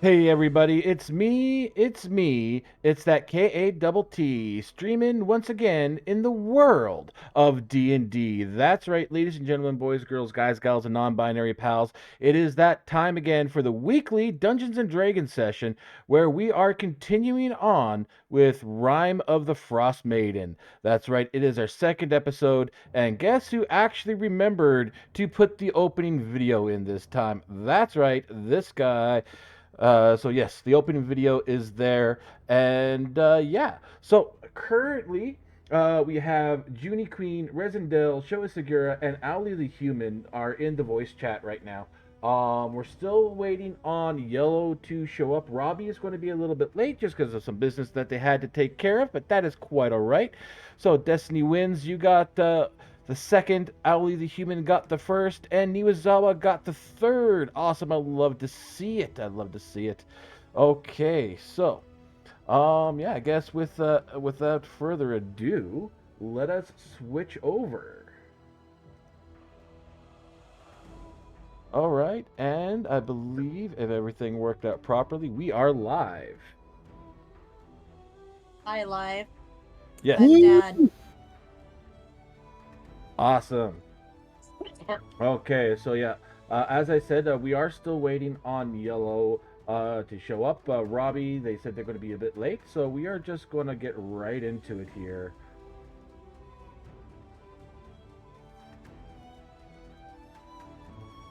Hey everybody, it's me, it's that K-A-T-T, streaming once again in the world of D&D. That's right, ladies and gentlemen, boys, girls, guys, gals, and non-binary pals. It is that time again for the weekly Dungeons & Dragons session where we are continuing on with Rime of the Frost Maiden. That's right, it is our second episode, and guess who actually remembered to put the opening video in this time? That's right, this guy. So yes, the opening video is there, and yeah. So currently, we have Junie Queen, Resendel, Showa Segura, and Ali the Human are in the voice chat right now. We're still waiting on Yellow to show up. Robbie is going to be a little bit late just because of some business that they had to take care of, but that is quite all right. So Destiny wins. You got the second. Aoi the Human got the first, and Niwazawa got the third. Awesome. I love to see it. I love to see it. Okay, so yeah, I guess without further ado, let us switch over. All right, and I believe if everything worked out properly, we are live. Hi, live. Yes. I'm Dad. Awesome. Okay, so yeah, as I said, we are still waiting on Yellow to show up. Robbie, they said they're going to be a bit late, so we are just going to get right into it here.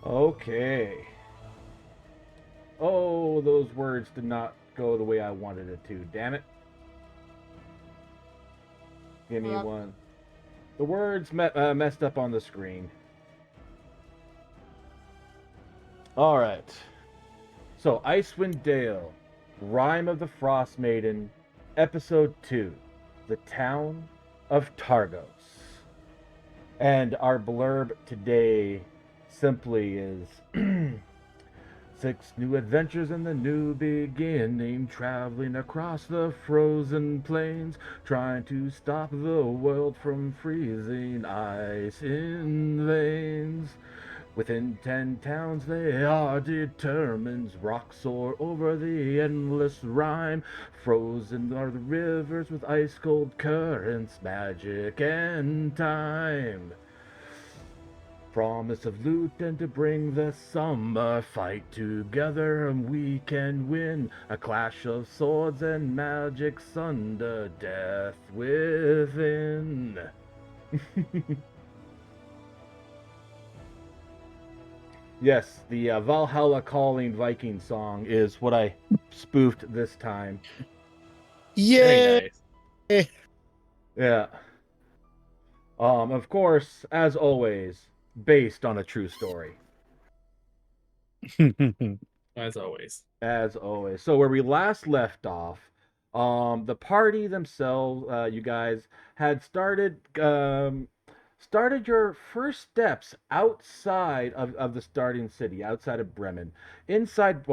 Okay. Oh, those words did not go the way I wanted it to. Damn it. Give me Well, one. The words messed up on the screen. All right. So, Icewind Dale, Rime of the Frost Maiden, Episode 2, The Town of Targos. And our blurb today simply is six new adventures in the new beginning, traveling across the frozen plains, trying to stop the world from freezing ice in veins. Within 10 towns they are determined, rocks soar over the endless rime, frozen are the rivers with ice-cold currents, magic and time. Promise of loot and to bring the summer, fight together and we can win, a clash of swords and magic thunder, death within. Yes, the Valhalla Calling Viking song is what I spoofed this time. Yay! Very Yeah. Of course, as always, based on a true story. nice. As always. As always. So where we last left off, the party themselves, you guys had started your first steps outside of the starting city, outside of Bremen. Inside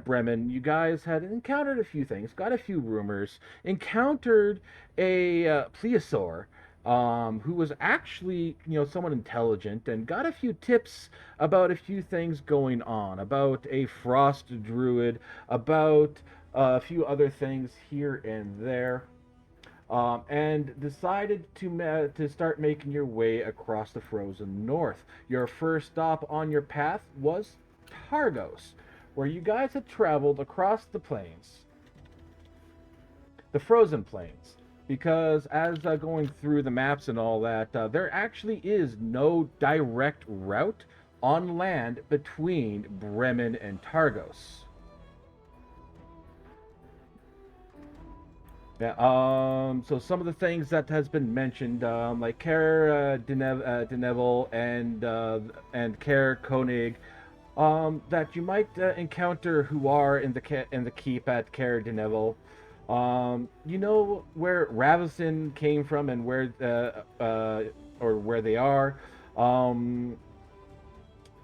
Bremen, you guys had encountered a few things, got a few rumors, encountered a plesiosaur, who was actually, somewhat intelligent and got a few tips about a few things going on, about a frost druid, about a few other things here and there, and decided to start making your way across the frozen north. Your first stop on your path was Targos, where you guys had traveled across the plains, the frozen plains, because as going through the maps and all that, there actually is no direct route on land between Bremen and Targos. Yeah, so some of the things that has been mentioned, like Care Deneville and Care Koenig, that you might encounter who are in the keep at Care Deneville. You know where Ravison came from and or where they are, um,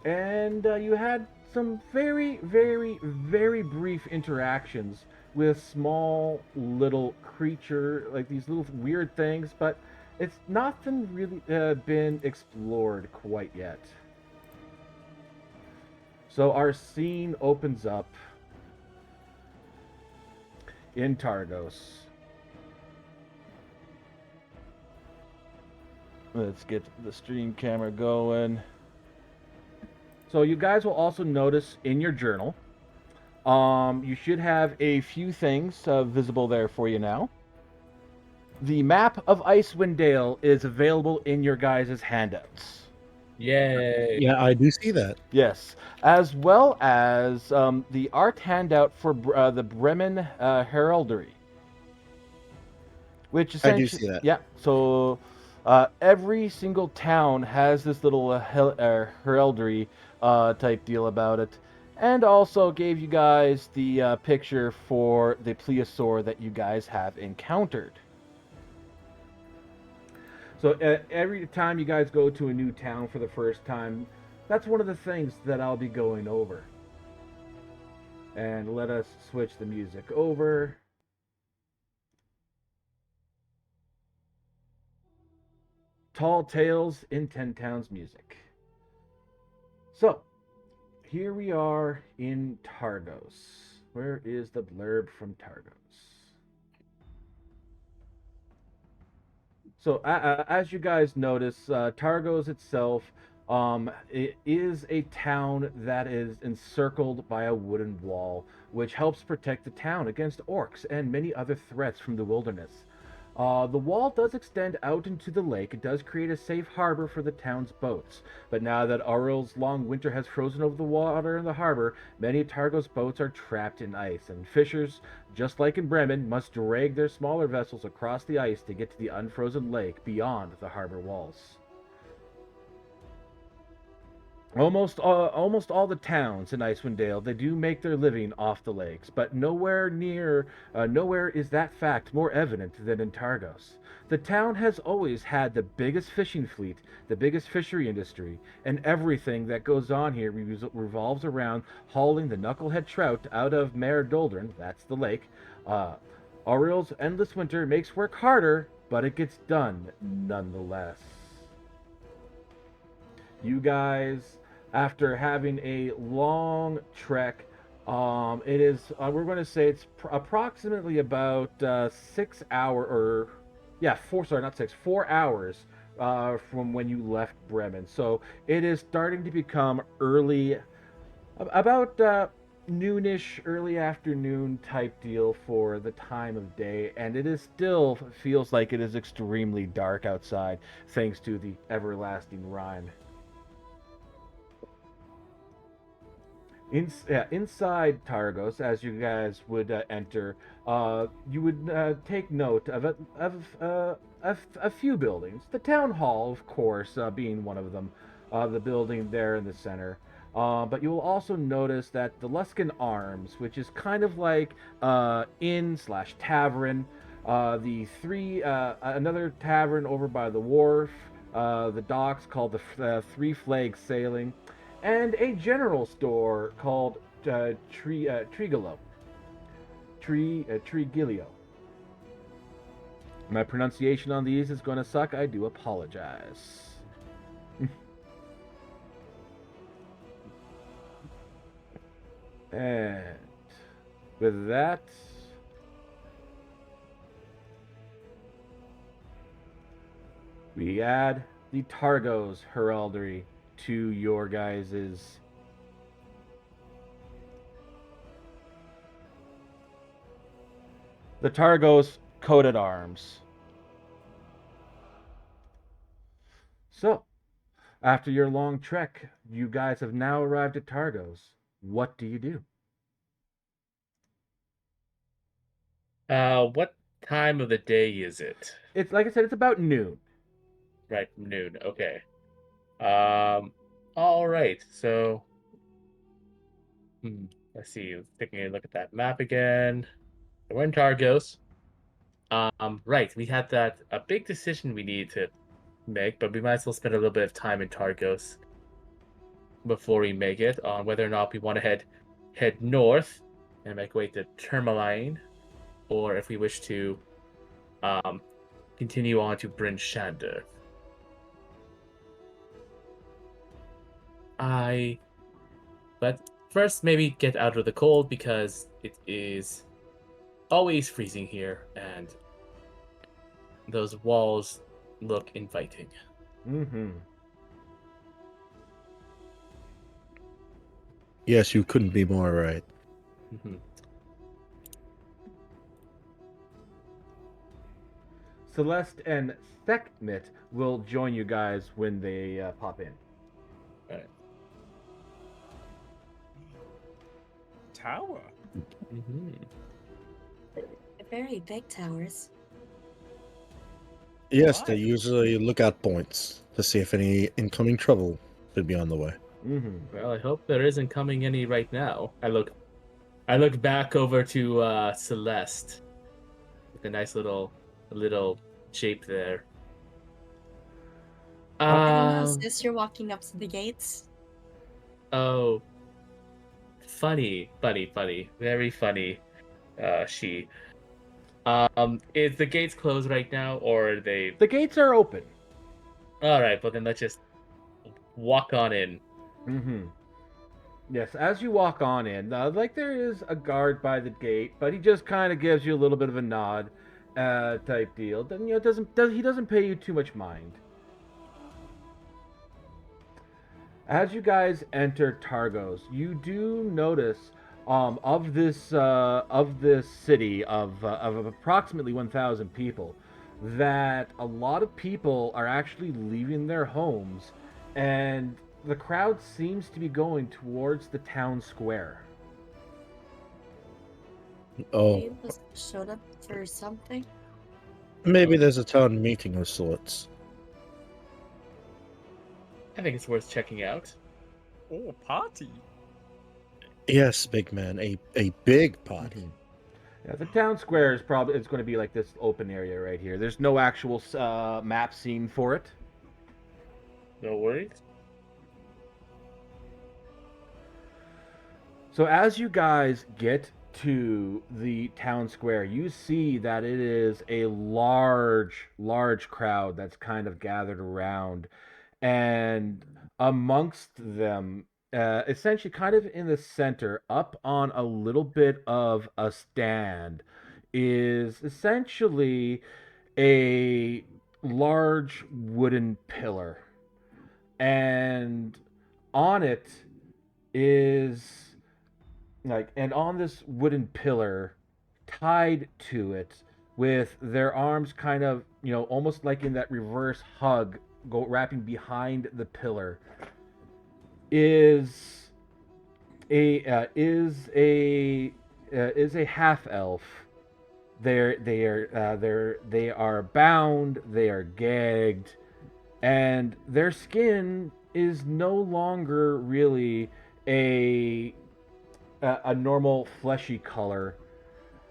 and you had some very, very, very brief interactions with small little creature, like these little weird things, but it's nothing really been explored quite yet. So our scene opens up in Targos. Let's get the stream camera going. So you guys will also notice in your journal, you should have a few things visible there for you now. The map of Icewind Dale is available in your guys' handouts. Yay. Yeah, I do see that. Yes, as well as the art handout for the Bremen Heraldry, which I do essentially, see that. yeah. So every single town has this little heraldry type deal about it, and also gave you guys the picture for the plesiosaur that you guys have encountered. So every time you guys go to a new town for the first time, that's one of the things that I'll be going over. And let us switch the music over. Tall Tales in 10 Towns music. So, here we are in Targos. Where is the blurb from Targos? So, as you guys notice, Targos itself it is a town that is encircled by a wooden wall, which helps protect the town against orcs and many other threats from the wilderness. The wall does extend out into the lake. It does create a safe harbor for the town's boats. But now that Aurel's long winter has frozen over the water in the harbor, many Targos boats are trapped in ice, and fishers, just like in Bremen, must drag their smaller vessels across the ice to get to the unfrozen lake beyond the harbor walls. Almost all the towns in Icewind Dale, they do make their living off the lakes, but nowhere is that fact more evident than in Targos. The town has always had the biggest fishing fleet, the biggest fishery industry, and everything that goes on here revolves around hauling the knucklehead trout out of Mare Doldrin, that's the lake. Aurel's endless winter makes work harder, but it gets done nonetheless. You guys, after having a long trek, it is we're going to say it's approximately about 6 hour or yeah, four, sorry, not six, 4 hours from when you left Bremen. So it is starting to become early, about noonish, early afternoon type deal for the time of day, and it is still feels like it is extremely dark outside, thanks to the everlasting Rime. Inside Targos, as you guys would enter, you would take note of a few buildings. The town hall, of course, being one of them, the building there in the center. But you will also notice that the Luskin Arms, which is kind of like inn slash tavern, the another tavern over by the wharf, the docks called the Three Flags Sailing, and a general store called Trigilo. Trigilio. My pronunciation on these is going to suck. I do apologize. And with that, we add the Targos heraldry to your guys's the Targos coat at arms. So, after your long trek, you guys have now arrived at Targos. What do you do? What time of the day is it? It's like I said, it's about noon. Right, noon. Okay. Um, all right. So, let's see. Taking a look at that map again. We're in Targos. Right. We had that a big decision we need to make, but we might as well spend a little bit of time in Targos before we make it on whether or not we want to head north and make way to Tourmaline, or if we wish to um continue on to Bryn Shander. I But first maybe get out of the cold because it is always freezing here, and those walls look inviting. Mm-hmm. Yes, you couldn't be more right. Mhm. Celeste and Sekhmet will join you guys when they pop in. Right. Tower. Mhm. They're very big towers. Yes, Why? they usually look out points to see if any incoming trouble could be on the way. Mm-hmm. Well, I hope there isn't coming any right now. I look back over to Celeste with a nice little shape there. I don't know, Um. sis. You're walking up to the gates. Oh, funny, very funny. She. Is the gates closed right now, or are they? The gates are open. All right, well then let's just walk on in. Mm-hmm. Yes, as you walk on in, like there is a guard by the gate, but he just kind of gives you a little bit of a nod, type deal. Then he doesn't pay you too much mind. As you guys enter Targos, you do notice of this city of approximately 1,000 people that a lot of people are actually leaving their homes, and the crowd seems to be going towards the town square. Oh, They must have showed up for something. maybe there's a town meeting of sorts. I think it's worth checking out. Oh, party. Yes, big man, a big party. Yeah, the town square is probably it's going to be like this open area right here. There's no actual map scene for it. No worries. So as you guys get to the town square, you see that it is a large crowd that's kind of gathered around, and amongst them, essentially kind of in the center, up on a little bit of a stand, is essentially a large wooden pillar, and on it is and on this wooden pillar, tied to it with their arms kind of, almost like in that reverse hug, go wrapping behind the pillar, is a half elf. They are bound, they are gagged, and their skin is no longer really a a normal fleshy color.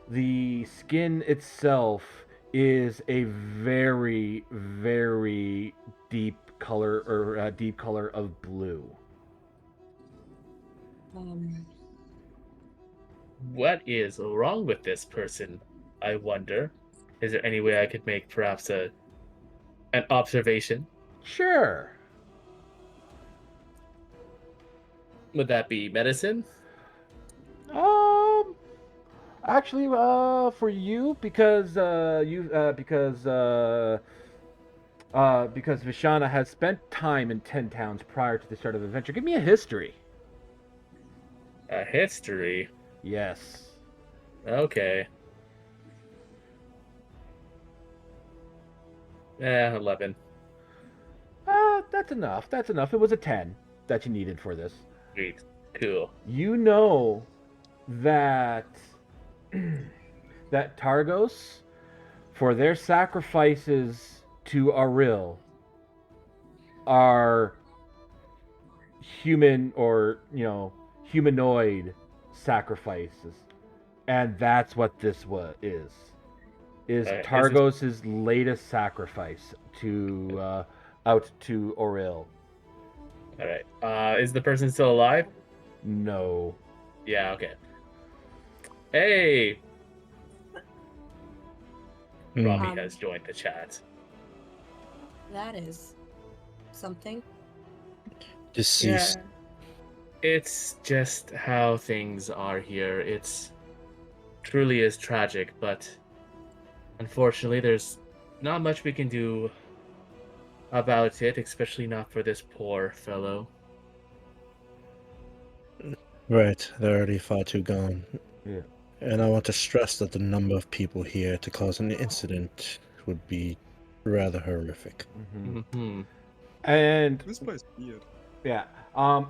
The skin itself is a very deep color of blue. Um, What is wrong with this person? I wonder. Is there any way I could make perhaps an observation? Sure. Would that be medicine? Um. Actually, for you, because Vishana has spent time in 10 towns prior to the start of the adventure. Give me a history. A history. Yes. Okay. 11. That's enough. That's enough. It was a 10 that you needed for this. Sweet. Cool. You know that that Targos, for their sacrifices to Aril, are human or humanoid sacrifices, and that's what this is Is this Targos's latest sacrifice to out to Oril. all right? Is the person still alive? No. Yeah. Okay. Hey, Hmm. Robbie has joined the chat. that is something. Deceased. It's just how things are here. truly is tragic, but unfortunately, there's not much we can do about it, especially not for this poor fellow. Right, they're already far too gone. Yeah. And I want to stress that the number of people here to cause an incident would be rather horrific. Mm-hmm. And This place weird. yeah,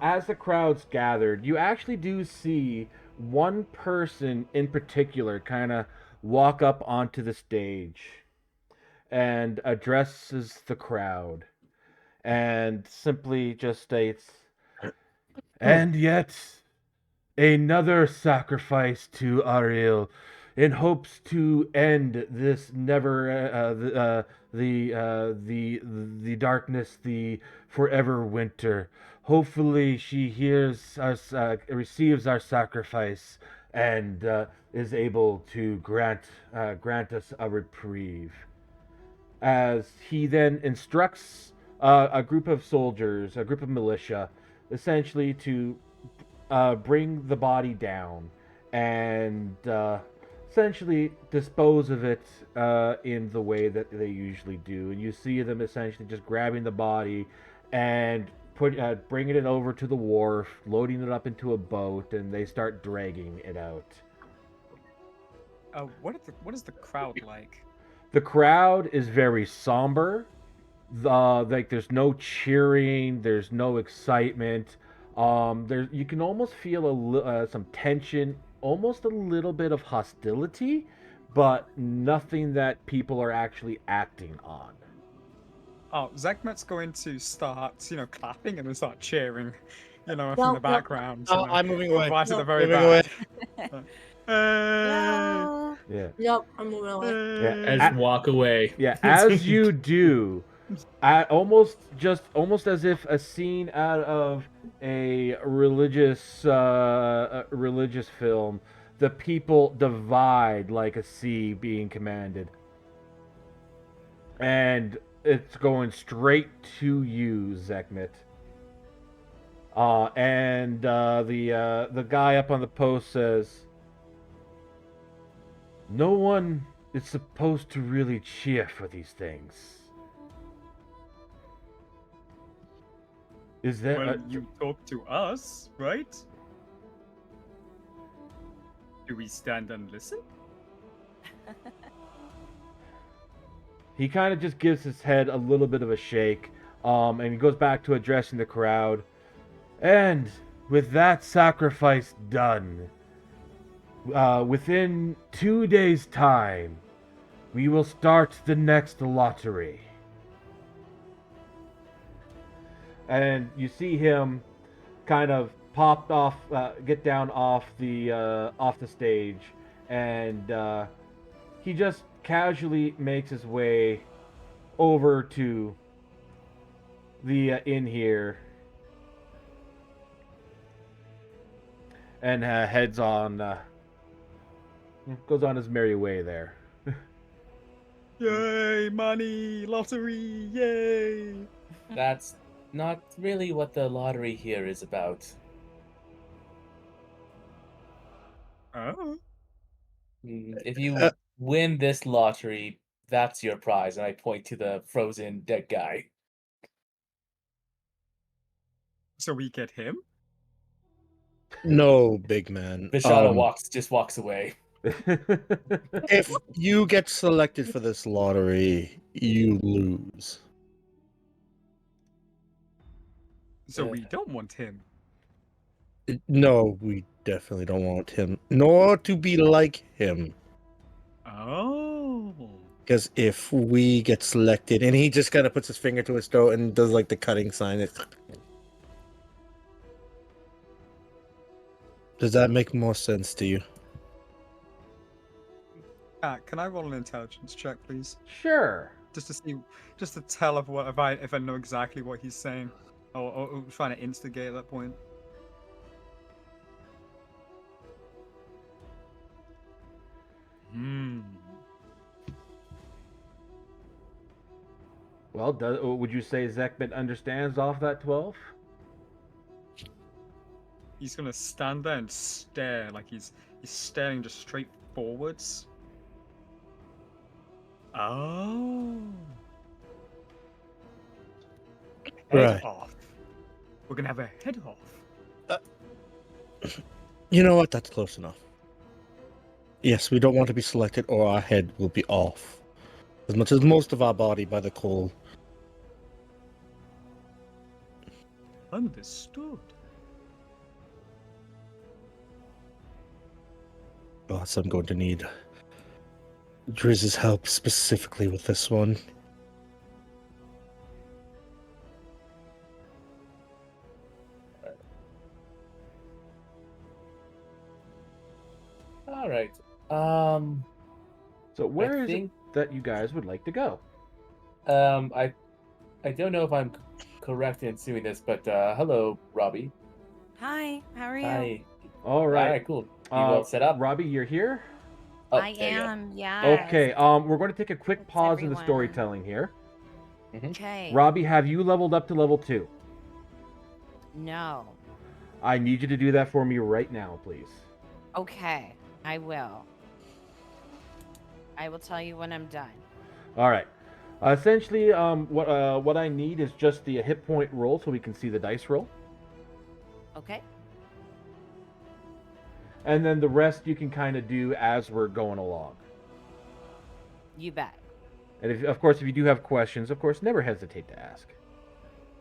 as the crowds gathered, you actually do see one person in particular kind of walk up onto the stage and addresses the crowd and simply just states, "And yet another sacrifice to Ariel in hopes to end this never the darkness, the forever winter. Hopefully she hears us, receives our sacrifice, and is able to grant us a reprieve." As he then instructs a group of soldiers, a group of militia, essentially to bring the body down and essentially dispose of it in the way that they usually do. And you see them essentially just grabbing the body and bringing it over to the wharf, loading it up into a boat, and they start dragging it out. What is the crowd like? The crowd is very somber. Like there's no cheering, there's no excitement. There you can almost feel some tension, almost a little bit of hostility, but nothing that people are actually acting on. Oh, Zekmet's going to start, clapping and then start cheering, from No, the no, no. background. I'm moving away. Right at the No. very Moving away. back. Hey! No. Yeah, Yep, I'm moving away. yeah. And A- just walk away. yeah. As you do, almost as if a scene out of a religious film, the people divide like a sea being commanded, and it's going straight to you, Zekmit. And the guy up on the post says, "No one is supposed to really cheer for these things. Is there?" Well, you talk to us, right? Do we stand and listen? He kind of just gives his head a little bit of a shake, and he goes back to addressing the crowd. "And with that sacrifice done, within 2 days' time, we will start the next lottery." And you see him kind of popped off, get down off the stage, and he just casually makes his way over to the inn here and heads on, goes on his merry way there. Yay, money, lottery, yay! That's not really what the lottery here is about. Oh. If you Uh, win this lottery, that's your prize. And I point to the frozen dead guy. So we get him? No, big man. Vishana just walks away. If you get selected for this lottery, you lose. So we don't want him. No, we definitely don't want him, nor to be like him. Oh. Because if we get selected, and he just kind of puts his finger to his throat and does like the cutting sign. Does that make more sense to you? Can I roll an intelligence check, please? Sure. Just to tell if I know exactly what he's saying, or trying to instigate at that point. Well, would you say Zekmit understands off that 12? He's gonna stand there and stare like he's staring just straight forwards. Oh. Head Right. off. We're gonna have a head off. You know what? That's close enough. Yes, we don't want to be selected, or our head will be off. As much as most of our body by the cold. Understood. Boss, I'm going to need Drizz's help specifically with this one. All right. So where is think- it that you guys would like to go? I don't know if I'm correct in assuming this, but hello, Robbie. Hi, how are you? Hi. All All right. right, cool. You all set up? Robbie, you're here. Oh, I there you go. am, yes. Okay. We're going to take a quick It's pause in the everyone. storytelling here. Okay. Robbie, have you leveled up to level 2? No. I need you to do that for me right now, please. Okay, I will. I will tell you when I'm done. All right. Essentially, what I need is just the hit point roll so we can see the dice roll. Okay? And then the rest you can kind of do as we're going along. You bet. And if, of course, if you do have questions, of course, never hesitate to ask.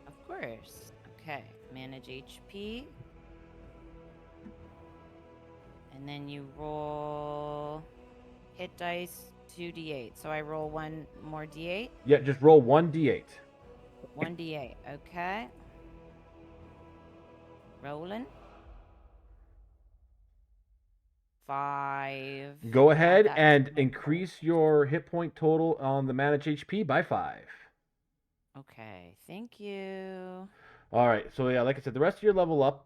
Of course. Okay. Manage HP. And then you roll hit dice 2d8. So I roll one more d8. Yeah, just roll 1d8. 1d8. Okay. Rolling. 5. Go Add ahead that to and my increase your hit point total on the manage HP by 5. roll. Okay. Thank you. All right, so yeah, like I said, the rest of your level up,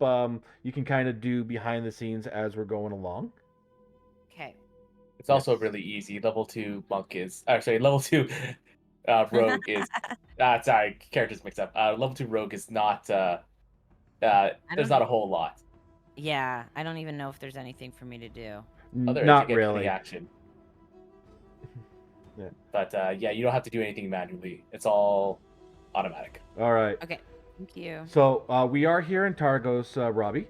you can kind of do behind the scenes as we're going along. Okay. It's also Yes. really easy. Level 2 monk is actually level 2 rogue is sorry, characters mixed up. Level 2 rogue is not there's don't not a whole lot. Yeah, I don't even know if there's anything for me to do. Other Not you get free really. action. Yeah. But yeah, you don't have to do anything manually. It's all automatic. All right. Okay. Thank you. So we are here in Targos, Robbie.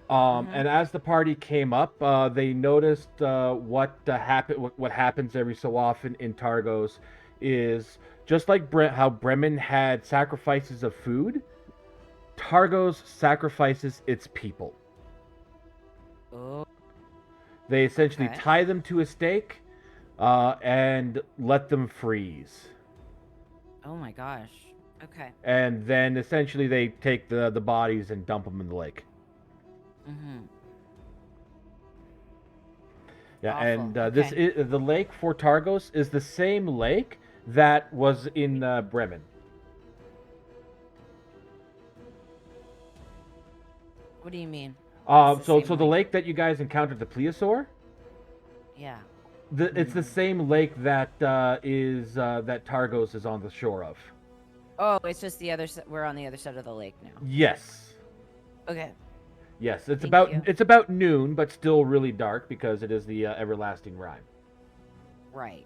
And as the party came up, they noticed what happens every so often in Targos is just like how Bremen had sacrifices of food. Targos sacrifices its people. Oh, They essentially Okay. tie them to a stake and let them freeze. oh my gosh. Okay. And then essentially they take the bodies and dump them in the lake. Mm-hmm. Yeah, Awful. and Okay. this is the lake for Targos is the same lake that was in Bremen. What do you mean? It's the So same the lake. lake that you guys encountered, the Plesiosaur, Yeah. it's the same lake that that Targos is on the shore of. Oh, it's just the other. We're on the other side of the lake now. Yes, Okay. yes, it's Thank you. it's about noon, but still really dark because it is the everlasting Rime. Right.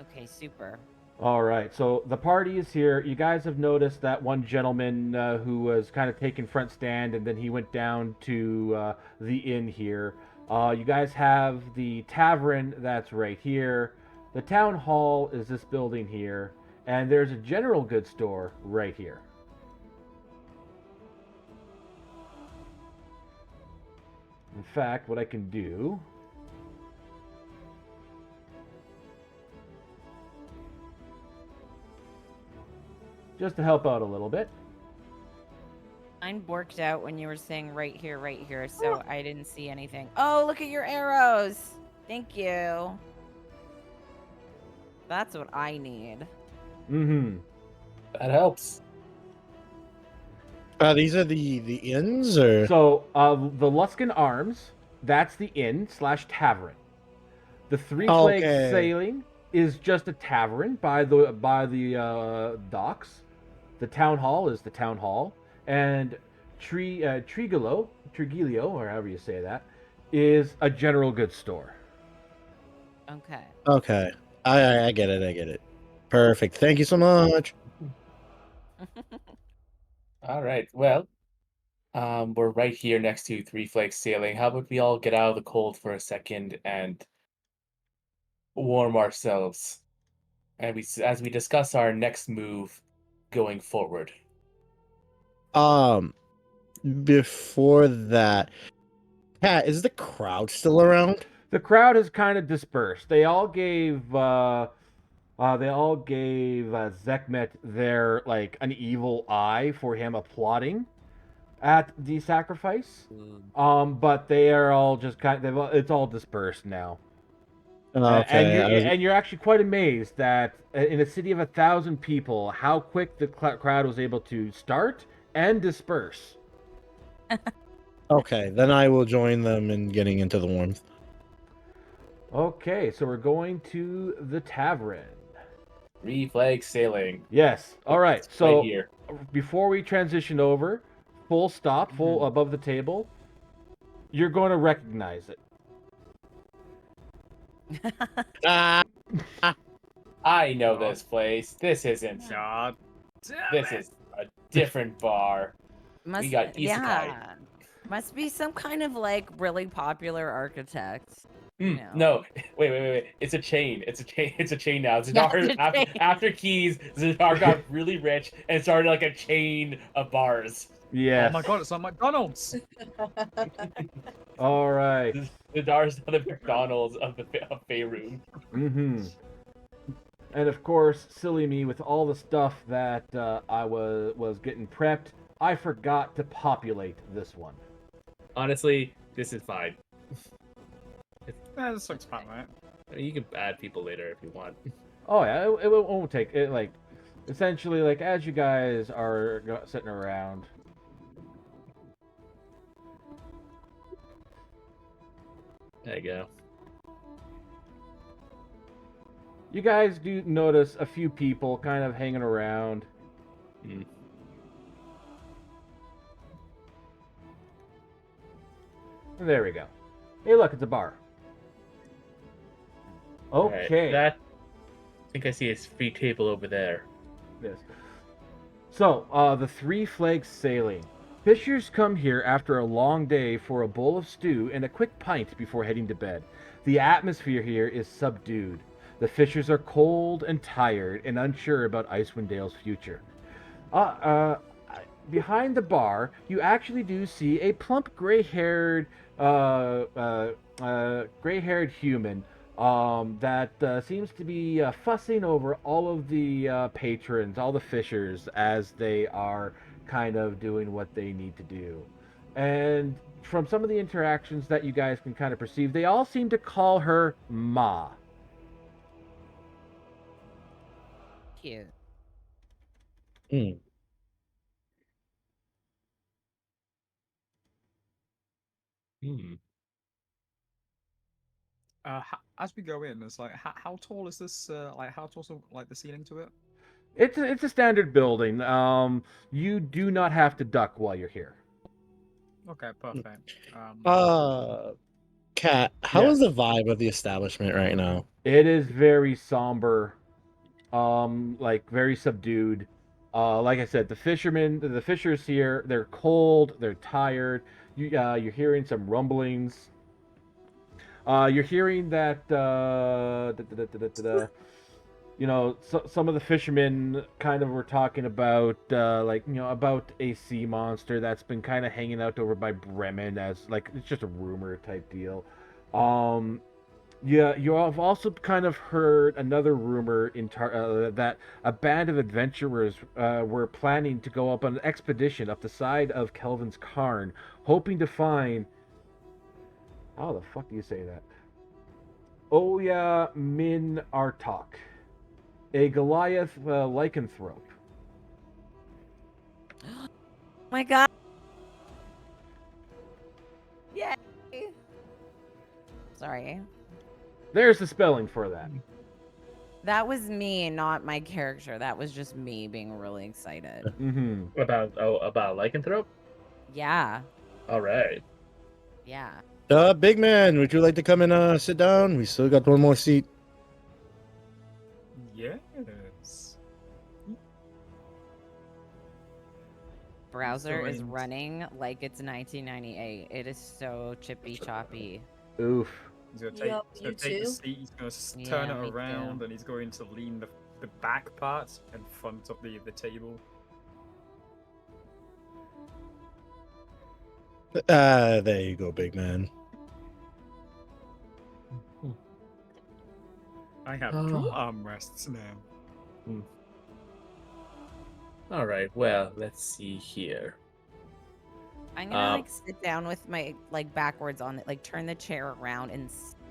Okay. Super. All right, so the party is here. You guys have noticed that one gentleman who was kind of taking front stand, and then he went down to the inn here. You guys have the tavern that's right here. The town hall is this building here, and there's a general goods store right here. In fact, what I can do... just to help out a little bit. Mine worked out when you were saying right here, so I didn't see anything. Oh, look at your arrows. Thank you. That's what I need. Mm-hmm. That helps. These are the inns, or So, the Luskin Arms, that's the inn/tavern. The Three Flags Okay. Sailing is just a tavern by the docks. The town hall is the town hall, and Trigilio, or however you say that, is a general goods store. Okay. Okay. I get it. I get it. Perfect. Thank you so much. All right. Well, we're right here next to Three Flakes Sailing. How about we all get out of the cold for a second and warm ourselves, and as we discuss our next move going forward. Um, before that, Pat, is the crowd still around? The crowd has kind of dispersed. They all gave Zekmet their like an evil eye for him applauding at the sacrifice. But they are all just it's all dispersed now. And Okay, you're I was and you're actually quite amazed that in a city of 1,000 people, how quick the crowd was able to start and disperse. okay. Then I will join them in getting into the warmth. Okay, so we're going to the tavern. Three Flakes Sailing. Yes. All right. Right So here. before we transition over, full stop, full above the table, you're going to recognize it. Ah, I know this place. This isn't. God damn This it. is a different bar. Must got isekai. yeah. Must be some kind of like really popular architect. No. No, wait. It's a chain. It's a chain. It's a chain now. Yeah, Zadar, it's a chain. after Keys, Zadar got really rich and started like a chain of bars. Yes. Oh my god, it's like McDonald's. All right. Zadar's the McDonald's of Faerun. Mm-hmm. And of course, silly me with all the stuff that I was getting prepped, I forgot to populate this one. Honestly, this is fine. Yeah, this looks fun, right? You can add people later if you want. Oh yeah, it won't take it. Like, essentially, like as you guys are sitting around. There you go. You guys do notice a few people kind of hanging around. Mm. There we go. Hey, look, it's a bar. Okay. Right, I think I see a free table over there. Yes. So, the Three Flags Sailing. Fishers come here after a long day for a bowl of stew and a quick pint before heading to bed. The atmosphere here is subdued. The fishers are cold and tired and unsure about Icewind Dale's future. Behind the bar, you actually do see a plump, gray-haired human that seems to be fussing over all of the patrons, all the fishers, as they are kind of doing what they need to do. And from some of the interactions that you guys can kind of perceive, they all seem to call her Ma. Cute. mm. Hmm. As we go in, it's like, how tall is this? Like, how tall's like the ceiling to it? It's a standard building. You do not have to duck while you're here. Okay, perfect. Kat, how is Yes. the vibe of the establishment right now? It is very somber, like very subdued. Like I said, the fishers here, they're cold, they're tired. You're hearing some rumblings. You're hearing that, some of the fishermen kind of were talking about, about a sea monster that's been kind of hanging out over by Bremen as, like, it's just a rumor type deal. Yeah, you have also kind of heard another rumor that a band of adventurers were planning to go up on an expedition up the side of Kelvin's Cairn, hoping to find. How the fuck do you say that? Oya Min Artok, a Goliath lycanthrope. Oh my god. Yay. Sorry. There's the spelling for that. That was me, not my character. That was just me being really excited. Mm-hmm. About lycanthrope? Yeah. All right. Yeah. Big man, would you like to come and sit down? We still got one more seat. Yes. Browser is Joined. running like it's 1998. It is so chippy choppy. Oof. He's gonna Yup, he's you gonna take the too? seat. He's gonna turn Yeah, it me too. around, and he's going to lean the back part in front of the table. There you go, big man. I have Oh. 2 armrests now. All right. Well, let's see here. I'm gonna like sit down with my like backwards on it, like turn the chair around and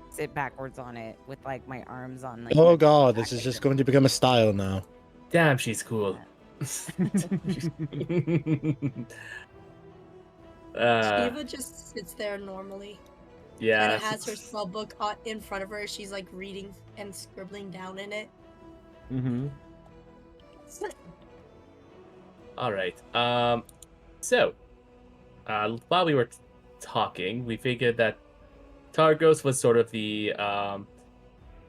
sit backwards on it with like my arms on like. Oh my god, back this is like just going to become a style now. Damn, she's cool. Shiva just sits there normally. Yeah. Kind of has her spell book in front of her. She's like reading and scribbling down in it. Mm-hmm. All right. So, while we were talking, we figured that Targos was sort of the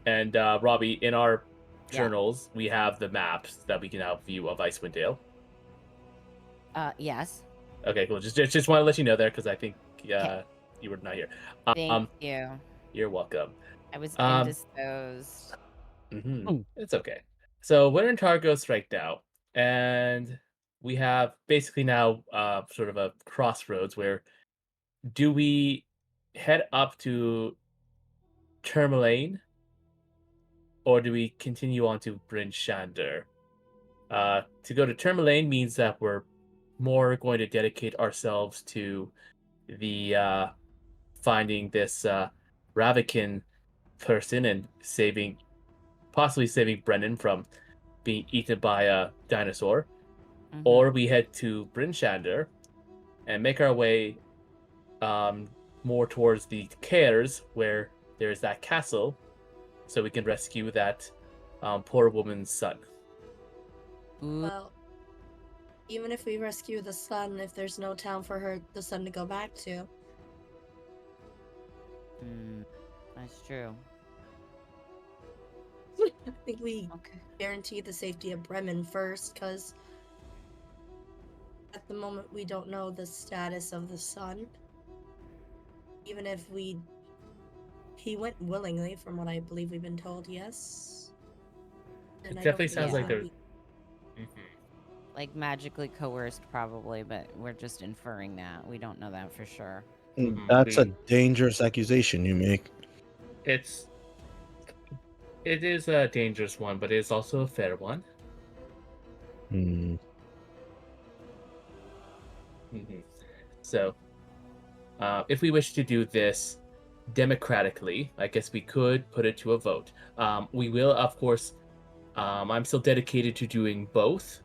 and Robbie, in our Yeah. journals, we have the maps that we can now view of Icewind Dale. Yes. Okay, cool. Just want to let you know there because I think you were not here. Thank you. You're welcome. I was Um, indisposed. It's okay. So we're in Targos right now, and we have basically now sort of a crossroads where do we head up to Tourmaline or do we continue on to Bryn Shander? To go to Tourmaline means that we're more going to dedicate ourselves to the finding this Ravikin person and possibly saving Brennan from being eaten by a dinosaur. Mhm. Or we head to Bryn Shander and make our way more towards the Cares, where there's that castle, so we can rescue that poor woman's son. Well, even if we rescue the son, if there's no town for the son to go back to. That's true. I think we Okay. guarantee the safety of Bremen first, because at the moment we don't know the status of the son. Even if he went willingly, from what I believe we've been told, yes. It And I definitely don't sounds think like he's they're. Like magically coerced, probably, but we're just inferring that. We don't know that for sure. That's a dangerous accusation you make. It is a dangerous one, but it is also a fair one. So, if we wish to do this democratically, I guess we could put it to a vote. We will, of course. I'm still dedicated to doing both,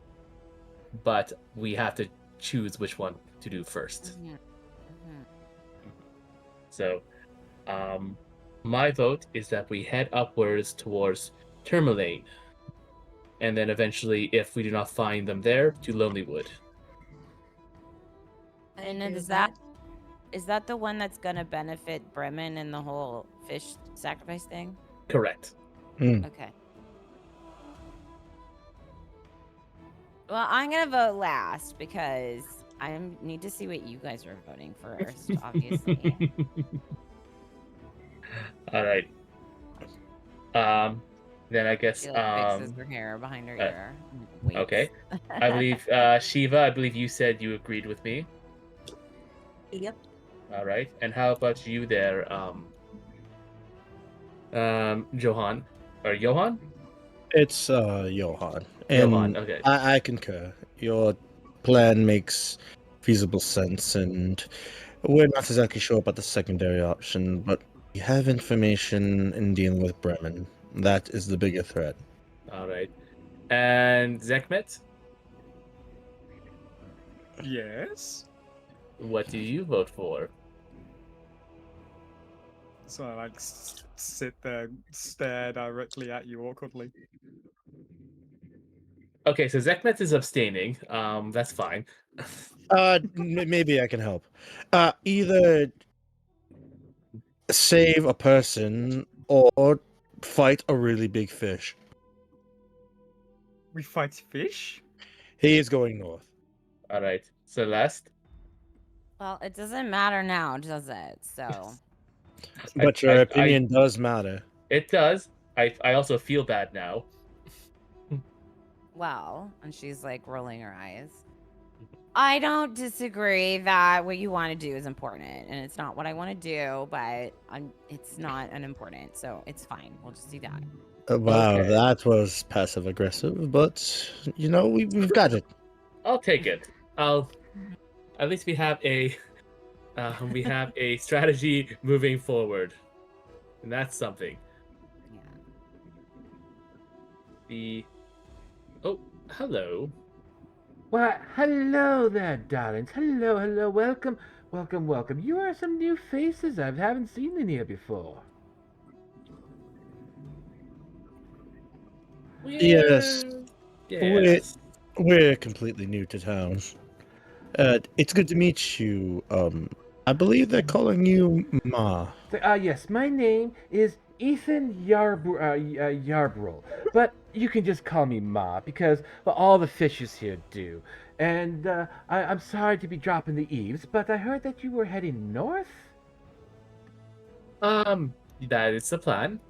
but we have to choose which one to do first. So, my vote is that we head upwards towards Tourmaline, and then eventually, if we do not find them there, to Lonelywood. And is that the one that's gonna benefit Bremen and the whole fish sacrifice thing? Correct. Okay. Well, I'm gonna vote last because I need to see what you guys are voting first, obviously. All right. Then I guess She like fixes her hair behind her ear. Wait. Okay. I believe Shiva, I believe you said you agreed with me. Yep. All right. And how about you there, Johan? Or Johan? It's Johan. And Johan, okay. I concur. Your plan makes feasible sense, and we're not exactly sure about the secondary option, but we have information in dealing with Bremen. That is the bigger threat. All right. And Zekmet, Yes. what do you vote for? So I like sit there, stare directly at you awkwardly. Okay, so Zekmet is abstaining. That's fine. Maybe I can help. Either save a person or fight a really big fish. We fight fish? He is going north. All right, Celeste. Well, it doesn't matter now, does it? So, But your opinion does matter. It does. I also feel bad now. well, and she's like rolling her eyes. I don't disagree that what you want to do is important, and it's not what I want to do, but it's not unimportant, so it's fine. We'll just do that. Wow, Okay. that was passive aggressive, but you know we've got it. I'll take it. I'll. At least we have a strategy moving forward, and that's something. Yeah. Oh, hello. Why, hello there, darlings. Hello, hello. Welcome, welcome, welcome. You are some new faces. I haven't seen in here before. Yes. Yes. We're completely new to town. It's good to meet you. I believe they're calling you Ma. Yes, my name is Ethan Yarbrel, but you can just call me Ma because well, all the fishes here do. And I'm sorry to be dropping the eaves, but I heard that you were heading north. That is the plan.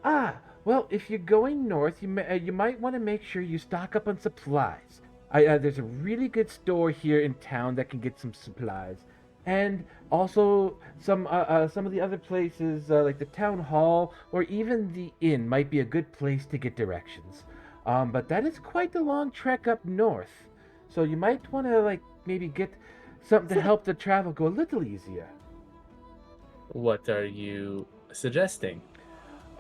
Ah, well, if you're going north, you might want to make sure you stock up on supplies. There's a really good store here in town that can get some supplies, and also some of the other places like the town hall or even the inn might be a good place to get directions. But that is quite a long trek up north, so you might want to like maybe get something to help the travel go a little easier. What are you suggesting?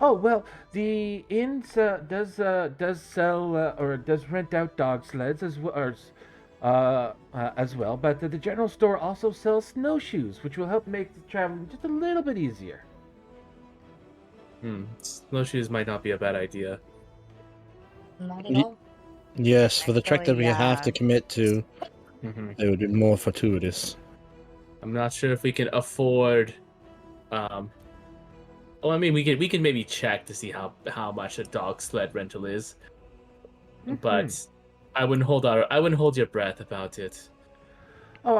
Oh well, the inn does sell or does rent out dog sleds as well, but the general store also sells snowshoes, which will help make the traveling just a little bit easier. Snowshoes might not be a bad idea. Not at Ye- all. Yes, for the trek that Actually, we have to commit to, it would be more fortuitous. I'm not sure if we can afford. Oh, I mean, we can maybe check to see how much a dog sled rental is, but I wouldn't hold your breath about it. Oh,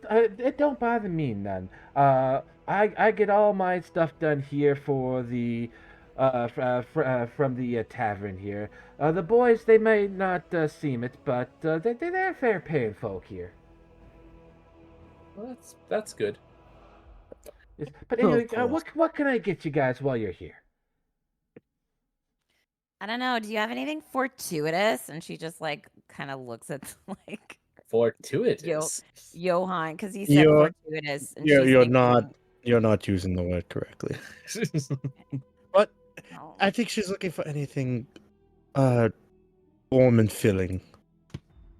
it don't bother me none. I get all my stuff done here for the from the tavern here. The boys they may not seem it, but they're fair paying folk here. Well, that's good. Yes. But Oh, anyway, of course. what can I get you guys while you're here? I don't know. Do you have anything fortuitous? And she just like kind of looks at like Yo Fortuitous. Johan because he said You're fortuitous, and you're she's you're thinking, not using the word correctly. But oh, I think she's looking for anything warm and filling.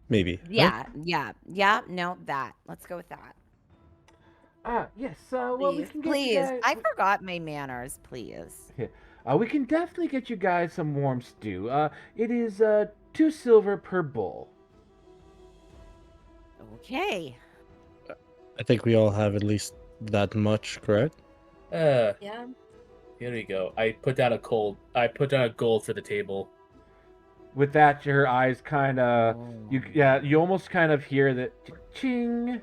Maybe. Right? yeah. No, that. Let's go with that. Yes. Well, we Please, can get you please. guys. I forgot my manners. Please. We can definitely get you guys some warm stew. It is 2 silver per bowl. Okay. I think we all have at least that much, correct? Yeah. Here we go. I put down a gold for the table. With that, her eyes kind of Oh. you almost kind of hear that ching,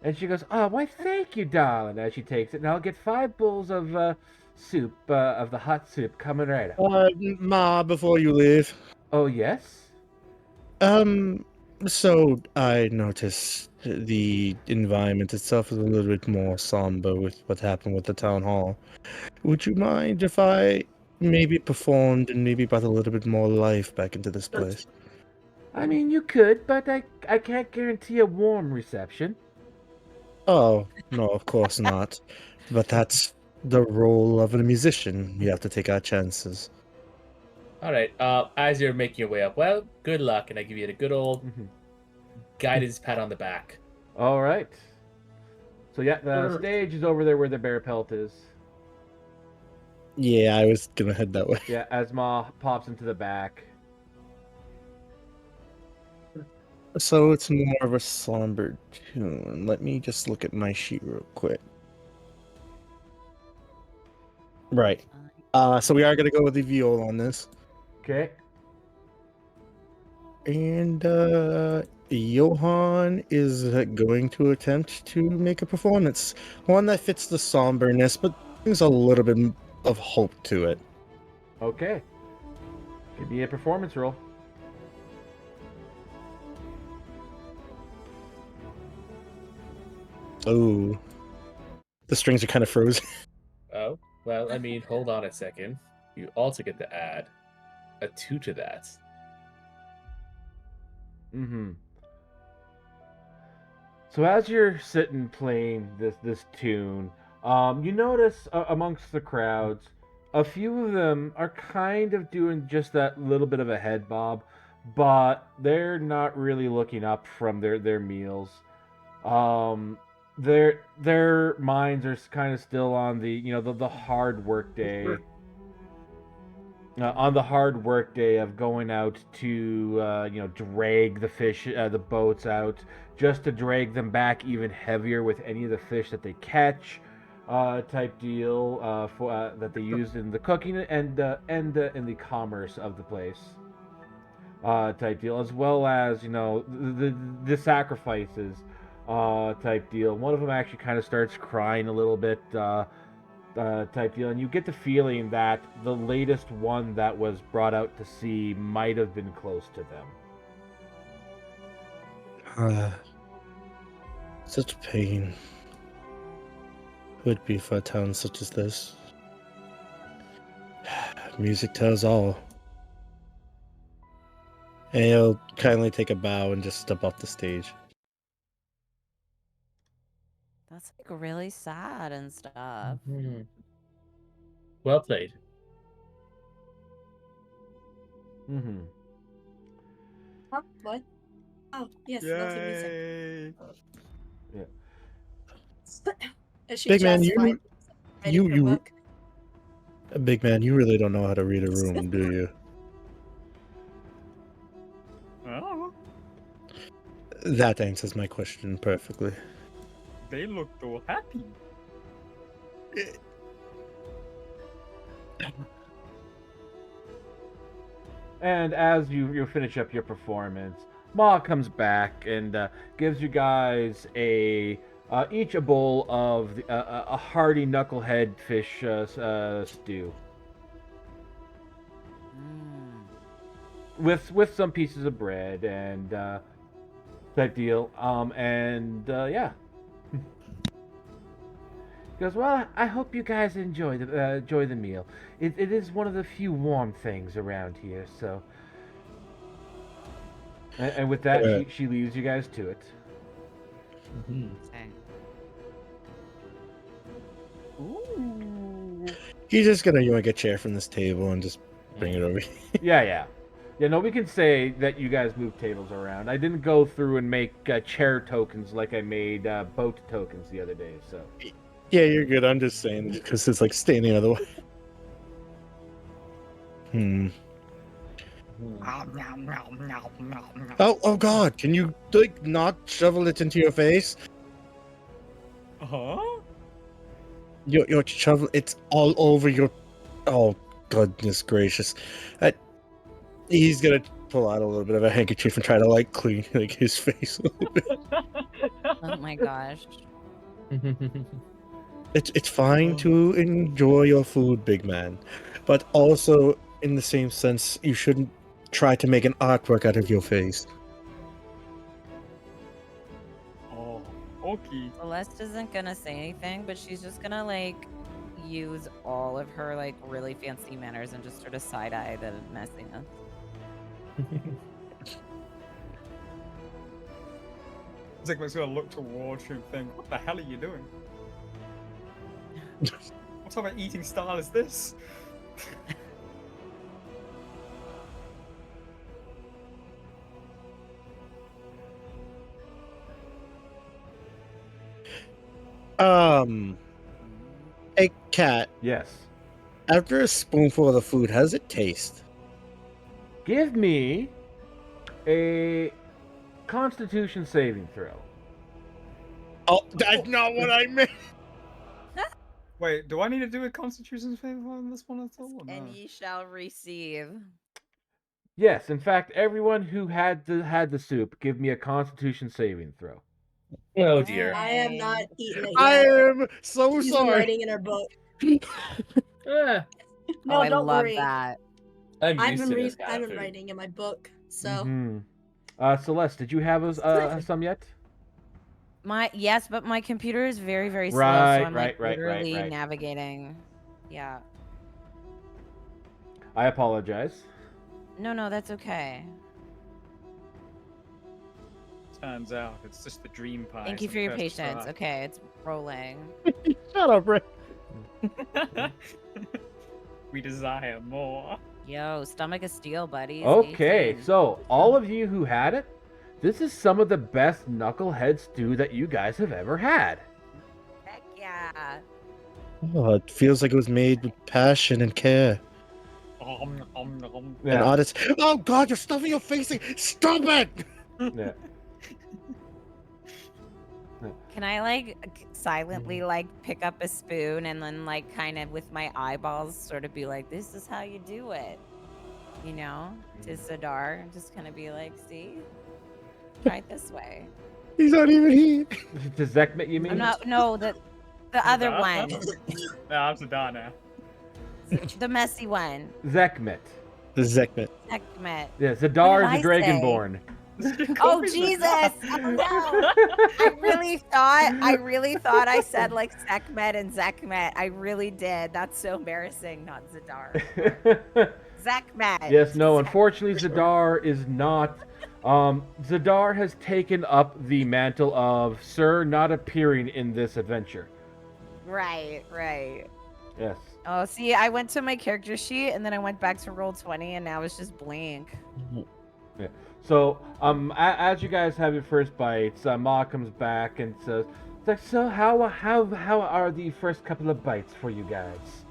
and she goes, "Oh, why, thank you, darling." As she takes it, and I'll get 5 bowls of soup of the hot soup coming right up. Ma, before you leave. Oh yes. Um, so I noticed the environment itself is a little bit more somber with what happened with the town hall. Would you mind if I maybe performed and maybe brought a little bit more life back into this place? I mean, you could, but I can't guarantee a warm reception. Oh, no, of course not. But that's the role of a musician. We have to take our chances. All right. As you're making your way up, well, good luck, and I give you a good old Mhm. guidance pat on the back. All right. So yeah, the stage is over there where the bear pelt is. Yeah, I was gonna head that way. Yeah, as Ma pops into the back. So it's more of a somber tune. Let me just look at my sheet real quick. Right. So we are gonna go with the viola on this. Okay. And Johann is going to attempt to make a performance. One that fits the somberness, but brings a little bit of hope to it. Okay. Give me a performance roll. Oh. The strings are kind of frozen. Oh, well, I mean, hold on a second. You also get to add a 2 to that. Mm-hmm. So as you're sitting playing this tune, you notice amongst the crowds, a few of them are kind of doing just that little bit of a head bob, but they're not really looking up from their meals. Um, their minds are kind of still on the hard work day. On the hard work day of going out to drag the fish, the boats out, just to drag them back even heavier with any of the fish that they catch, type deal, for that they used in the cooking and in the commerce of the place, type deal, as well as the sacrifices, type deal. One of them actually kind of starts crying a little bit. Type deal, and you get the feeling that the latest one that was brought out to sea might have been close to them. Such pain would be for a town such as this. Music tells all. And he'll kindly take a bow and just step off the stage. That's like really sad and stuff. Hmm. Well played. Mm-hmm. Huh? What? Oh, yes, lovely music. Yay! Yeah. Is she Big man, just you- like writing her you- book? Big man, you really don't know how to read a room, do you? Oh, That answers my question perfectly. they looked all happy. And as you finish up your performance, Ma comes back and gives you guys each a bowl of a hearty knucklehead fish stew Mm. with some pieces of bread and type deal. Yeah. He goes, well, I hope you guys enjoy the meal. It is one of the few warm things around here. So, and with that, she leaves you guys to it. Mhm. Okay. Ooh. He's just gonna yoink a chair from this table and just bring it over. Yeah. No, we can say that you guys move tables around. I didn't go through and make chair tokens like I made boat tokens the other day. So, Yeah, you're good. I'm just saying because it's like standing out of the way. Mhm. Oh God! Can you like not shovel it into your face? Huh? Your shovel, it's all over your. Oh goodness gracious! He's gonna pull out a little bit of a handkerchief and try to like clean like his face a little bit. Oh my gosh. It's fine to enjoy your food, big man, but also in the same sense, you shouldn't try to make an artwork out of your face. Oh, okay. Celeste isn't gonna say anything, but she's just gonna like use all of her like really fancy manners and just sort of side eye the messiness. Zigmund's gonna look towards you and think, what the hell are you doing? What type of eating style is this? Hey, cat. yes. After a spoonful of the food, how does it taste? Give me a Constitution saving throw. Oh, that's not what I meant. Wait, do I need to do a Constitution save on this one at all? Or And no? ye shall receive. Yes, in fact, everyone who had the soup, give me a Constitution saving throw. Oh dear. I have not Dang. eaten it I yet. am so She's been sorry. writing in her book. Eh, No, Oh, I don't love worry. that. I'm I've used been to this kind I've of been food. writing in my book, so Mhm. Celeste, did you have some yet? Yes, but my computer is very, very slow, so Right, I'm like right. literally navigating. Yeah. I apologize. No, that's okay. Turns out it's just the dream pie. Thank you for your patience. Okay, it's rolling. Shut up, Ray. We desire more. Yo, stomach of steel, buddies. Okay, 18. so all of you who had it, this is some of the best knucklehead stew that you guys have ever had. Heck yeah. Oh, it feels like it was made with passion and care. Om. And audits. Oh God, you're stuffing your face. Stop it! Yeah. Can I silently pick up a spoon and then kind of with my eyeballs sort of be like, this is how you do it, you know, to Zadar, just kind of be like, see, try it this way. He's not even here. To Zekmet, you mean? I'm not. No, the other one, No, I'm Zadar now. the messy one. Zekmet. The Zekmet. Sekhmet. Yeah, Zadar What is did the I say? Dragonborn. Oh Jesus! Oh no! I really thought I said Sekhmet and Zekmet. I really did. That's so embarrassing. Not Zadar. Zekmet. Yes, no, unfortunately Zadar is not. Zadar has taken up the mantle of Sir not appearing in this adventure. Right. Yes. Oh, see, I went to my character sheet and then I went back to Roll20 and now it's just blank. Yeah. So, as you guys have your first bites, Ma comes back and says, "So how are the first couple of bites for you guys?"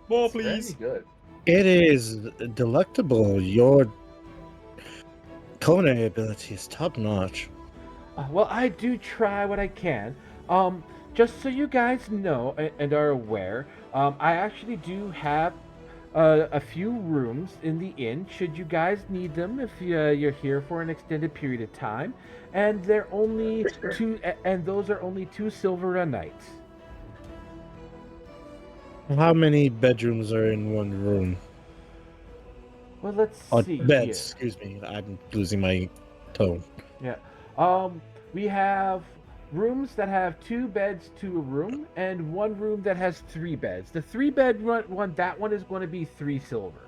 More, It's very please. good. It is delectable. Your culinary ability is top notch. Well, I do try what I can. Just so you guys know and are aware, I actually do have a few rooms in the inn. Should you guys need them, if you're here for an extended period of time, and they're only two, and those are only 2 silver a night. How many bedrooms are in one room? Well, let's Oh, see beds. here. Excuse me. I'm losing my tone. Yeah. We have rooms that have 2 beds to a room, and 1 room that has 3 beds. The 3-bed one, that one is going to be 3 silver.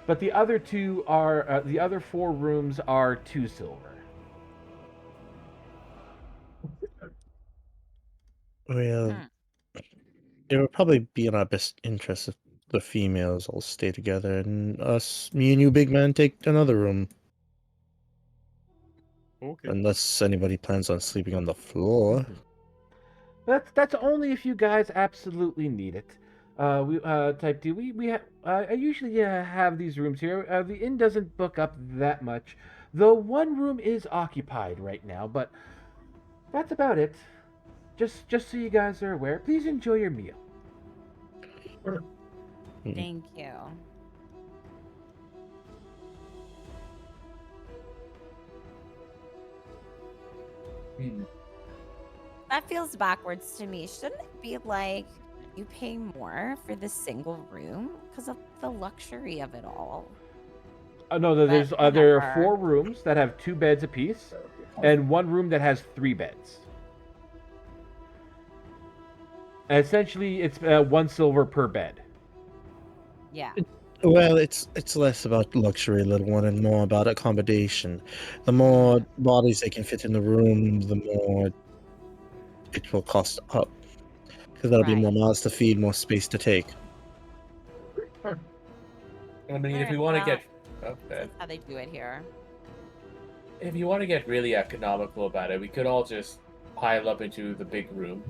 But the other 2 are the other 4 rooms are 2 silver. Well, Hmm. it would probably be in our best interest if the females all stay together and me and you, big man, take another room. Okay. Unless anybody plans on sleeping on the floor. That's only if you guys absolutely need it. We type D. I usually have these rooms here. The inn doesn't book up that much, though 1 room is occupied right now. But that's about it. Just so you guys are aware, please enjoy your meal. Thank you. That feels backwards to me. Shouldn't it be like you pay more for the single room because of the luxury of it all? No, there's But there are whatever. 4 rooms that have 2 beds apiece, and 1 room that has 3 beds. Essentially, it's 1 silver per bed. Yeah. Well, it's less about luxury, little one, and more about accommodation. The more bodies they can fit in the room, the more it will cost up. Because there'll be more Right. mouths to feed, more space to take. I mean, if Alright, we want to well, get okay, That's how they do it here. if you want to get really economical about it, we could all just pile up into the big room.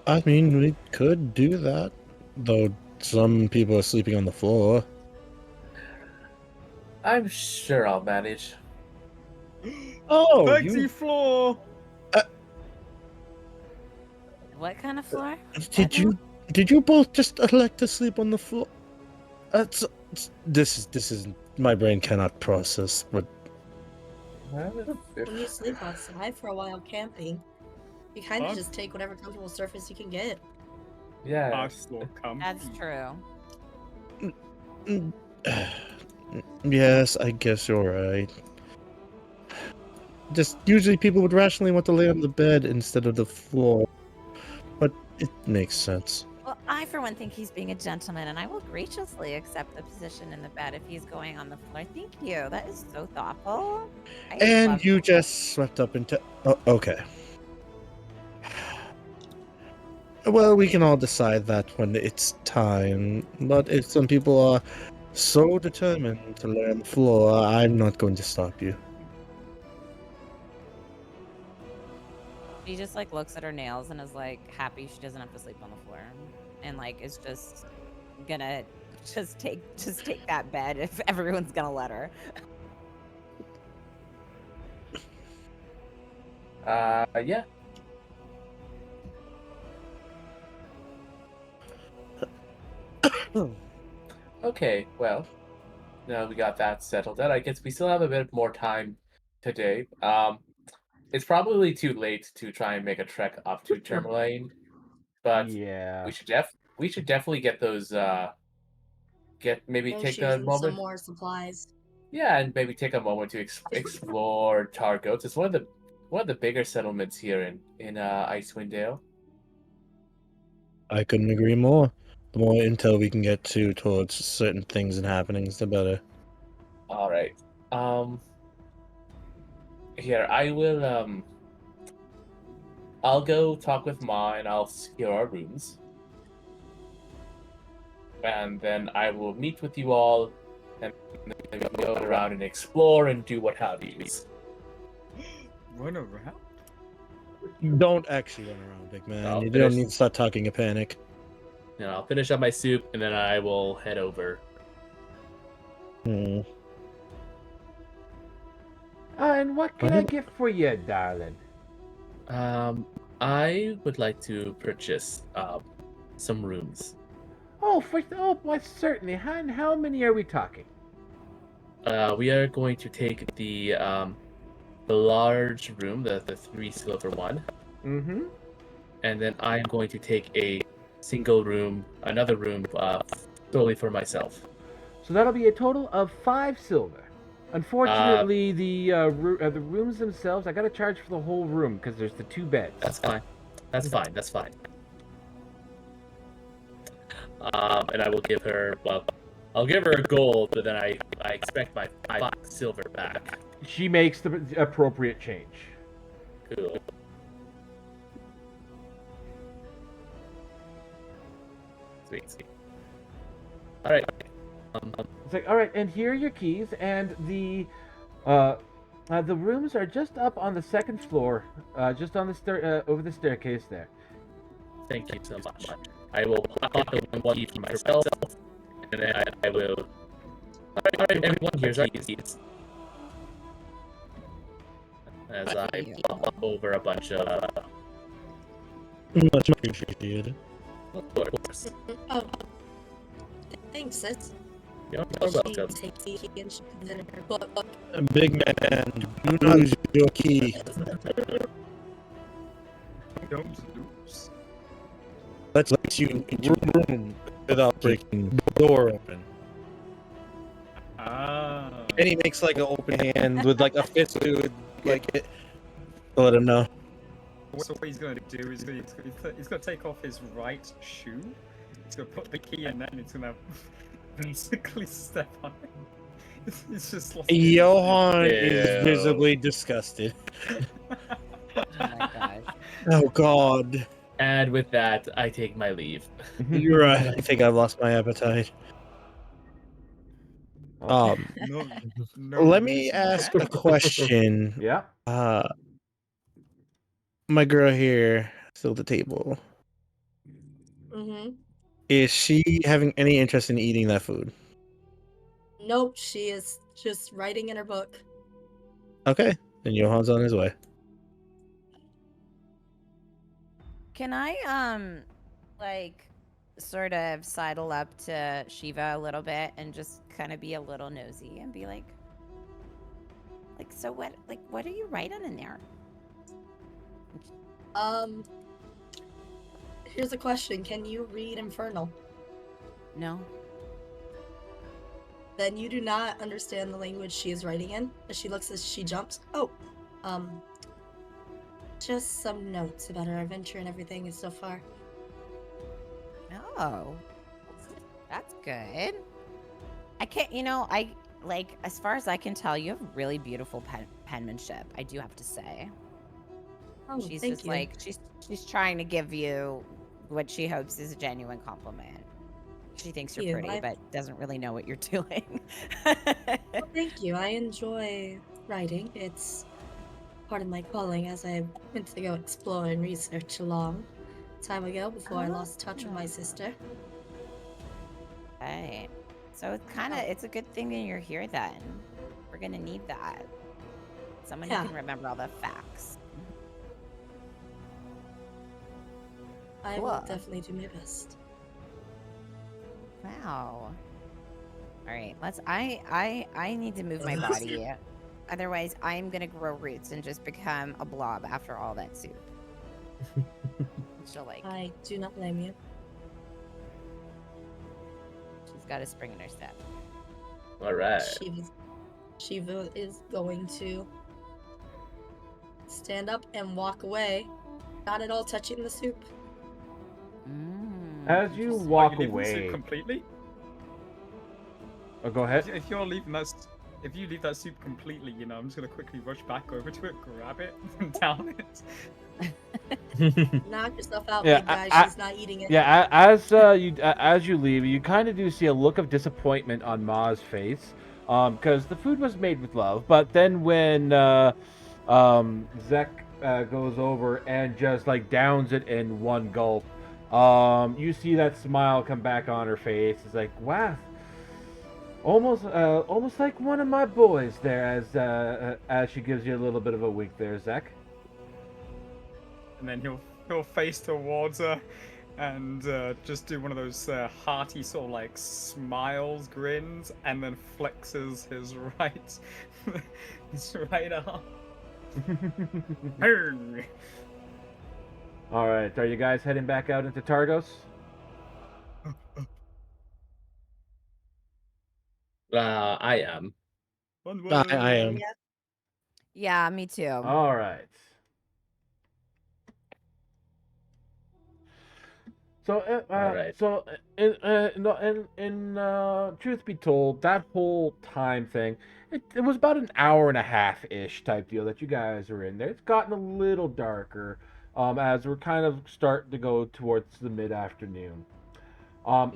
I mean, we could do that, though some people are sleeping on the floor. I'm sure I'll manage. Oh, Back to you your floor. What kind of floor? Did you both just elect to sleep on the floor? That's this is my brain cannot process, but When you sleep outside for a while camping, you kind of Huh? just take whatever comfortable surface you can get. Yeah. I saw come. That's true. mm, yes, I guess you're right. Just usually people would rationally want to lay on the bed instead of the floor, but it makes sense. Well, I, for one, think he's being a gentleman, and I will graciously accept the position in the bed if he's going on the floor. Thank you. That is so thoughtful. I And love you that. just swept up into. Oh, okay. Well, we can all decide that when it's time. But if some people are so determined to lay on the floor, I'm not going to stop you. She just like looks at her nails and is like happy she doesn't have to sleep on the floor, and like is just gonna just take that bed if everyone's gonna let her. Yeah. Okay, well, now we got that settled out. I guess we still have a bit more time today. It's probably too late to try and make a trek up to Tourmaline, but Yeah. we should definitely get those get maybe No take shoes a and some moment. more supplies. Yeah, and maybe take a moment to explore Targos. It's one of the bigger settlements here in Icewind Dale. I couldn't agree more. The more intel we can get to towards certain things and happenings, the better. All right. Here I will I'll go talk with Ma and I'll secure our rooms. And then I will meet with you all and then we'll go around and explore and do what have yous. Run around. Don't actually run around, big man. I'll You finish- don't need to start talking a panic. You know, I'll finish up my soup and then I will head over. Hmm. And what can I get for you, darling? I would like to purchase some rooms. Why certainly. How many are we talking? We are going to take the large room, the 3 silver one, Mm-hmm. and then I'm going to take a single room, another room, solely for myself. So that'll be a total of 5 silver. Unfortunately, the rooms themselves, I gotta charge for the whole room because there's the 2 beds. That's fine. That's fine. That's fine. And I will give her, well, I'll give her a gold, but then I expect my 5 silver back. She makes the appropriate change. Cool. Sweet. All right. It's like, all right, and here are your keys, and the rooms are just up on the 2nd floor, just on the over the staircase there. Thank you so much. I will pocket one key for myself, and then I will. All right, everyone, here's our keys. As I Thank you. pop over a bunch of. Much appreciated. Of course. Oh, thanks, sis. You're She welcome. takes the key and she puts it in her book. Big man, do not lose your key. Don't lose. Let's let you into the room without breaking the door open. Ah. And he makes like an open hand with like a fist to like it. To let him know. So what he's going to do is he's going to take off his right shoe. He's going to put the key in there and he's going to basically step on it. It's just like Johan Ew. is visibly disgusted. Oh my gosh. Oh God. And with that, I take my leave. You're right. I think I've lost my appetite. Oh, no, no Let me reason. ask a question. yeah. My girl here, still at the table. Mm-hmm. Is she having any interest in eating that food? Nope, she is just writing in her book. Okay, then Johan's on his way. Can I like sort of sidle up to Shiva a little bit and just kind of be a little nosy and be like, so what are you writing in there? Here's a question. Can you read Infernal? No. Then you do not understand the language she is writing in. As she looks as she jumps. Oh, just some notes about her adventure and everything so far. Oh, that's good. I can't, I like, as far as I can tell, you have really beautiful penmanship. I do have to say. Oh, She's thank just you. like she's trying to give you what she hopes is a genuine compliment. She thinks you're pretty, but doesn't really know what you're doing. Well, thank you. I enjoy writing. It's part of my calling, as I went to go explore and research a long time ago before I lost touch with my sister. Right. So it's a good thing that you're here then. We're gonna need that. Someone who can remember all the facts. I will definitely do my best. Wow. All right, I need to move my body. Otherwise, I'm gonna grow roots and just become a blob after all that soup. She'll like. I do not blame you. She's got a spring in her step. All right. Shiva is going to stand up and walk away, not at all touching the soup. As you walk leaving the away, soup completely. Oh, go ahead. If you're leaving that, if you leave that soup completely, I'm just gonna quickly rush back over to it, grab it, and down it. Knock yourself out, Yeah, big guy. She's not eating it. Yeah, as you leave, you kind of do see a look of disappointment on Ma's face, because the food was made with love. But then when Zek goes over and just like downs it in one gulp, you see that smile come back on her face. It's like, wow, almost like one of my boys there. As she gives you a little bit of a wink there, Zek. And then he'll face towards her and just do one of those hearty sort of like smiles, grins, and then flexes his right arm. All right, are you guys heading back out into Targos? I am. I am. Yeah, me too. All right. So, All right. so in truth be told, that whole time thing, it was about an hour and a half ish type deal that you guys are in there. It's gotten a little darker, as we're kind of starting to go towards the mid afternoon.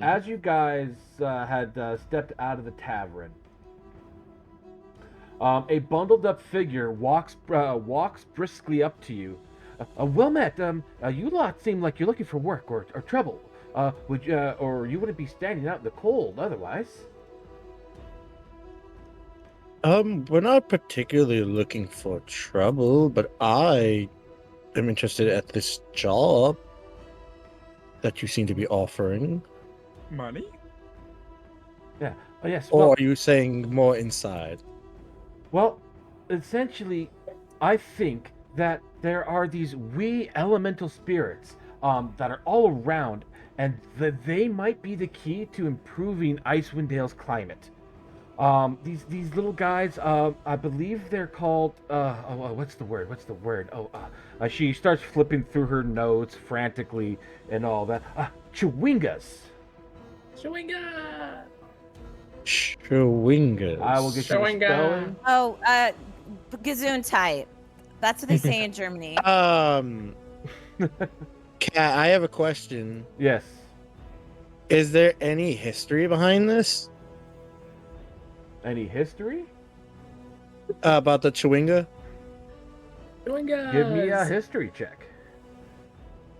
As you guys had stepped out of the tavern, a bundled up figure walks briskly up to you. Well met. You lot seem like you're looking for work or trouble. Would you, or you wouldn't be standing out in the cold otherwise. We're not particularly looking for trouble, but I am interested at this job that you seem to be offering. Money? Yeah. Oh yes. Or Well, are you saying more inside? well, essentially, I think that there are these wee elemental spirits that are all around, and that they might be the key to improving Icewind Dale's climate. These little guys, I believe they're called. What's the word? What's the word? She starts flipping through her notes frantically and all that. Chewingas. Chewinga! Chewingas. I will get you the Chewinga. spelling. Oh, Gesundheit. That's what they say in Germany. Kat, I have a question. Yes. Is there any history behind this? Any history? About the Chewinga? Chewinga! Give me a history check.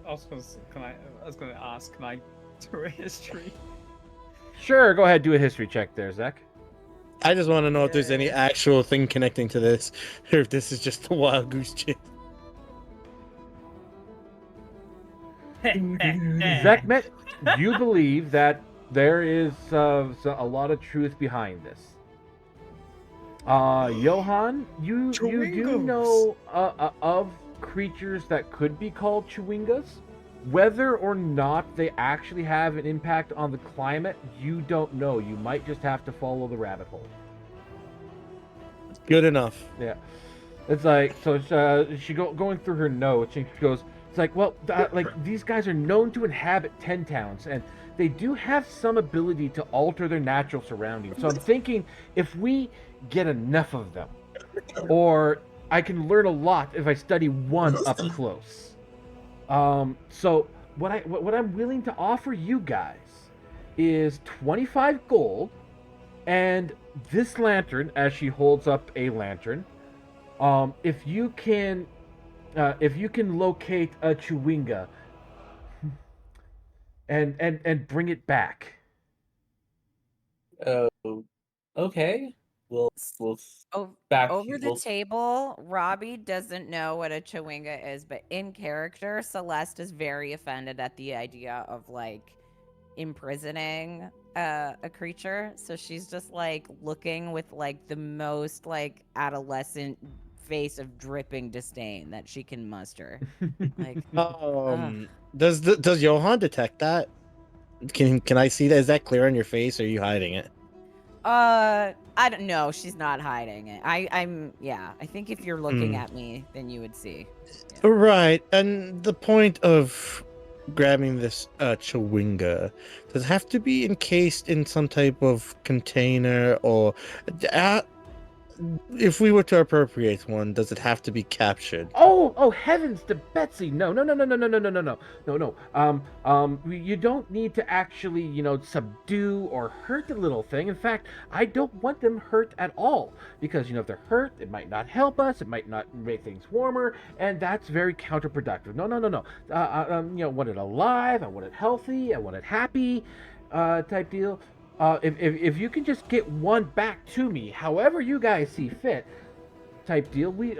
I was gonna ask, can I do a history? Sure, go ahead, do a history check there, Zach. I just want to know if there's any actual thing connecting to this, or if this is just a wild goose chase. Zekmet, you believe that there is a lot of truth behind this. Johan, you do Chewingos. know of creatures that could be called chewingas. Whether or not they actually have an impact on the climate, you don't know. You might just have to follow the rabbit hole. Good enough. Yeah, it's like so. Going through her notes, and she goes, "It's like, well, like these guys are known to inhabit 10 towns, and they do have some ability to alter their natural surroundings. So I'm thinking if we get enough of them, or I can learn a lot if I study one up close. So what I'm willing to offer you guys is 25 gold, and this lantern, as she holds up a lantern. If you can locate a chewinga and bring it back. Oh, okay. We'll back. Over the We'll table, Robbie doesn't know what a chewinga is, but in character, Celeste is very offended at the idea of like imprisoning a creature. So she's just like looking with like the most like adolescent face of dripping disdain that she can muster. Like, Does Johan detect that? Can I see that? Is that clear on your face, or are you hiding it? I don't know. She's not hiding it. I think if you're looking at me, then you would see. Yeah. Right, and the point of grabbing this chewinga, does it have to be encased in some type of container, or if we were to appropriate one, does it have to be captured? Oh, heavens to Betsy! No. You don't need to actually, subdue or hurt the little thing. In fact, I don't want them hurt at all because, if they're hurt, it might not help us. It might not make things warmer, and that's very counterproductive. No. Want it alive. I want it healthy. I want it happy, type deal. If you can just get one back to me, however you guys see fit, type deal, we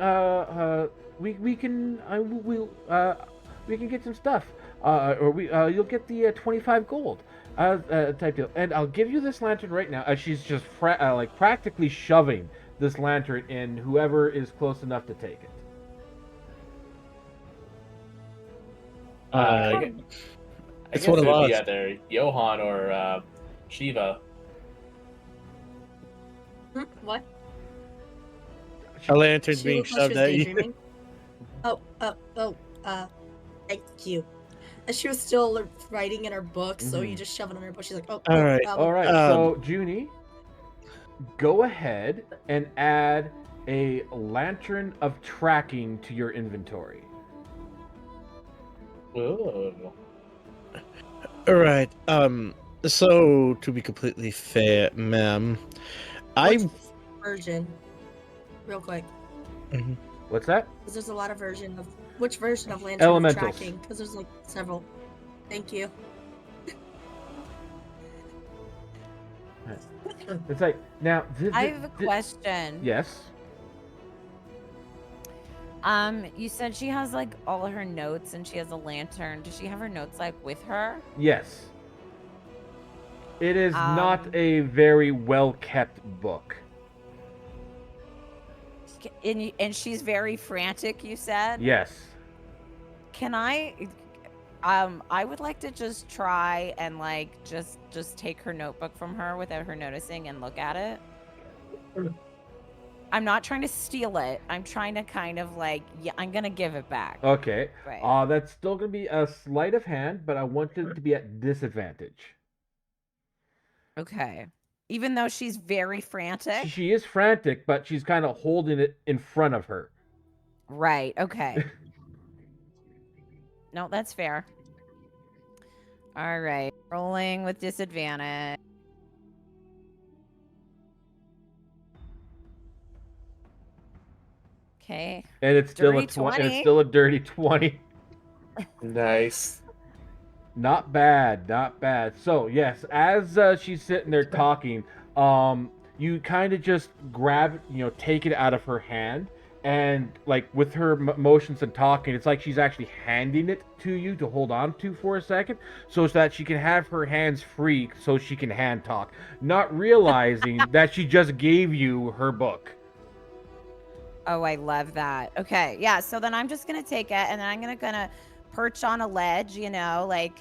can get some stuff, or you'll get the 25 gold, type deal, and I'll give you this lantern right now. She's just practically shoving this lantern in whoever is close enough to take it. I It's guess one it of would be us. either Johan or Shiva. What? A lantern's She being looked like she shoved was at you. daydreaming. Thank you. And she was still writing in her book, so you just shove it on her book. She's like, All right. All right, so Junie, go ahead and add a lantern of tracking to your inventory. Ooh. All right. So to be completely fair, ma'am, I Which version? Real quick, What's that? because there's a lot of version of which version of lantern Elementals. of tracking? Because there's like several. Thank you. It's like now. I have a question. Yes. You said she has like all her notes and she has a lantern. Does she have her notes like with her? Yes. It is not a very well kept book. And she's very frantic, you said? Yes. Can I would like to just try and like just take her notebook from her without her noticing and look at it. I'm not trying to steal it. I'm trying to kind of like, yeah, I'm gonna give it back. Okay. Right. That's still gonna be a sleight of hand, but I want it to be at disadvantage. Okay. Even though she's very frantic. She is frantic, but she's kind of holding it in front of her. Right. Okay. No, that's fair. All right. Rolling with disadvantage. Okay. And it's still Dirty a 20. And 20. it's still a dirty 20. Nice. Not bad, not bad. So yes, as she's sitting there talking, you kind of just grab, take it out of her hand, and like with her motions and talking, it's like she's actually handing it to you to hold on to for a second, so that she can have her hands free, so she can hand talk, not realizing that she just gave you her book. Oh, I love that. Okay, yeah. So then I'm just gonna take it, and then I'm gonna perch on a ledge. Like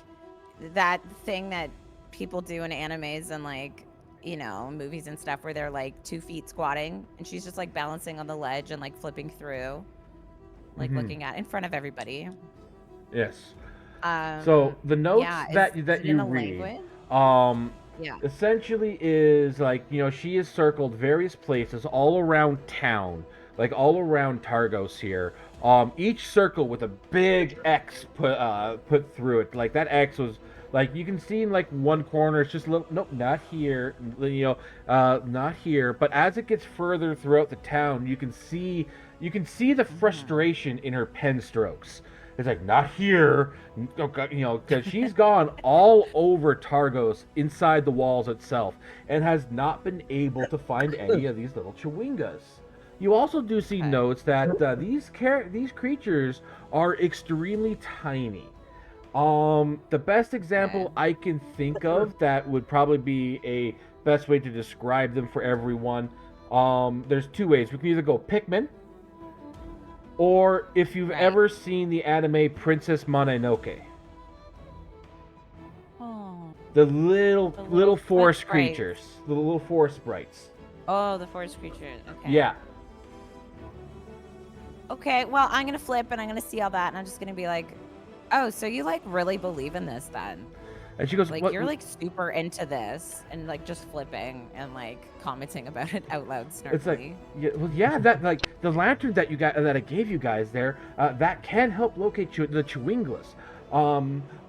that thing that people do in animes and like movies and stuff, where they're like 2 feet squatting, and she's just like balancing on the ledge and like flipping through, like Mhm. looking at in front of everybody. Yes. So the notes Yeah. that Is that it in you a read, language? Yeah. essentially is like she has circled various places all around town, like all around Targos here. Each circle with a big X put through it. Like that X was like you can see in like one corner. It's just a little nope, not here. Not here. But as it gets further throughout the town, you can see the frustration in her pen strokes. It's like not here, because she's gone all over Targos inside the walls itself and has not been able to find any of these little chewingas. You also do see Okay. notes that these creatures are extremely tiny. The best example I can think of that would probably be a best way to describe them for everyone. There's two ways. We can either go Pikmin, or if you've Right. ever seen the anime Princess Mononoke, Oh. the little The little little forest foot sprites. creatures, the little forest sprites. Oh, the forest creature. Okay. Yeah. Okay, well, I'm gonna flip and I'm gonna see all that, and I'm just gonna be like, oh, so you like really believe in this then? And she goes, Like "What?" you're like super into this and like just flipping and like commenting about it out loud It's like, snarkily. yeah, that like the lantern that you got that I gave you guys there, that can help locate the Chewinglas.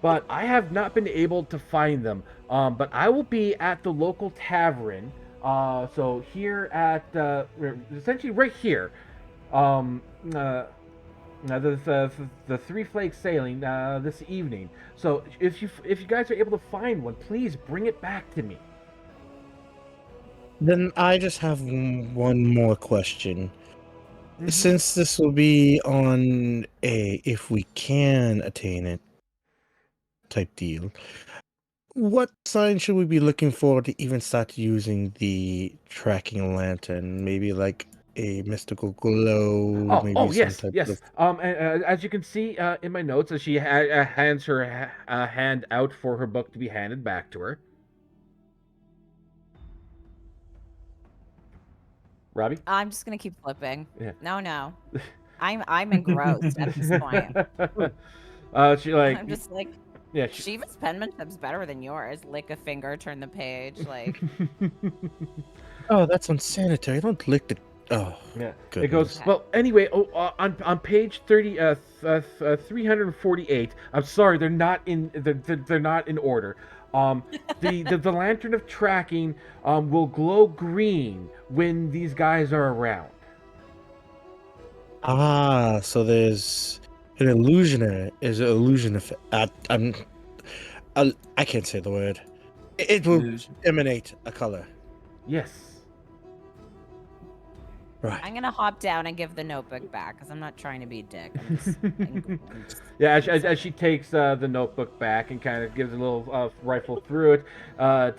But I have not been able to find them. But I will be at the local tavern. So here at essentially right here. Um, uh, the Three Flakes sailing this evening. So if you guys are able to find one, please bring it back to me. Then I just have one more question. Mhm. Since this will be on a if we can attain it type deal, what sign should we be looking for to even start using the tracking lantern? Maybe like a mystical glow, maybe Oh some yes, type yes. of. And, as you can see in my notes, as she hands her hand out for her book to be handed back to her. Robbie? I'm just gonna keep flipping. Yeah. No. I'm engrossed at this point. She like I'm just like, yeah. Shiva's penmanship's better than yours. Lick a finger, turn the page. Like, Oh, that's unsanitary. Don't lick the. Oh, Yeah, it goodness. goes well. Anyway, on page 348. I'm sorry, they're not in order. The lantern of tracking will glow green when these guys are around. Ah, so there's an illusioner. Is an illusion of. I can't say the word. It will Illusion. emanate a color. Yes. Right. I'm gonna hop down and give the notebook back because I'm not trying to be a dick. I'm just, Yeah, as she takes the notebook back and kind of gives a little rifle through it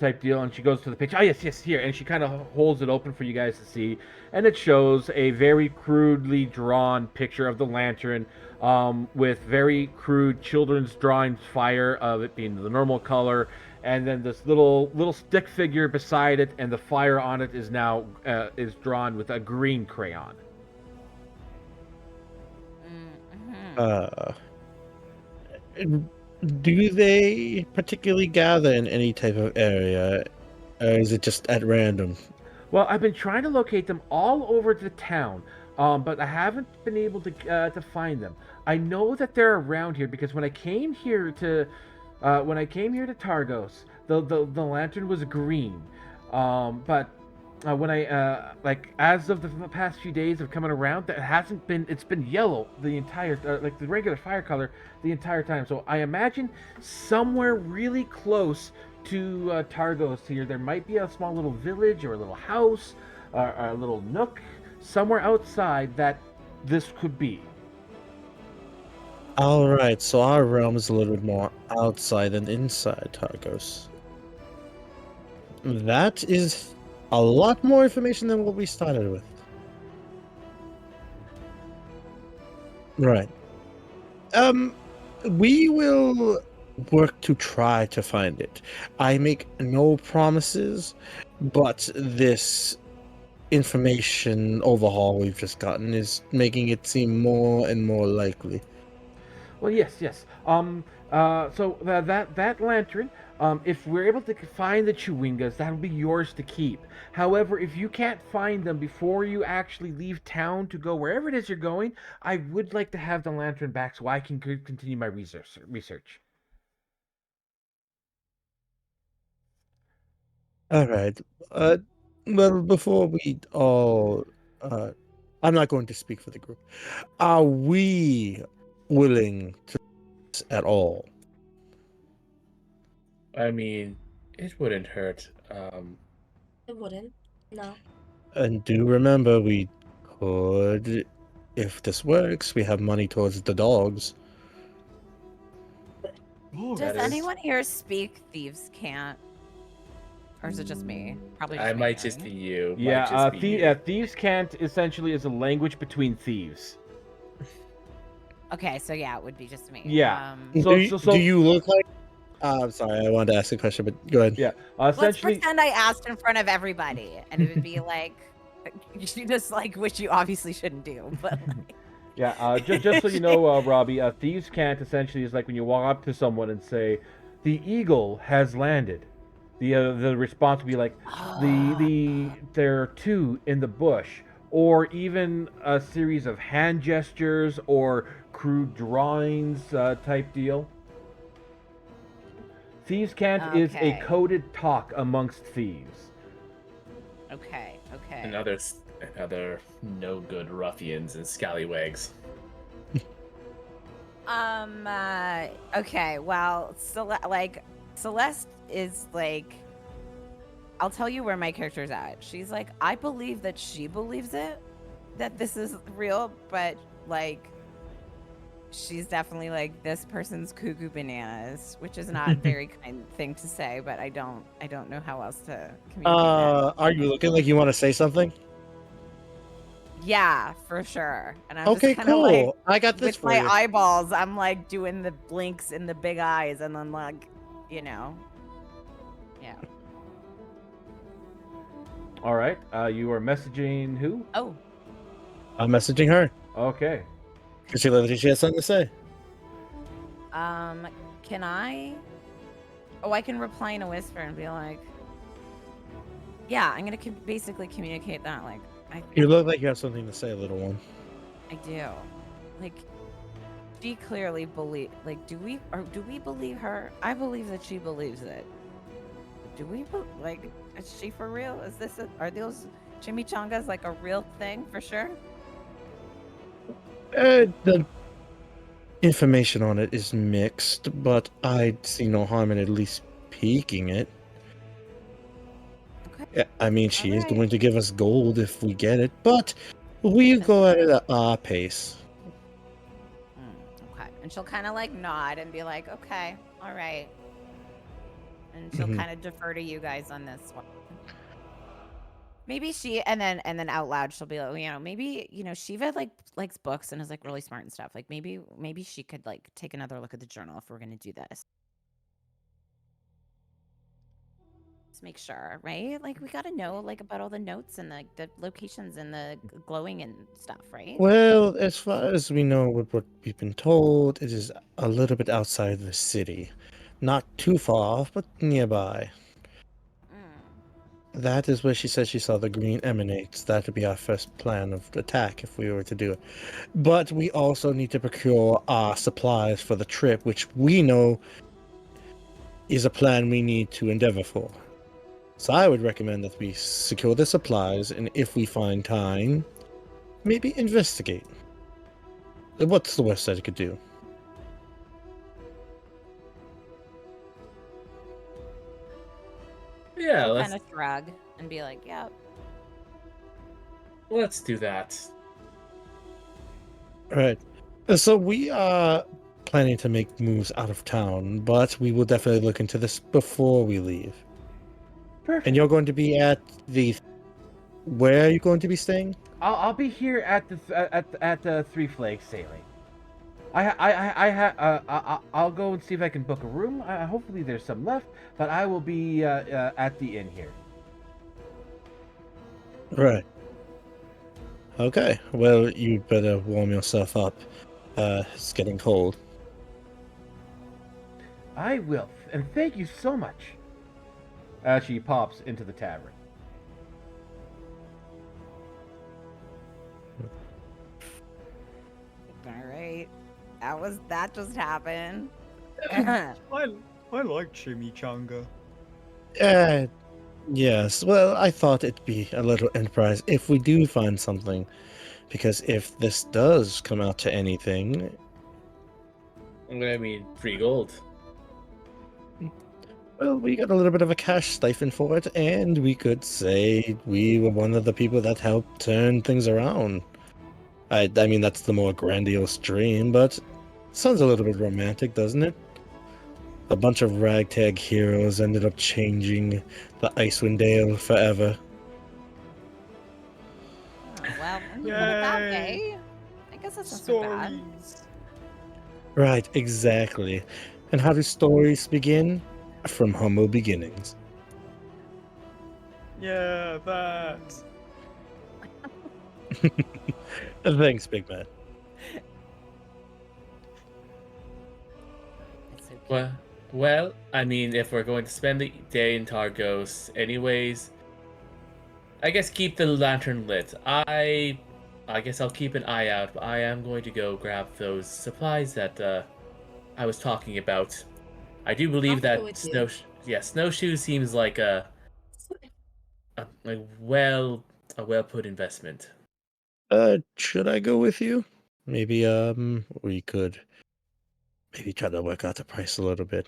type deal, and she goes to the page. Oh, yes, here. And she kind of holds it open for you guys to see. And it shows a very crudely drawn picture of the lantern with very crude children's drawings fire of it being the normal color. And then this little stick figure beside it, and the fire on it is now is drawn with a green crayon. Mhm. Do they particularly gather in any type of area, or is it just at random? Well, I've been trying to locate them all over the town, but I haven't been able to find them. I know that they're around here because when I came here to Targos, the lantern was green, but when I like as of the past few days of coming around, that hasn't been. It's been yellow the entire like the regular fire color the entire time. So I imagine somewhere really close to Targos here, there might be a small little village or a little house or a little nook somewhere outside that this could be. All right, so our realm is a little bit more outside than inside, Targos. That is a lot more information than what we started with. Right. We will work to try to find it. I make no promises, but this information overhaul we've just gotten is making it seem more and more likely. Well, yes, yes. So that lantern, if we're able to find the Chewingas, that'll be yours to keep. However, if you can't find them before you actually leave town to go wherever it is you're going, I would like to have the lantern back so I can continue my research. All right. Uh, well, before we all, uh, I'm not going to speak for the group. Are we willing to at all? I mean, it wouldn't hurt. It wouldn't. No. And do remember, we could, if this works, we have money towards the dogs. Does That is- anyone here speak thieves' can't? Or is it just me? Probably just I me, might just right? be you. Yeah, might just be you. thieves can't essentially is a language between thieves. Okay, so yeah, it would be just me. Yeah. Do you look like? I'm sorry, I wanted to ask a question, but go ahead. Yeah, Let's essentially. pretend I asked in front of everybody, and it would be like, just like, which you obviously shouldn't do, but like, Yeah, just so you know, Robbie, thieves can't essentially is like when you walk up to someone and say, "The eagle has landed." The response would be like, there are two in the bush, or even a series of hand gestures or crude drawings type deal. Thieves can't is a Okay. coded talk amongst thieves. okay. And other no good ruffians and scallywags. Okay, well, Celeste is like, I'll tell you where my character's at. She's like, I believe that she believes it, that this is real, but like, she's definitely like, this person's cuckoo bananas, which is not a very kind thing to say, but I don't know how else to communicate that. Are you looking like you want to say something? Yeah, for sure. And I'm Okay, just kind of like, cool. I got this with for my you. eyeballs, I'm like doing the blinks in the big eyes, and then like, yeah. All right, you are messaging who? Oh, I'm messaging her. Okay. Because she has something to say. can I? Oh, I can reply in a whisper and be like, yeah, I'm gonna basically communicate that. Like, You look like you have something to say, little one. I do. Like, she clearly do we believe her? I believe that she believes it. Do we like? Is she for real? Are those chimichangas like a real thing for sure? The information on it is mixed, but I see no harm in at least peeking it. Okay. Yeah, I mean, she is Alright. going to give us gold if we get it, but we go at it at our pace. Okay. And she'll kind of like nod and be like, okay, all right. And she'll Mhm. kind of defer to you guys on this one. Maybe and then out loud she'll be like, maybe, Shiva likes books and is like really smart and stuff. Like maybe she could like take another look at the journal if we're gonna do this. Just make sure, right? Like we gotta know like about all the notes and the locations and the glowing and stuff, right? Well, as far as we know, with what we've been told, it is a little bit outside the city. Not too far off, but nearby. That is where she said she saw the green emanates. That would be our first plan of attack if we were to do it. But we also need to procure our supplies for the trip, which we know is a plan we need to endeavor for. So I would recommend that we secure the supplies, and if we find time, maybe investigate. What's the worst that it could do? Yeah, She'll let's kind of shrug and be like, yep. let's do that. Right. So we are planning to make moves out of town, but we will definitely look into this before we leave. Perfect. And you're going to be at the. Where are you going to be staying? I'll be here at the Three Flags Sailing. I'll go and see if I can book a room. Hopefully there's some left, but I will be at the inn here. Right. Okay. Well, you better warm yourself up. It's getting cold. I will, and thank you so much. She pops into the tavern. All right. That just happened. I like chimichanga. Uh, yes. Well, I thought it'd be a little enterprise if we do find something, because if this does come out to anything, I mean, free gold. well, we got a little bit of a cash stipend for it, and we could say we were one of the people that helped turn things around. I mean, that's the more grandiose dream, but sounds a little bit romantic, doesn't it? A bunch of ragtag heroes ended up changing the Icewind Dale forever. Oh, well, when you put it that Yay. way, I guess that's not so bad. Stories. Right, exactly. And how do stories begin? From humble beginnings. Yeah, that. Thanks, big man. It's so cute. Well, I mean, if we're going to spend the day in Targos, anyways, I guess keep the lantern lit. I guess I'll keep an eye out, but I am going to go grab those supplies that I was talking about. I do believe I'll go that with you. snowshoe seems like a well put investment. Should I go with you? Maybe, we could maybe try to work out the price a little bit.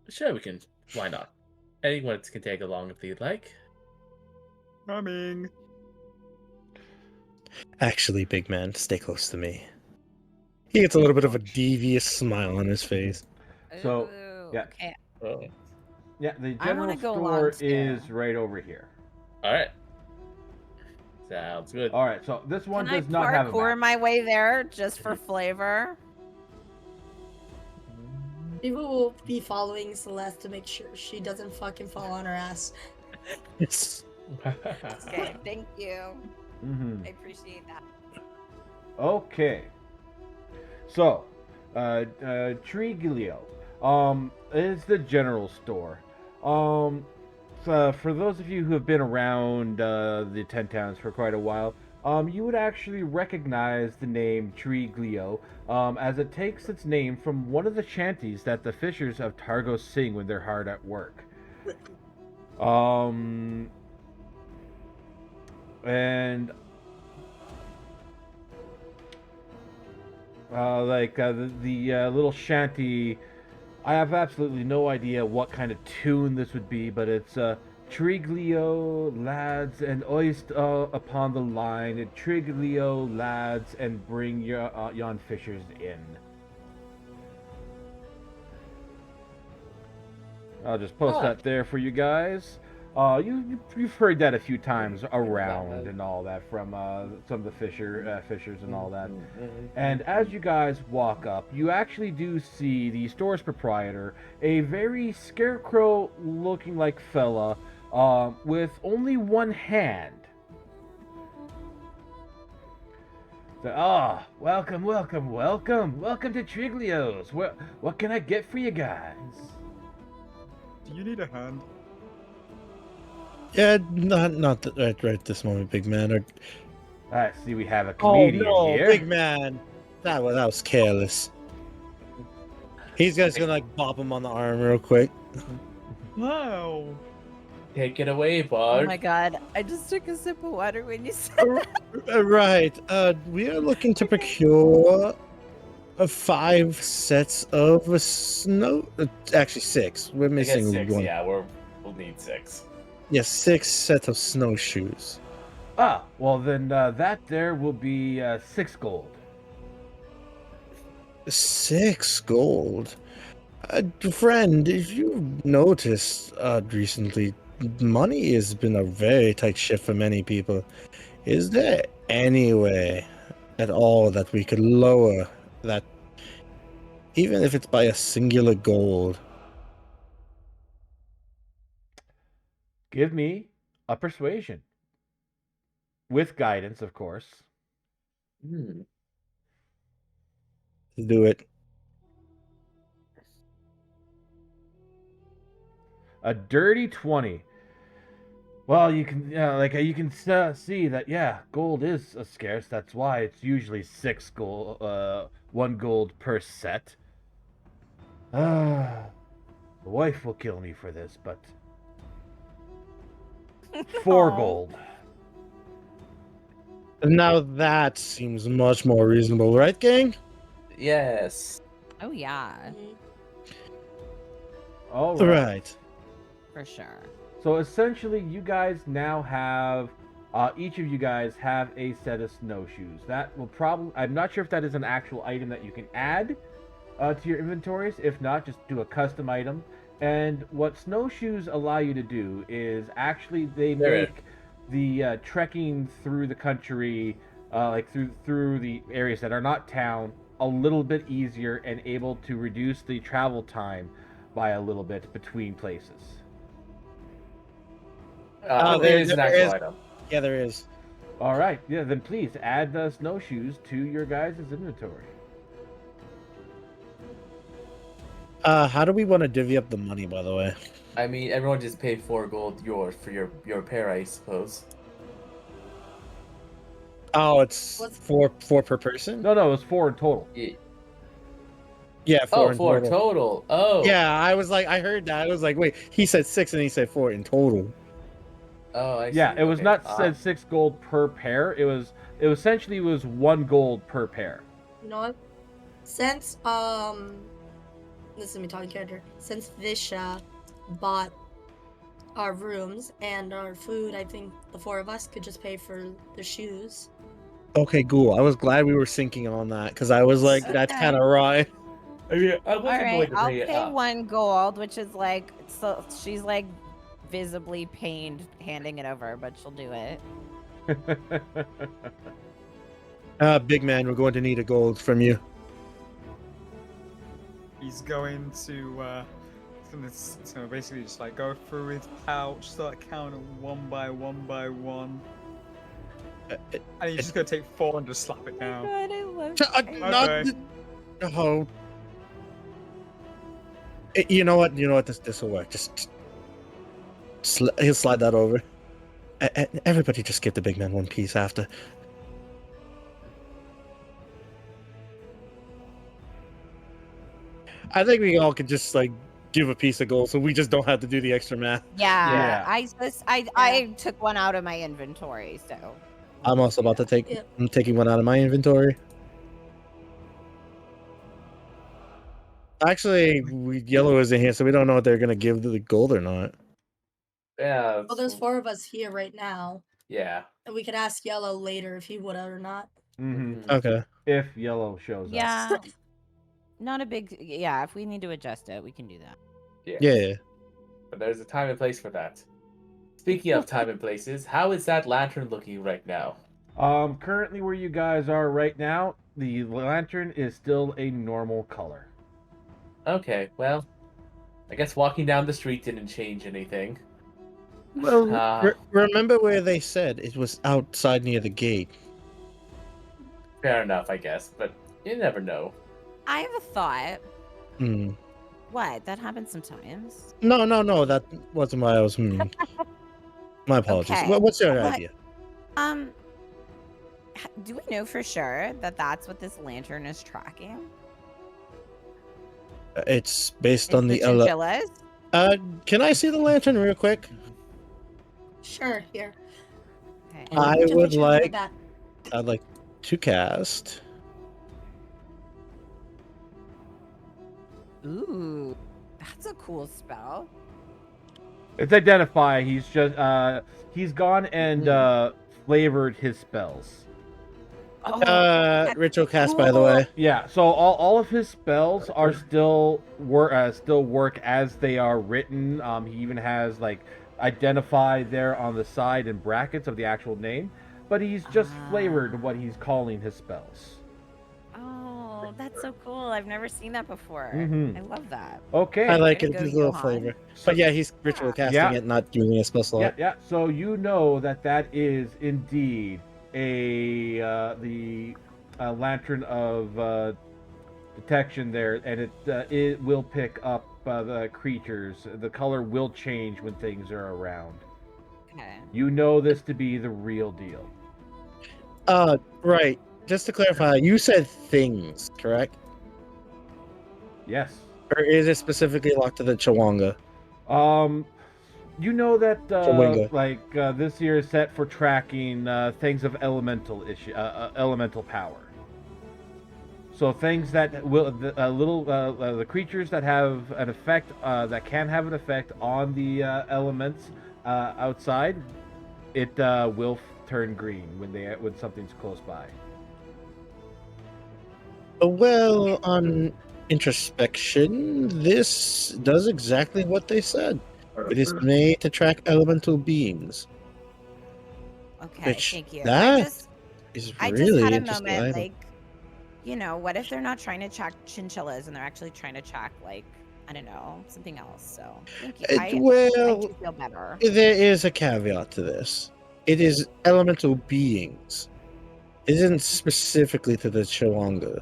Sure, we can. Why not? Anyone can take along if they'd like. Coming. Actually, big man, stay close to me. He gets a little bit of a Gosh. devious smile on his face. So, Ooh, yeah. okay. Oh. Yeah, the I wanna general go store along, too. is right over here. All right. Sounds good. All right, so this one Can I does not have a parkour map. my way there just for flavor? People will be following Celeste to make sure she doesn't fucking fall on her ass. Yes. Okay, thank you. Mm-hmm. I appreciate that. Okay. So, Triglio, is the general store. So for those of you who have been around the Ten Towns for quite a while, you would actually recognize the name Triglio, as it takes its name from one of the shanties that the fishers of Targos sing when they're hard at work. And the little shanty, I have absolutely no idea what kind of tune this would be, but it's Triglio, lads, and hoist upon the line, and Triglio, lads, and bring yon fishers in. I'll just post that there for you guys. You've heard that a few times around and all that from some of the fishers and all that. And as you guys walk up, you actually do see the store's proprietor, a very scarecrow-looking like fella, with only one hand. So, welcome to Triglio's. What can I get for you guys? Do you need a hand? Yeah, not right this moment, big man. I see we have a comedian here. Big man. That was careless. He's just gonna like bop him on the arm real quick. Wow. Take it away, Oh bud. my god, I just took a sip of water when you said that. Right. We are looking to procure 5 sets of snow. Actually, 6. We're I guess missing 6. one. Yeah, we'll need 6. Yes, 6 sets of snowshoes. Well then that there will be 6 gold. 6 gold. Friend, if you've noticed recently, money has been a very tight ship for many people. Is there any way at all that we could lower that, even if it's by a singular gold? Give me a persuasion with guidance, of course. Hmm. Do it. A dirty 20. Well, you can you can see that gold is a scarce. That's why it's usually 6 gold, 1 gold per set. The wife will kill me for this, but 4 Aw. gold. Now that seems much more reasonable, right, gang? Yes. Oh yeah, Mhm. All right. Right. for sure. So essentially, you guys now have, each of you guys have a set of snowshoes. That will probably, I'm not sure if that is an actual item that you can add to your inventories. If not, just do a custom item. And what snowshoes allow you to do is actually they There it make the trekking through the country, like through the areas that are not town, a little bit easier and able to reduce the travel time by a little bit between places. There is an actual item. Yeah, there is. All right, yeah, then please add the snowshoes to your guys' inventory. How do we want to divvy up the money, by the way? I mean, everyone just paid 4 gold yours for your pair, I suppose. Oh, it's What's- four per person? No, it was 4 in total. Yeah, 4 Oh, in 4 total. total. Oh. Yeah, I was like, I heard that. I was like, wait, he said 6 and he said 4 in total. Oh, I see. Yeah, it was Okay. not said 6 gold per pair. It essentially was 1 gold per pair. You know what? Since this is me talking character. Since Visha bought our rooms and our food, I think the 4 of us could just pay for the shoes. Okay, cool. I was glad we were syncing on that because I was like, that's Okay. kind of right. I mean, I All wasn't right, going to I'll pay it pay up. 1 gold, which is like, so she's like visibly pained handing it over, but she'll do it. Big man, we're going to need a gold from you. He's going to so basically just like go through his pouch, start counting one by one, and he's just gonna take 4 and just slap it down. God, I love Okay. Oh. You know what? This will work. Just he'll slide that over. Everybody just give the big man 1 piece after. I think we all could just like give a piece of gold, so we just don't have to do the extra math. Yeah, Yeah. I took 1 out of my inventory, so. I'm also about to take. Yeah. I'm taking 1 out of my inventory. Actually, yellow isn't here, so we don't know if they're gonna give the gold or not. Yeah. Well, there's 4 of us here right now, Yeah. and we could ask Yellow later if he would or not. Hmm. Okay. If yellow shows up. Yeah. Not a big. Yeah, if we need to adjust it, we can do that. Yes. Yeah. But there's a time and place for that. Speaking of time and places, how is that lantern looking right now? Currently where you guys are right now, the lantern is still a normal color. Okay, well, I guess walking down the street didn't change anything. Well, Uh, remember where they said it was outside near the gate? Fair enough, I guess, but you never know. I have a thought. Hmm. What? That happens sometimes. No, that wasn't why I was. My apologies. Okay. What's your What? idea? Do we know for sure that that's what this lantern is tracking? It's based It's on the the. chinchillas? Can I see the lantern real quick? Sure, here. Okay. And I just would make sure to put like- that- I'd like to cast. Ooh, that's a cool spell. It's identify. He's just he's gone and flavored his spells. Oh, that's Ritual cast, by the cool. way. Yeah, so all of his spells are still work as they are written. He even has like identify there on the side in brackets of the actual name, but he's just flavored what he's calling his spells. Oh, that's so cool. I've never seen that before. Mhm. I love that. Okay. I like Way it. to go, There's a little Johan. flavor. But yeah, he's ritual casting Yeah. it, not using a spell Yeah, slot. yeah. So you know that is indeed the lantern of detection there, and it will pick up the creatures. The color will change when things are around. Okay. You know this to be the real deal. Right. Just to clarify, you said things, correct? Yes. Or is it specifically locked to the Chawanga? You know that Chawinga. this year is set for tracking things of elemental power. So things that will the creatures that have an effect that can have an effect on the elements outside, it will turn green when something's close by. Well, on introspection, this does exactly what they said. It is made to track elemental beings. Okay, Which thank you. that is I just really had a interesting moment, item. like, what if they're not trying to track chinchillas and they're actually trying to track, like, I don't know, something else. So thank you. I Well, do feel better. there is a caveat to this. It is elemental beings. It isn't specifically to the Chawanga.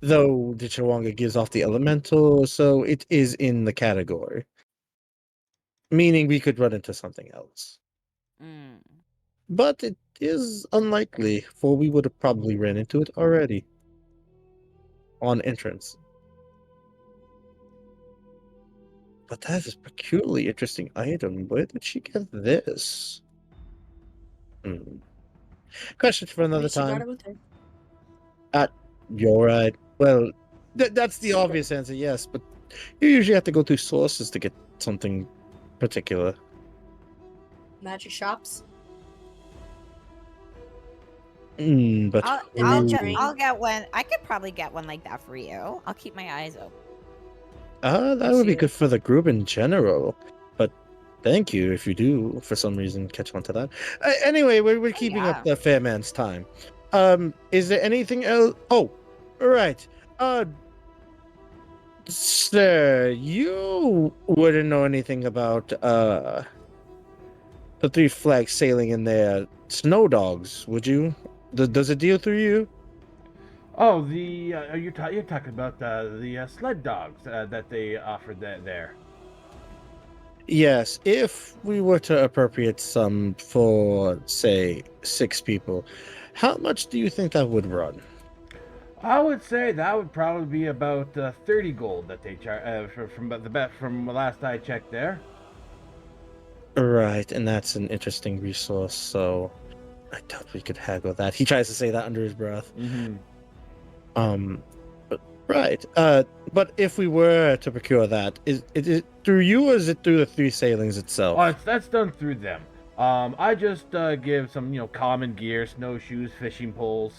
Though the Chawanga gives off the elemental, so it is in the category. Meaning we could run into something else. Mm. But it is unlikely, for we would have probably ran into it already. On entrance. But that is a peculiarly interesting item. Where did she get this? Hmm. Question for another Maybe she brought time. it with her. You're right. Well, that's the obvious answer, yes, but you usually have to go through sources to get something particular. Magic shops. But I'll get one. I could probably get one like that for you. I'll keep my eyes open. that would be good for the group in general. But thank you if you do, for some reason, catch on to that. Anyway, we're keeping up the fair man's time. Is there anything else? Oh, right. Sir, you wouldn't know anything about the three flags sailing in their snow dogs, would you? Does it deal through you? Oh, you're talking about the sled dogs that they offered there. Yes, if we were to appropriate some for, say, 6 people, how much do you think that would run? I would say that would probably be about 30 gold that they charge from the last I checked there. Right, and that's an interesting resource, so I doubt we could haggle that. He tries to say that under his breath. Mm-hmm. But, right. But if we were to procure that, is it through you or is it through the three sailings itself? Oh, that's done through them. I just give some common gear, snowshoes, fishing poles.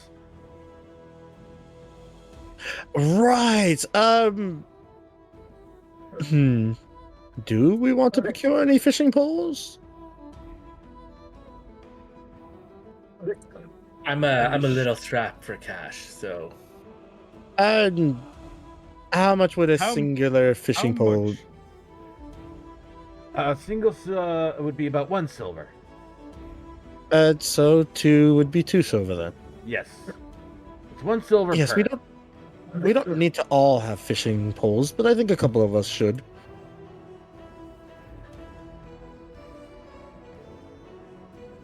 Right. Do we want to procure any fishing poles? I'm a little strapped for cash, so And how much would a How- singular fishing how pole? much? A single would be about 1 silver. So 2 would be 2 silver then. Yes, it's 1 silver. Yes, per. we don't need to all have fishing poles, but I think a couple of us should.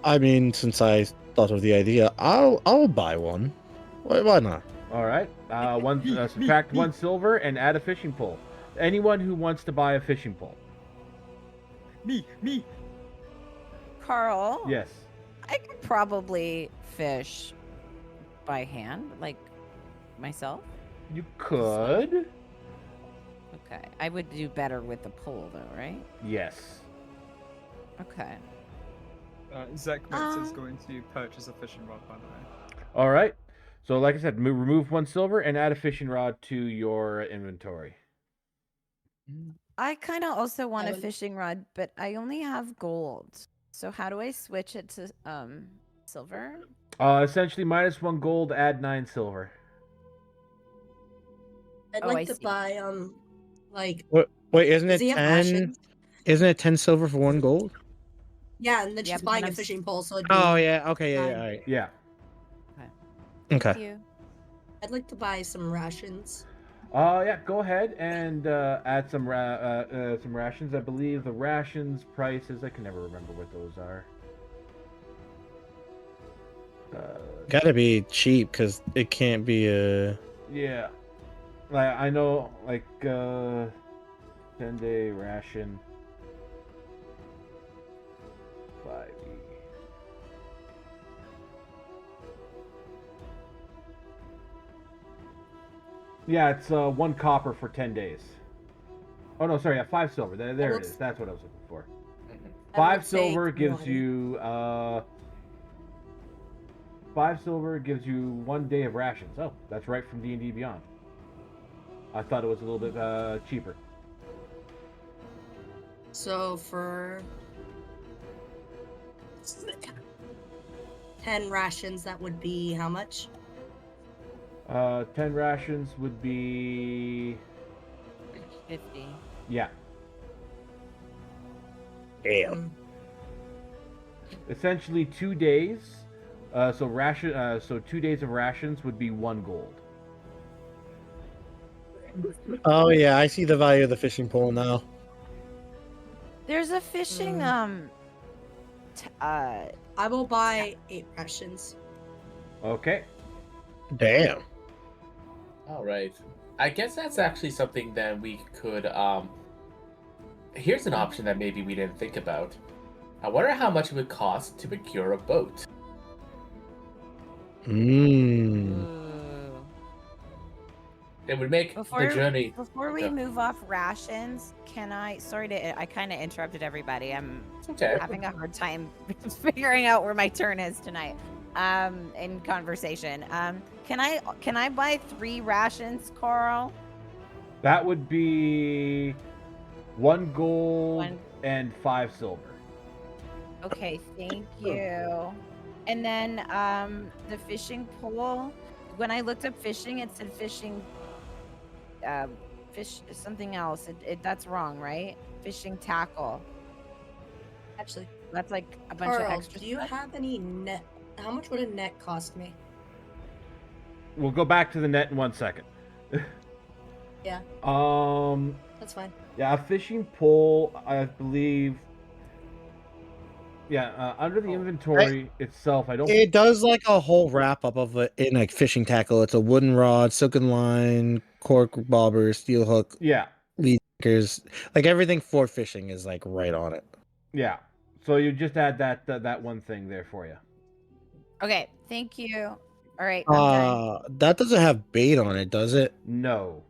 I mean, since I thought of the idea, I'll buy one. Why not? All right. Subtract 1 silver and add a fishing pole. Anyone who wants to buy a fishing pole. Me. Carl. Yes. I could probably fish by hand, like myself. You could. Okay. I would do better with the pole, though, right? Yes. Okay. Zekmix is Um, going to purchase a fishing rod, by the way. All right. So, like I said, remove 1 silver and add a fishing rod to your inventory. I kind of also want I a would- fishing rod, but I only have gold. So how do I switch it to silver? Essentially, -1 gold, add 9 silver. I'd Oh, I like to see. buy like Wait, isn't does it he have 10? rations? Isn't it 10 silver for 1 gold? Yeah, and then Yeah, she's but then buying a I'm fishing pole, so it'd Oh be yeah. Okay. Yeah. 9. All right. Yeah. Thank Okay. you. I'd like to buy some rations. Yeah. Go ahead and add some rations. I believe the rations prices. I can never remember what those are. Gotta be cheap because it can't be a. Yeah. I know, like 10-day ration. 5E. Yeah, it's 1 copper for 10 days. Oh no, sorry, 5 silver. There it is. That's what I was looking for. I 5 will silver take gives 1. you 5 silver gives you 1 day of rations. Oh, that's right from D&D Beyond. I thought it was a little bit cheaper. So for 10 rations, that would be how much? 10 rations would be 50. yeah. Damn. Hmm. Essentially 2 days. So 2 days of rations would be 1 gold. Oh yeah, I see the value of the fishing pole now. There's a fishing I will buy 8 rations. Okay. Damn. All right. I guess that's actually something that we could. Here's an option that maybe we didn't think about. I wonder how much it would cost to procure a boat. Mmm. Ooh. It would make Before the journey. before we Okay. move off rations, can I? Sorry to I kind of interrupted everybody. I'm It's okay. having a hard time figuring out where my turn is tonight. In conversation. Can I buy 3 rations, Carl? That would be 1 gold 1. and 5 silver. Okay, thank you. And then the fishing pole. When I looked up fishing, it said fishing. Fish something else. That's wrong, right? Fishing tackle. Actually, That's like a bunch of Carl, extra do you stuff. have any net? How much would a net cost me? We'll go back to the net in 1 second. Yeah, that's fine. Yeah, a fishing pole, I believe. Yeah, under the inventory itself, I don't. It does like a whole wrap up of it in like fishing tackle. It's a wooden rod, silken line, cork bobber, steel hook, Yeah, lead anchors. Like everything for fishing is like right on it. yeah. So you just add that one thing there for you. Okay, thank you. All right, I'm done. That doesn't have bait on it, does it? No.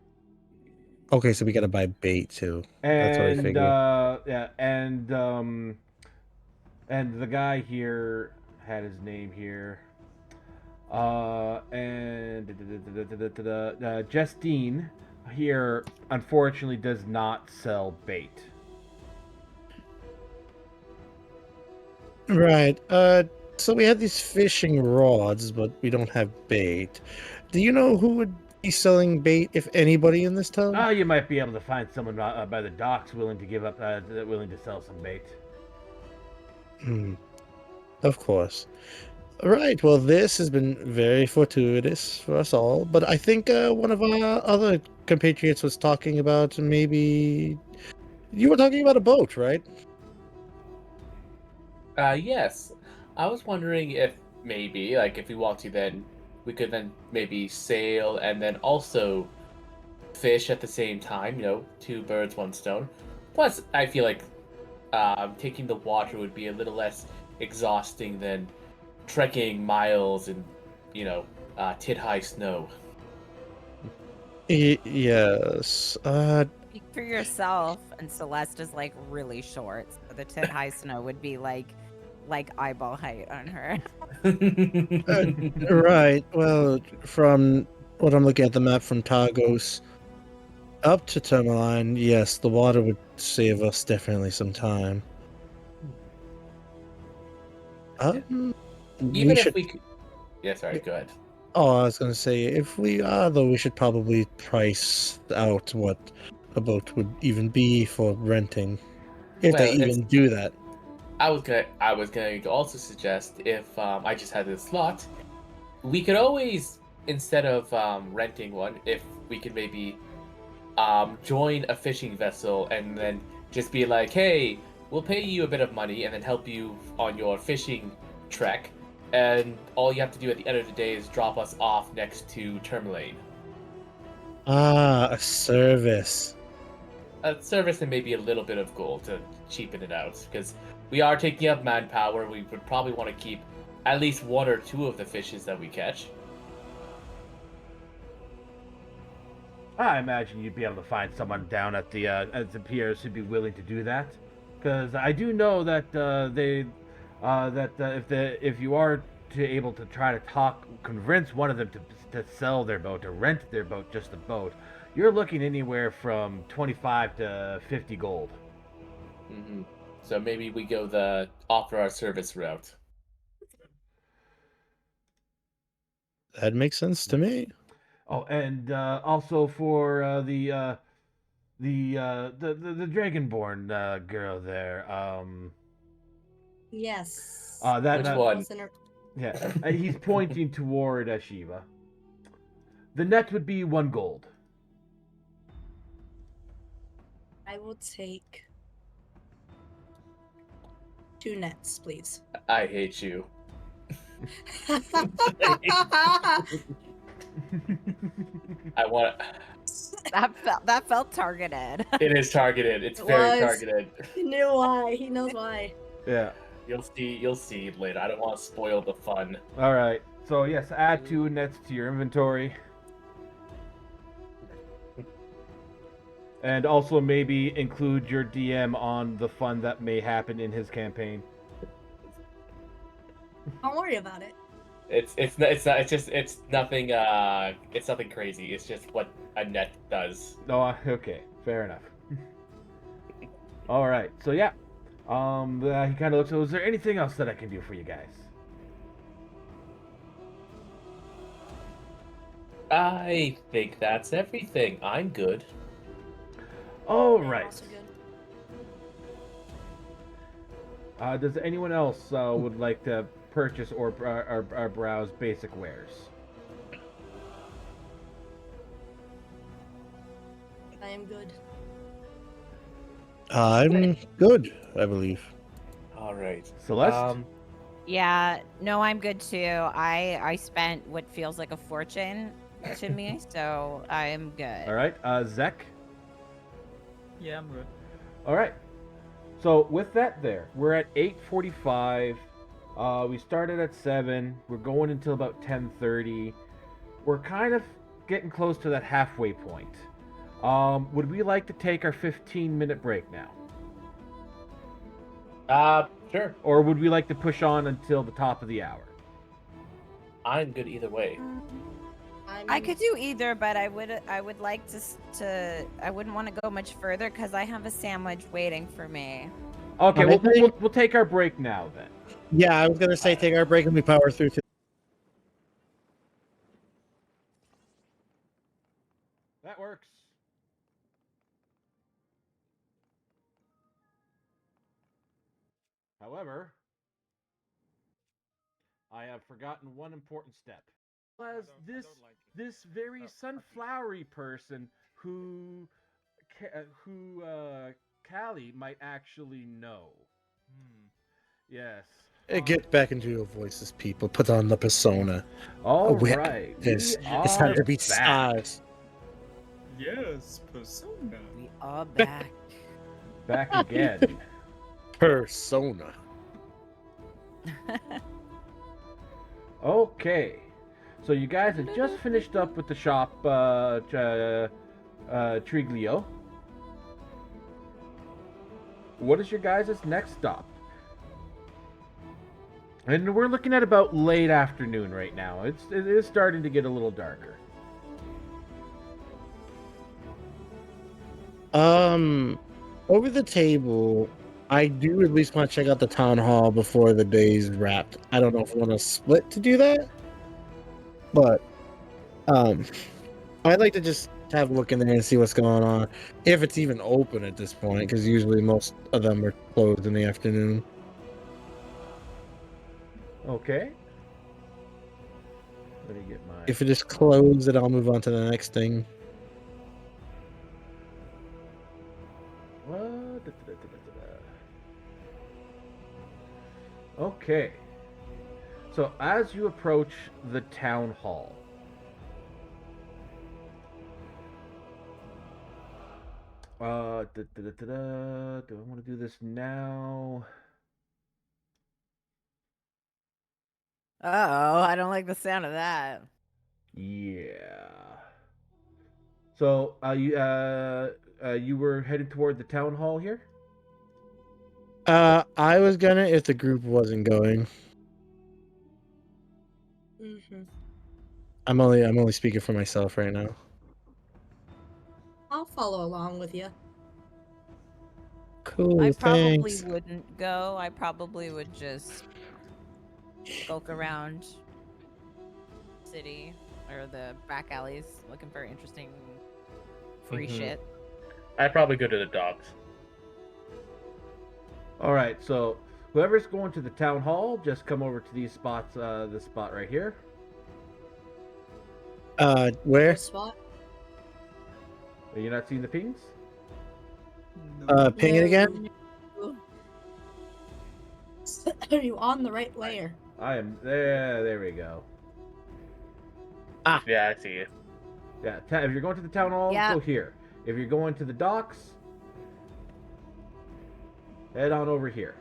Okay, so we gotta buy bait too. That's what I And figured. yeah, and the guy here had his name here. And Justine here unfortunately does not sell bait. Right. So we have these fishing rods, but we don't have bait. Do you know who would be selling bait, if anybody, in this town? You might be able to find someone by the docks willing to give up, willing to sell some bait. Hmm. Of course. Right. Well, this has been very fortuitous for us all, but I think one of our other compatriots was talking about maybe. You were talking about a boat, right? Yes. I was wondering if maybe, like, if we want to, then we could then maybe sail and then also fish at the same time. You know, 2 birds, 1 stone. Plus, I feel like taking the water would be a little less exhausting than trekking miles in, you know, tit-high snow. Yes. Speak for yourself. And Celeste is like really short. So the tit high snow would be like like eyeball height on her. Right. Well, from what I'm looking at the map from Targos up to Tourmaline, yes, the water would save us definitely some time. We Even if should. we could. Yeah, sorry, go ahead. Oh, I was gonna say, if we are though, we should probably price out what a boat would even be for renting, if they Well, it's even do that. I was going to also suggest if I just had this slot, we could always, instead of renting one, if we could maybe join a fishing vessel and then just be like, hey, we'll pay you a bit of money and then help you on your fishing trek, and all you have to do at the end of the day is drop us off next to Tourmaline. Ah, a service. A service and maybe a little bit of gold to cheapen it out, because we are taking up manpower. We would probably want to keep at least one or two of the fishes that we catch. I imagine you'd be able to find someone down at the piers who'd be willing to do that, because I do know that if you are able to try to convince one of them to sell their boat, to rent their boat, just the boat, you're looking anywhere from 25 to 50 gold. Hmm. So maybe we go the offer our service route. That makes sense to me. Oh, and also for the Dragonborn girl there. Yes. That Which one? Yeah, he's pointing toward Shiva. The net would be 1 gold. I will take 2 nets, please. I hate you. I want. That felt targeted. It is targeted. It's It very was. targeted. He knew why. He knows why. Yeah. You'll see. You'll see later. I don't want to spoil the fun. All right. So yes, add 2 nets to your inventory. And also maybe include your DM on the fun that may happen in his campaign. Don't worry about it. It's nothing. It's nothing crazy. It's just what a net does. Oh, okay, fair enough. All right, so yeah, he kind of looks. So, is there anything else that I can do for you guys? I think that's everything. I'm good. All I'm right. also good. Does anyone else would like to purchase or browse basic wares? I am good. I'm good, I believe. All right. Celeste? Yeah, no, I'm good too. I spent what feels like a fortune to me, so I'm good. All right, Zek? Yeah, I'm good. All right. So with that there, we're at 8:45. We started at 7. We're going until about 10:30. We're kind of getting close to that halfway point. Would we like to take our 15-minute break now? Sure. Or would we like to push on until the top of the hour? I'm good either way. I could do either, but I would like to I wouldn't want to go much further because I have a sandwich waiting for me. Okay, I think- we'll take our break now then. Yeah, I was gonna say take our break and we power through to. That works. However, I have forgotten one important step. Was this very sunflowery person who Callie might actually know? Yes. Get back into your voices, people. Put on the persona. All we- right. It's we time are to be back. stars. Yes, persona. We are back. Back again. Persona. Okay. So you guys have just finished up with the shop, Triglio. What is your guys' next stop? And we're looking at about late afternoon right now. It is starting to get a little darker. Over the table, I do at least want to check out the town hall before the day's wrapped. I don't know if we want to split to do that, but um, I'd like to just have a look in there and see what's going on, if it's even open at this point, because usually most of them are closed in the afternoon. Okay. Let me get my. If it is closed, then I'll move on to the next thing. What? Okay. So as you approach the town hall, do I want to do this now? Oh, I don't like the sound of that. Yeah. So you were headed toward the town hall here. I was gonna if the group wasn't going. Hmm. I'm only speaking for myself right now. I'll follow along with you. Cool, I probably thanks. wouldn't go. I probably would just skulk around city or the back alleys looking for interesting free Mhm. shit. I'd probably go to the docks. All right. So whoever's going to the town hall, just come over to these spots. This spot right here. Where? What spot? Are you not seeing the pings? Ping it again? No. Are you on the right layer? I am there. There we go. Yeah, I see it. Yeah. If you're going to the town hall, Yeah. go here. If you're going to the docks, head on over here.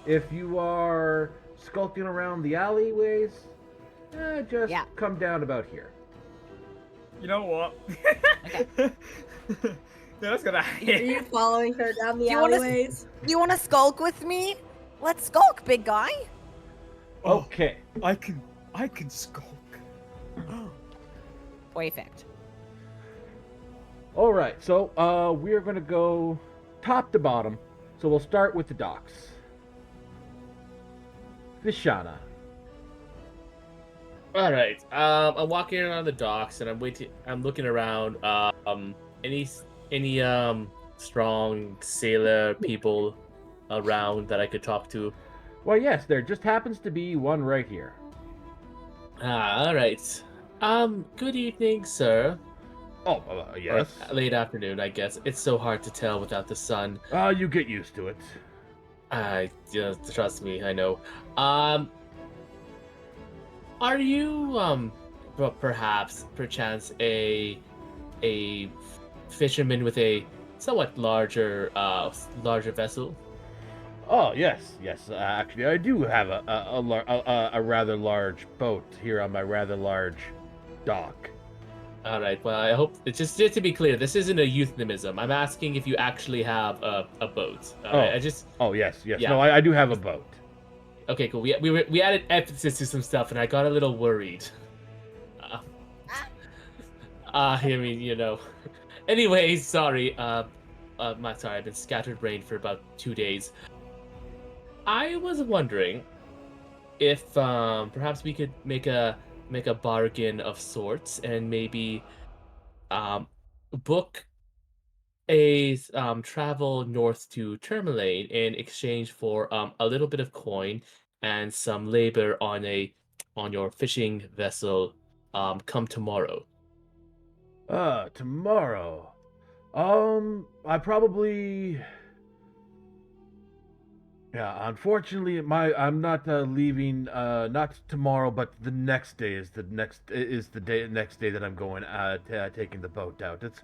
If you are skulking around the alleyways, just Yeah. come down about here. You know what? Okay. Yeah, let's go down Are here. you following her down the Do you wanna- alleyways? You want to skulk with me? Let's skulk, big guy. Oh, Okay. I can skulk. Perfect. All right. So we are going to go top to bottom. So we'll start with the docks. Vishana. All right. I'm walking around the docks and I'm waiting. I'm looking around. Any strong sailor people around that I could talk to? Well, yes, there just happens to be one right here. All right. Good evening, sir. Oh, yes. Or late afternoon, I guess. It's so hard to tell without the sun. You get used to it. Trust me, I know. Are you perchance a fisherman with a somewhat larger vessel? Oh, yes, yes. Actually, I do have a rather large boat here on my rather large dock. All right. Well, I hope it's just to be clear, this isn't a euphemism. I'm asking if you actually have a boat. All right. Oh, yes, yes. Yeah. No, I do have a boat. Okay, cool. We added emphasis to some stuff, and I got a little worried. I mean, you know. Anyways, sorry. Sorry. I've been scattered brain for about 2 days. I was wondering if perhaps we could make a bargain of sorts and maybe book a travel north to Tourmaline in exchange for a little bit of coin and some labor on your fishing vessel come tomorrow. Tomorrow. I probably. Yeah, unfortunately, I'm not leaving. Not tomorrow, but the next day is the next day that I'm going. Taking the boat out. It's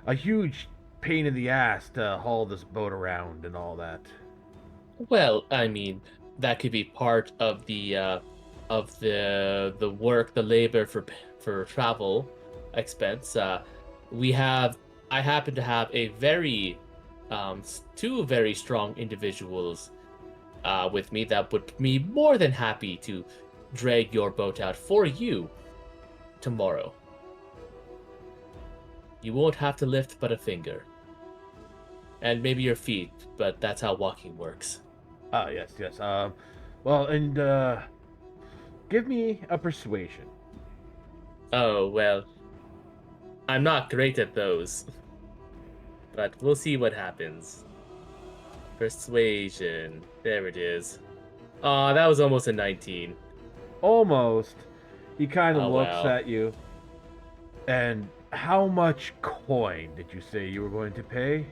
a huge pain in the ass to haul this boat around and all that. Well, I mean, that could be part of the work, the labor for travel expense. I happen to have a very two very strong individuals with me that would be more than happy to drag your boat out for you tomorrow. You won't have to lift but a finger. And maybe your feet, but that's how walking works. Ah, yes, yes. Well, and give me a persuasion. Oh, well, I'm not great at those. But we'll see what happens. Persuasion. There it is. Aw, that was almost a 19. Almost. He kind of Oh, looks well. at you. And how much coin did you say you were going to pay?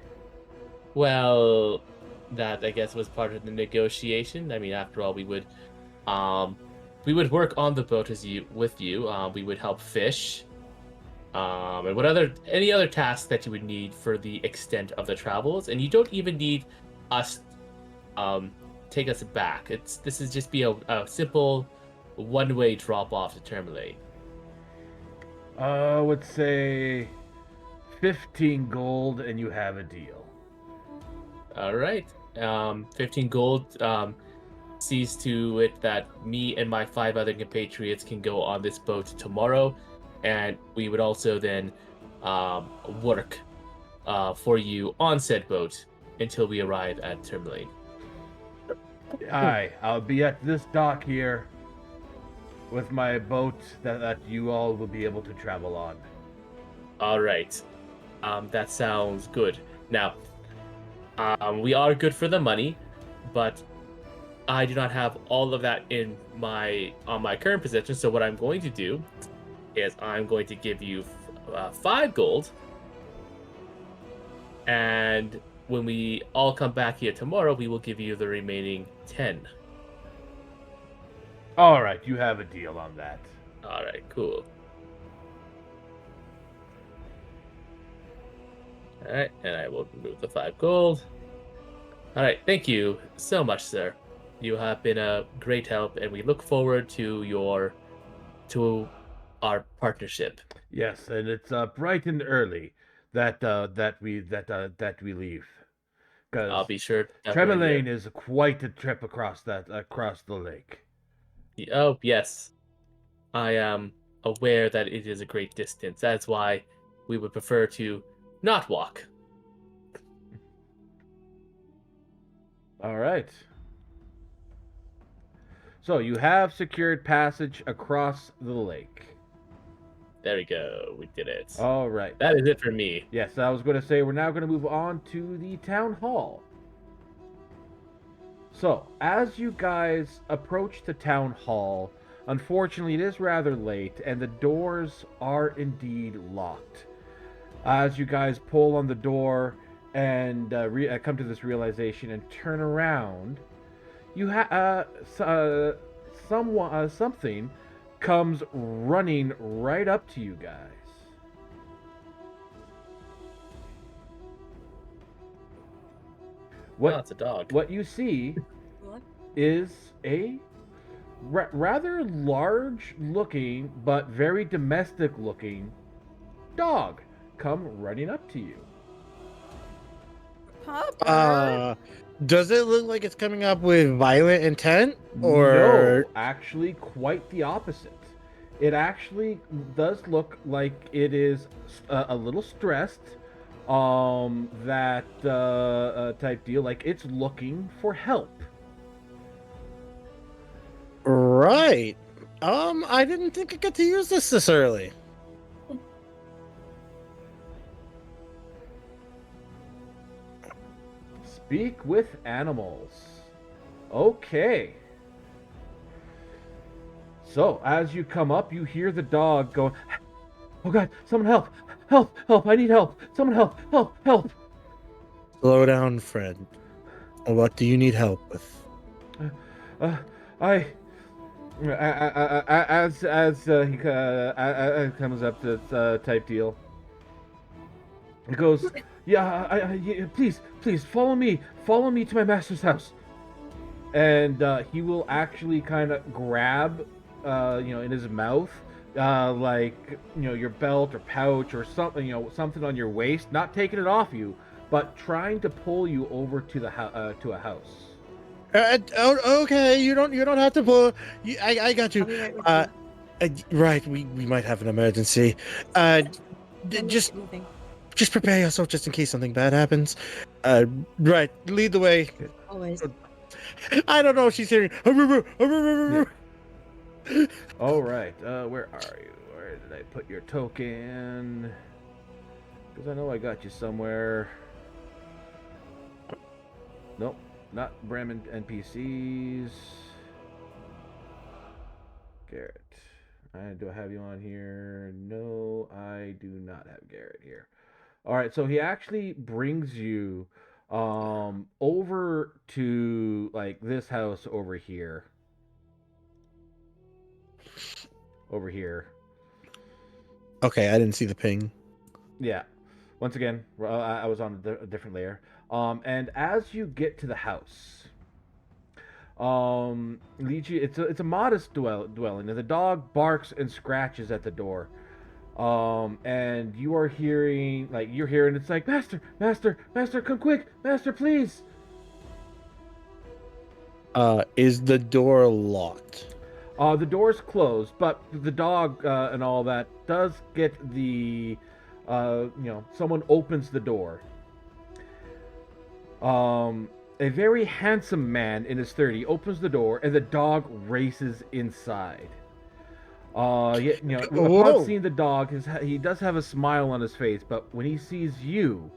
Well, that I guess was part of the negotiation. I mean, after all, we would work on the boat with you. We would help fish. And any other tasks that you would need for the extent of the travels, and you don't even need us take us back. This is just be a simple one-way drop off to Termalate. I would say 15 gold and you have a deal. All right. 15 gold sees to it that me and my 5 other compatriots can go on this boat tomorrow, and we would also then work for you on said boat until we arrive at Termalate. Aye, I'll be at this dock here with my boat that you all will be able to travel on. All right. That sounds good. Now, we are good for the money, but I do not have all of that on my current position. So what I'm going to do is I'm going to give you 5 gold, and when we all come back here tomorrow, we will give you the remaining 10. All right, you have a deal on that. All right, cool. All right, and I will remove the 5 gold. All right, thank you so much, sir. You have been a great help, and we look forward to our partnership. Yes, and it's bright and early that we leave. I'll Because be sure. Tremelaine is quite a trip across the lake. Oh yes, I am aware that it is a great distance. That's why we would prefer to not walk. All right. So you have secured passage across the lake. There we go. We did it. All right. That is it for me. Yes, I was going to say we're now going to move on to the town hall. So, as you guys approach the town hall, unfortunately it is rather late and the doors are indeed locked. As you guys pull on the door and come to this realization and turn around, you something comes running right up to you guys. Well, it's a dog. What you see What? is a rather large looking but very domestic looking dog come running up to you. Pupper. Does it look like it's coming up with violent intent, or No, actually quite the opposite. It actually does look like it is a little stressed, that type deal, like it's looking for help. right? I didn't think I got to use this early. Speak with animals. Okay. So, as you come up, you hear the dog going, "Oh God, someone help! Help! Help! I need help! Someone help! Help! Help!" Slow down, friend. What do you need help with? As he comes up to type deal, he goes, "Yeah, please follow me to my master's house." And he will actually kind of grab, in his mouth, like, your belt or pouch or something, something on your waist, not taking it off you, but trying to pull you over to the to a house. Okay, you don't have to pull. I got you. I'll be right with Uh, you. right, we might have an emergency. Uh, Let me just keep moving. prepare yourself just in case something bad happens. Right, lead the way. Always. I don't know if she's hearing. All right. Where are you? Where did I put your token? Because I know I got you somewhere. Nope, not Bremen NPCs. Garrett. Do I have you on here? No, I do not have Garrett here. All right, so he actually brings you over to like this house over here. Over here. Okay, I didn't see the ping. Yeah. Once again, I was on a different layer. And as you get to the house, leads you. It's a modest dwelling, and the dog barks and scratches at the door. And you are hearing you're hearing it's like master, master, master, come quick, master, please. Is the door locked? The door's closed, but the dog and all that does get the, someone opens the door. A very handsome man in his 30s opens the door, and the dog races inside. Yeah, upon Whoa! seeing the dog, he does have a smile on his face, but when he sees you,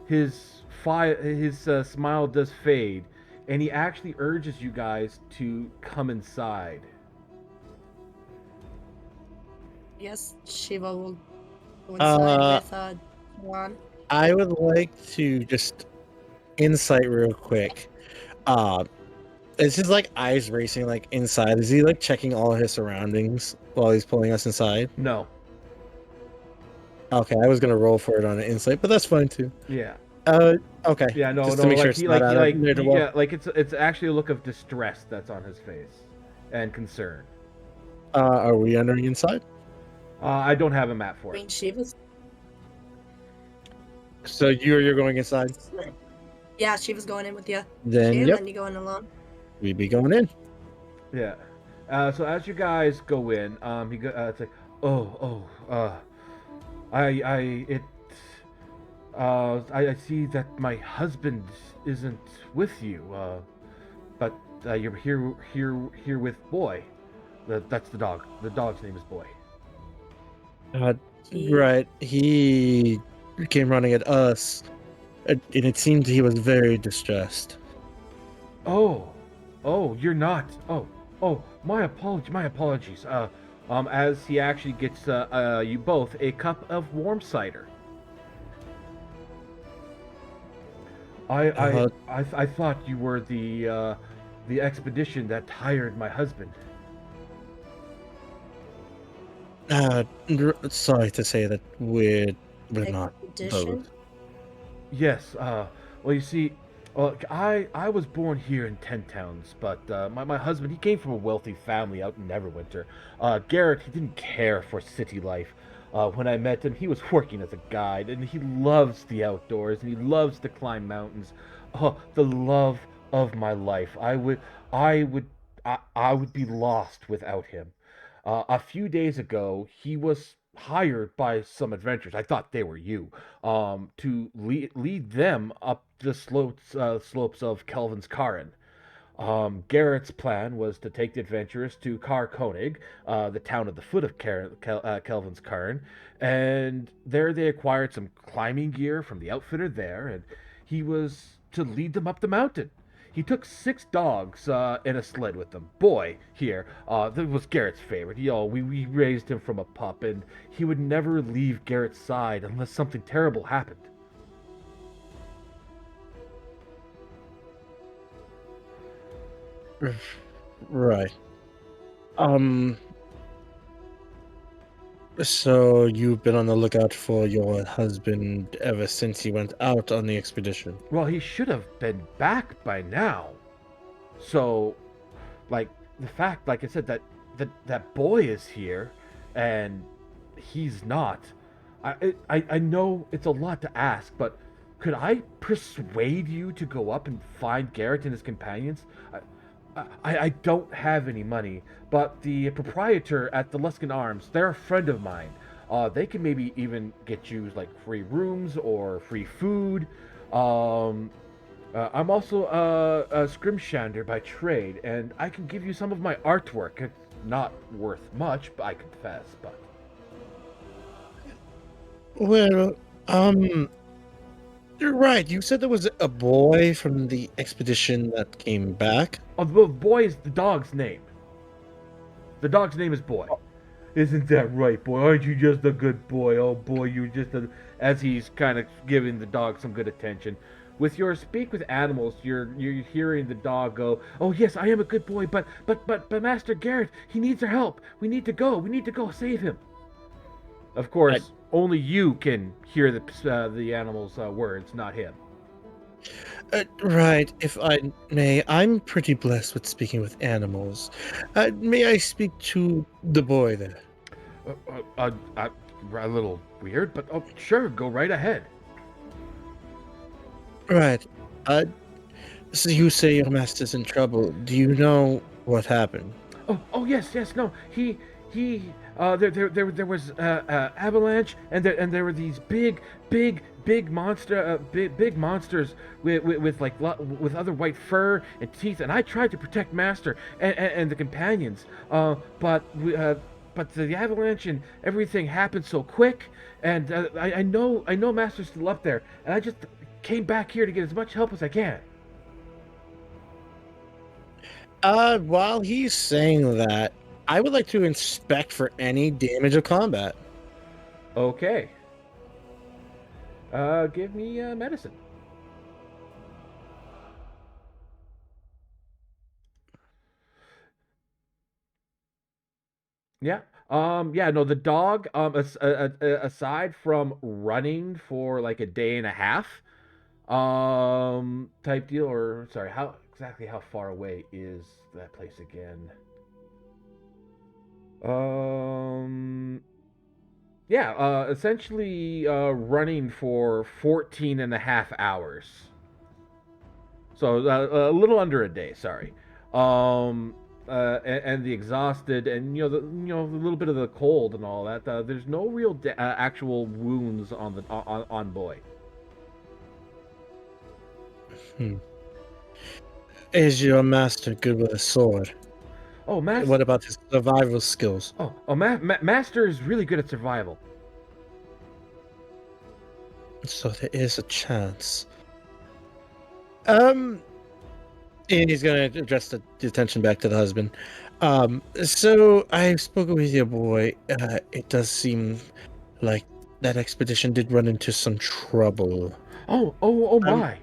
his smile does fade, and he actually urges you guys to come inside. Yes, Shiva will go inside with Juan. I would like to just insight real quick. Is his like eyes racing like inside? Is he like checking all his surroundings while he's pulling us inside? No. Okay, I was gonna roll for it on an insight, but that's fine too. Yeah. Okay. Yeah. No. Just No. to make sure Like it's he, not out of near the wall. yeah. Like it's actually a look of distress that's on his face, and concern. Are we entering inside? I don't have a map for I it. mean, Shiva's. So you're going inside? Yeah, Shiva's going in with you. Then Shiva, yep, then you going alone. we'd be going in. Yeah. So as you guys go in, it's like, I see that my husband isn't with you, but you're here with Boy. That's the dog. The dog's name is Boy. He- Right. He came running at us, and it seemed he was very distressed. Oh, you're not. Oh, my apologies. As he actually gets you both a cup of warm cider. I thought you were the expedition that hired my husband. Sorry to say that we're not Expedition? those. Yes. Well, you see, I was born here in Ten Towns, but my husband, he came from a wealthy family out in Neverwinter. Garrett, he didn't care for city life. When I met him, he was working as a guide, and he loves the outdoors, and he loves to climb mountains. Oh, the love of my life. I would, I would be lost without him. A few days ago, he was hired by some adventurers. I thought they were you, to lead them up the slopes of Kelvin's Karin. Garrett's plan was to take the adventurers to Kar Koenig, the town at the foot of Kelvin's Cairn, and there they acquired some climbing gear from the outfitter there, and he was to lead them up the mountain. He took 6 dogs in a sled with them. Boy, here, that was Garrett's favorite. We raised him from a pup, and he would never leave Garrett's side unless something terrible happened. Right. So you've been on the lookout for your husband ever since he went out on the expedition? Well, he should have been back by now. So, like, the fact, like I said, that boy is here, and he's not. I know it's a lot to ask, but could I persuade you to go up and find Garrett and his companions? I don't have any money, but the proprietor at the Luskin Arms, they're a friend of mine. They can maybe even get you like free rooms or free food. Um, I'm also a scrimshander by trade, and I can give you some of my artwork. It's not worth much, I confess, but... Well, you're right. You said there was a boy from the expedition that came back. Oh, the boy is the dog's name. The dog's name is Boy. Isn't that right, boy? Aren't you just a good boy? Oh, boy, you just a... As he's kind of giving the dog some good attention. With your speak with animals, you're hearing the dog go, "Oh yes, I am a good boy, but Master Garrett, he needs our help. We need to go. We need to go save him." Of course, only you can hear the animal's words, not him. Right, if I may, I'm pretty blessed with speaking with animals. May I speak to the boy there? A little weird, but oh, sure, go right ahead. Right. So you say your master's in trouble. Do you know what happened? Oh yes, no. There was avalanche, and there were these big monsters with like with other white fur and teeth, and I tried to protect Master and the companions, but the avalanche and everything happened so quick, and I know Master's still up there, and I just came back here to get as much help as I can. While he's saying that, I would like to inspect for any damage of combat. Okay. Give me medicine. Yeah. Yeah, no, the dog, aside from running for like a day and a half, type deal, or sorry, how far away is that place again? Yeah, essentially, running for 14 and a half hours. So, a little under a day, sorry. And the exhausted, and a little bit of the cold and all that. There's no real actual wounds on the on Boy. Is your master good with a sword? Oh, Master. What about his survival skills? Master is really good at survival. So there is a chance. And he's gonna address the attention back to the husband. So I've spoken with your boy. It does seem like that expedition did run into some trouble. Oh my.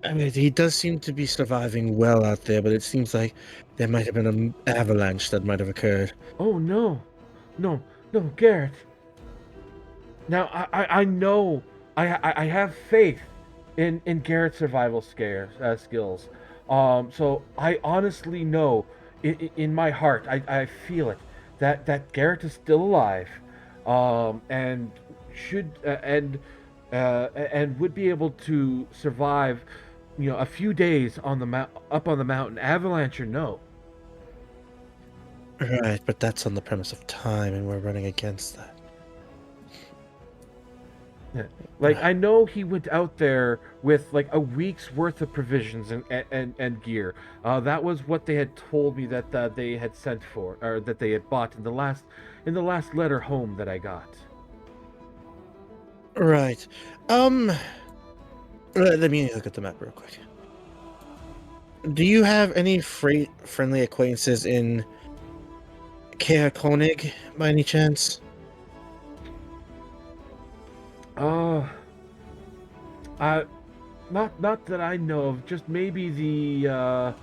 I mean, he does seem to be surviving well out there, but it seems like there might have been an avalanche that might have occurred. Oh no, Garrett. Now I know I have faith in Garrett's survival skills. So I honestly know in my heart I feel it that Garrett is still alive, and should and would be able to survive, a few days on the up on the mountain, avalanche or no. Right, but that's on the premise of time, and we're running against that. Yeah. Like, I know he went out there with like a week's worth of provisions and gear. That was what they had told me that they had sent for, or that they had bought in the last letter home that I got. Right. Let me look at the map real quick. Do you have any friendly acquaintances in Kaer Koenig by any chance? Not that I know of. Just maybe the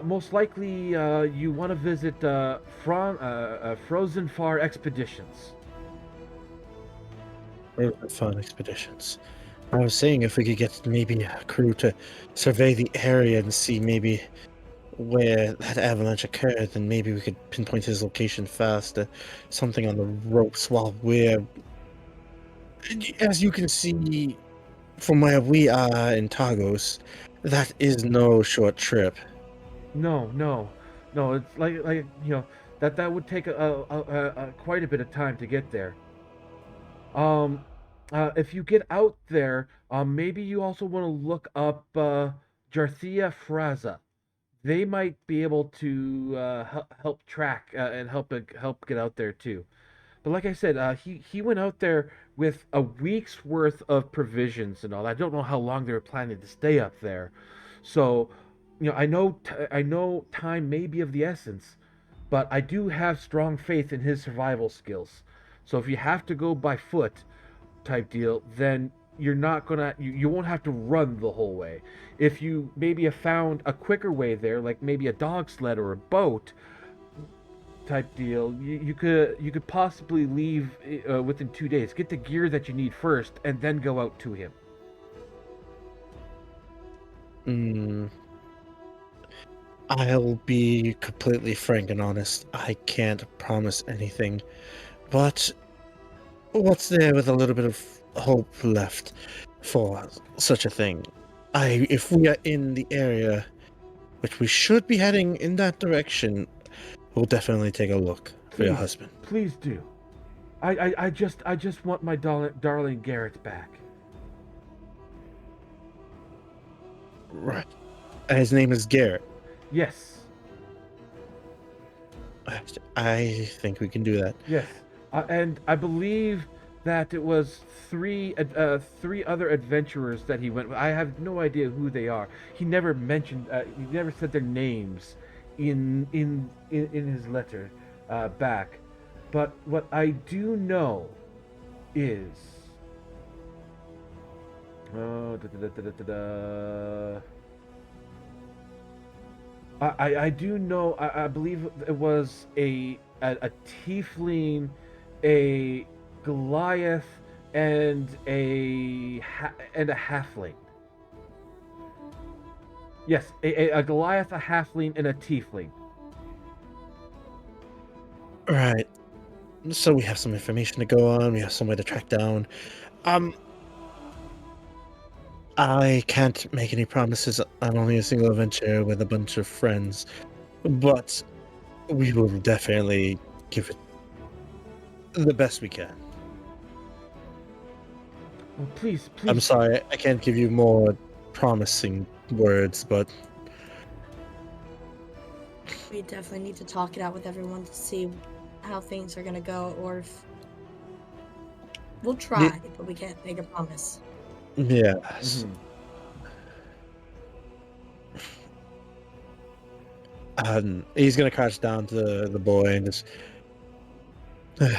most likely you want to visit Frozen Far Expeditions. Fun expeditions. I was saying if we could get maybe a crew to survey the area and see maybe where that avalanche occurred, then maybe we could pinpoint his location fast. Something on the ropes while we're As you can see from where we are in Tagos, that is no short trip. No, no, no. It's like that would take a quite a bit of time to get there. Um, if you get out there, maybe you also want to look up Jarthia Fraza. They might be able to help track and help get out there too. But like I said, he went out there with a week's worth of provisions and all. I don't know how long they were planning to stay up there. So, I know time may be of the essence, but I do have strong faith in his survival skills. So if you have to go by foot, type deal, then you're not gonna you won't have to run the whole way. If you maybe have found a quicker way there, like maybe a dog sled or a boat, type deal, you could possibly leave within 2 days. Get the gear that you need first, and then go out to him. Mm, I'll be completely frank and honest. I can't promise anything, but what's there with a little bit of hope left for such a thing? If we are in the area, which we should be heading in that direction, we'll definitely take a look for your husband. Please do. I just want my darling Garrett back. Right. And his name is Garrett. Yes. I think we can do that. Yes. And I believe that it was three other adventurers that he went with. I have no idea who they are. He never mentioned. He never said their names in his letter back. But what I do know is. Oh, I do know. I believe it was a tiefling, a Goliath, and and a halfling. Yes, a Goliath, a halfling, and a tiefling. Right. So we have some information to go on. We have somewhere to track down. I can't make any promises on only a single adventure with a bunch of friends, but we will definitely give it the best we can. Oh, please, please. I'm sorry, I can't give you more promising words, but We definitely need to talk it out with everyone to see how things are gonna go, or if we'll try, but we can't make a promise. yes. He's gonna crouch down to the boy and just,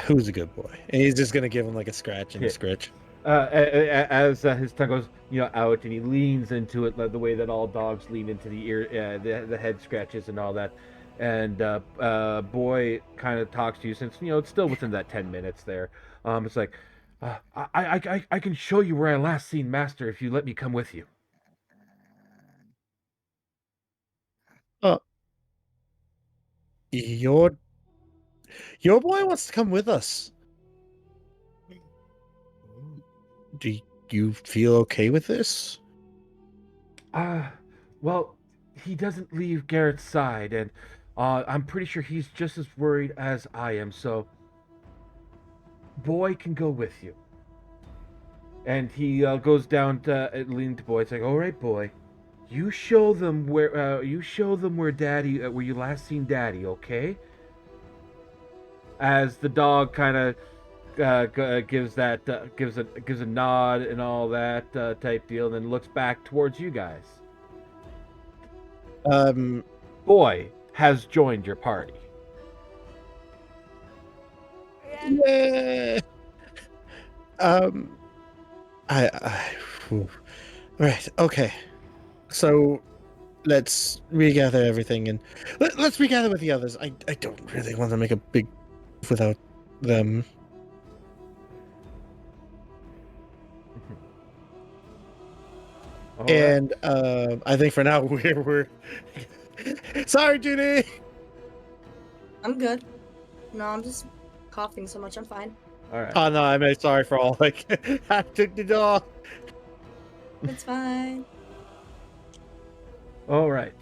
who's a good boy? And he's just gonna give him like a scratch and a scritch. As his tongue goes, out, and he leans into it, like the way that all dogs lean into the ear, the head scratches and all that. And boy kind of talks to you, since it's still within that 10 minutes there. It's like, I can show you where I last seen Master if you let me come with you. Your boy wants to come with us. Do you feel okay with this? Well, he doesn't leave Garrett's side, and I'm pretty sure he's just as worried as I am. So, boy can go with you. And he goes down to lean to boy. It's like, all right, boy, you show them where Daddy, where you last seen Daddy, okay? As the dog kind of gives a nod and all that type deal, and then looks back towards you guys. Boy has joined your party. Yeah. Whew. Right. Okay. So let's regather everything and let's regather with the others. I don't really want to make a big without them. And I think for now we're sorry, Judy. I'm good. No, I'm just coughing so much. I'm fine. All right. Oh no, I'm really sorry for all like I took the dog. It's fine. All right.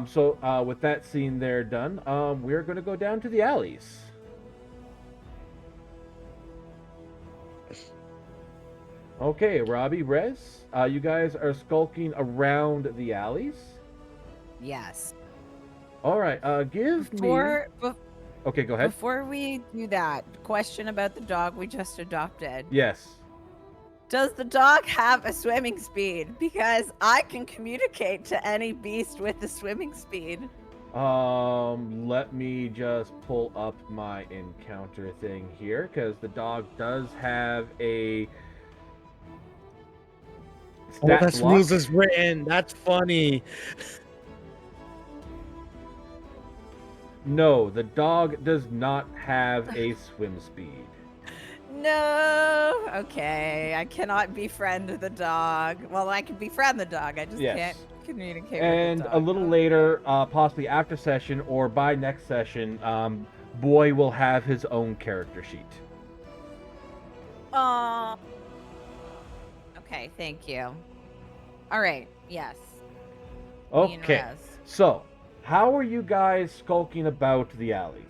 So with that scene there done, we're going to go down to the alleys. Okay, Robbie, Rez, you guys are skulking around the alleys. Yes. All right. Give me. Okay, go ahead. Before we do that, question about the dog we just adopted. Yes. Does the dog have a swimming speed? Because I can communicate to any beast with the swimming speed. Let me just pull up my encounter thing here, because the dog does have a Oh, stat that's block. rules is written. That's funny. No, the dog does not have a swim speed. No. Okay, I cannot befriend the dog. Well, I can befriend the dog. I just Yes. can't communicate And with the a dog. little later, possibly after session or by next session, Boy will have his own character sheet. Okay, thank you. All right. Yes. Me and Okay, Rez. so how are you guys skulking about the alleys?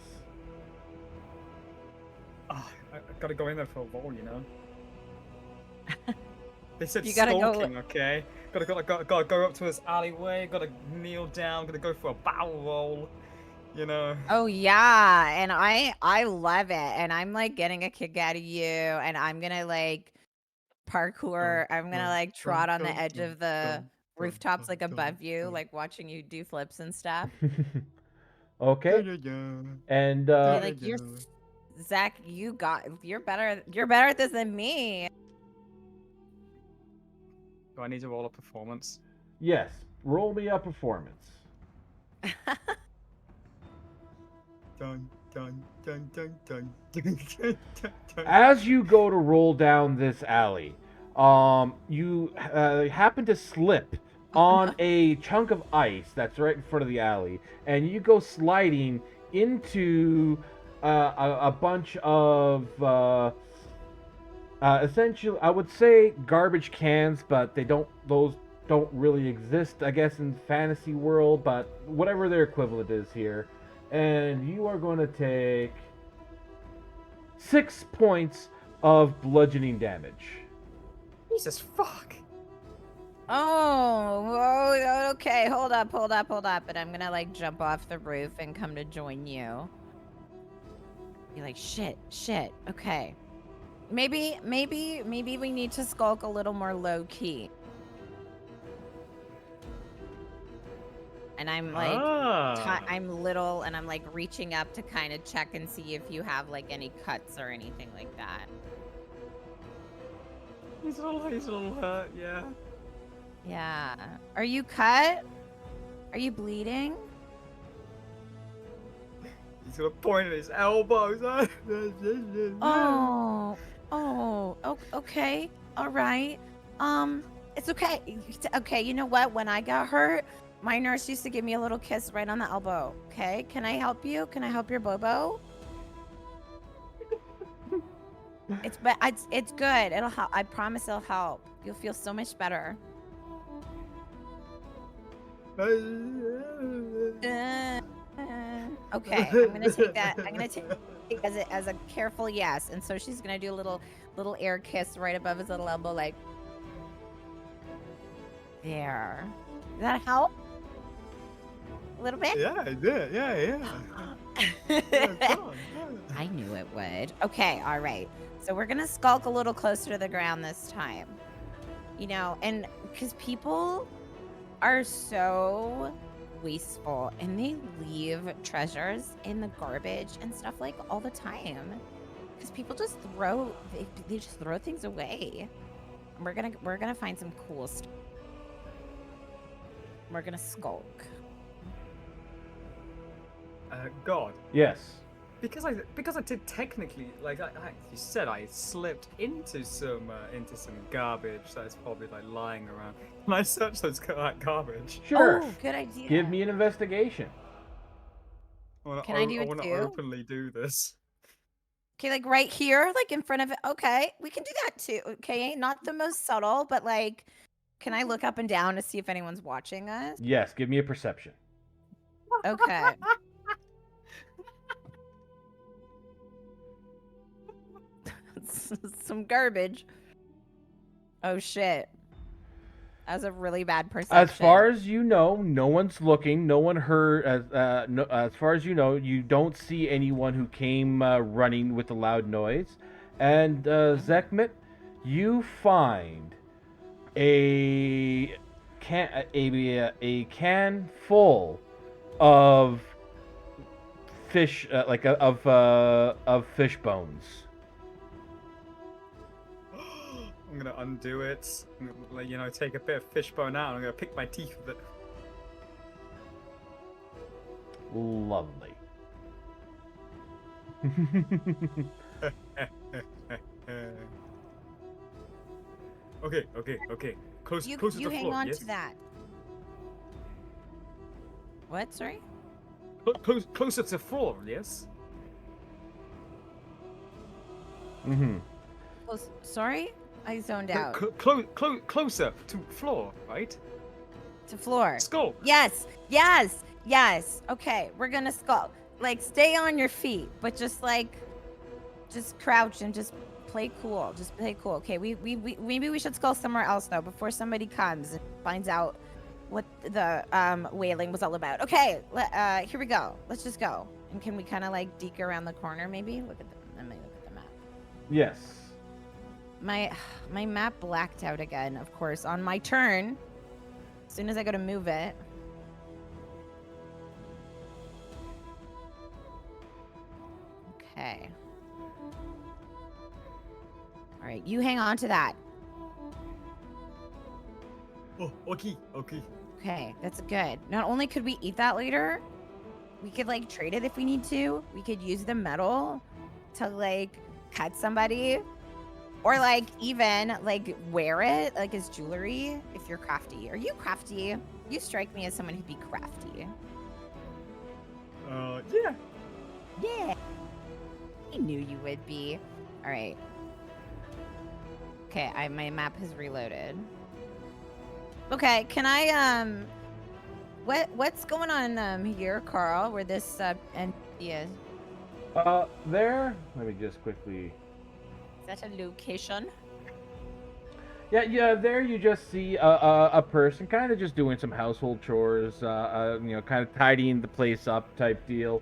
Oh, I gotta go in there for a roll, you know. They said You gotta go- stalking, okay? Gotta go up to this alleyway. Gotta kneel down. Gotta go for a barrel roll. You know. Oh yeah, and I love it, and I'm like getting a kick out of you, and I'm gonna like parkour. I'm gonna like trot on the edge of the rooftops, like above you, like watching you do flips and stuff. Okay, and Be like, Zach, you're better at this than me. Do I need to roll a performance? yes, roll me a performance. Dun dun dun dun dun dun dun dun. As you go to roll down this alley, you happen to slip on a chunk of ice that's right in front of the alley, and you go sliding into a bunch of essentially, I would say garbage cans, but those don't really exist, I guess, in fantasy world, but whatever their equivalent is here. And you are going to take 6 points of bludgeoning damage. Jesus fuck. Oh, okay. Hold up. And I'm gonna like jump off the roof and come to join you. You're like, shit. Okay. Maybe we need to skulk a little more low key. And I'm like, I'm little, and I'm like reaching up to kind of check and see if you have like any cuts or anything like that. He's a little hurt, yeah. Yeah. Are you cut? Are you bleeding? He's gonna point at his elbows. Okay. All right. It's okay. Okay, you know what? When I got hurt, my nurse used to give me a little kiss right on the elbow. Okay? Can I help you? Can I help your Bobo? It's good. It'll help. I promise it'll help. You'll feel so much better. Okay, I'm gonna take that. I'm gonna take it as a careful yes. And so she's gonna do a little air kiss right above his little elbow, like there. Does that help? A little bit? Yeah, it did. Yeah. I knew it would. Okay, all right. So we're gonna skulk a little closer to the ground this time. You know, and because people are so wasteful and they leave treasures in the garbage and stuff like all the time. Because people just they just throw things away. And we're gonna find some cool stuff. We're gonna skulk. God. Yes. Because I did technically, like you said, I slipped into some garbage that's probably like lying around. Can I search those garbage? Sure. Oh, good idea. Give me an investigation. Can I do it I want to too? openly do this. Okay, like right here, like in front of it. Okay, we can do that too. Okay, not the most subtle, but like, can I look up and down to see if anyone's watching us? Yes, give me a perception. Okay. Some garbage. Oh shit. That's a really bad perception. As far as you know, no one's looking. No one heard. As far as you don't see anyone who came running with a loud noise. And Zekmit, you find a can full of fish, of fish bones. I'm gonna undo it. I'm gonna, take a bit of fishbone out. I'm gonna pick my teeth with it. Lovely. Okay. Closer You to the hang floor. on Yes. to that. What? Sorry? Closer to the floor. Yes. Mm-hmm. Sorry? I zoned out. Closer to floor, right? To floor. Skull. Yes. Okay, we're gonna skull. Like, stay on your feet, but just crouch and just play cool. Just play cool. Okay, we maybe we should skull somewhere else though before somebody comes and finds out what the wailing was all about. Okay, here we go. Let's just go. And can we kind of like deke around the corner maybe? Let me look at the map. Yes. My map blacked out again, of course, on my turn. As soon as I go to move it. Okay. All right, you hang on to that. Oh, okay. Okay, that's good. Not only could we eat that later, we could like trade it if we need to. We could use the metal to like cut somebody, or like even like wear it like as jewelry if you're crafty. Are you crafty? You strike me as someone who'd be crafty. Yeah. Yeah. I knew you would be. All right. Okay, my map has reloaded. Okay, can I what's going on here, Carl? Where this NPC is? There. Let me just quickly. Is that a location? Yeah. There you just see a person kind of just doing some household chores. Kind of tidying the place up type deal.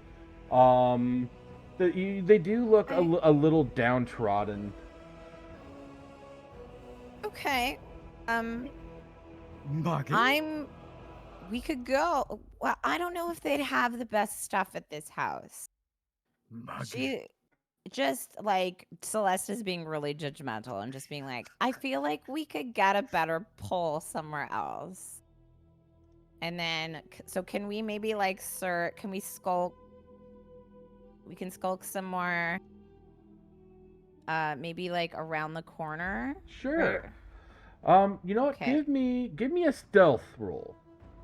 They do look a little downtrodden. Okay. Maiden? We could go. Well, I don't know if they'd have the best stuff at this house. Maiden. She just like Celeste is being really judgmental and just being like, I feel like we could get a better pull somewhere else. And then, so can we maybe like, can we skulk? We can skulk some more. Maybe like around the corner. Sure. Right? You know what? Okay. Give me a stealth roll,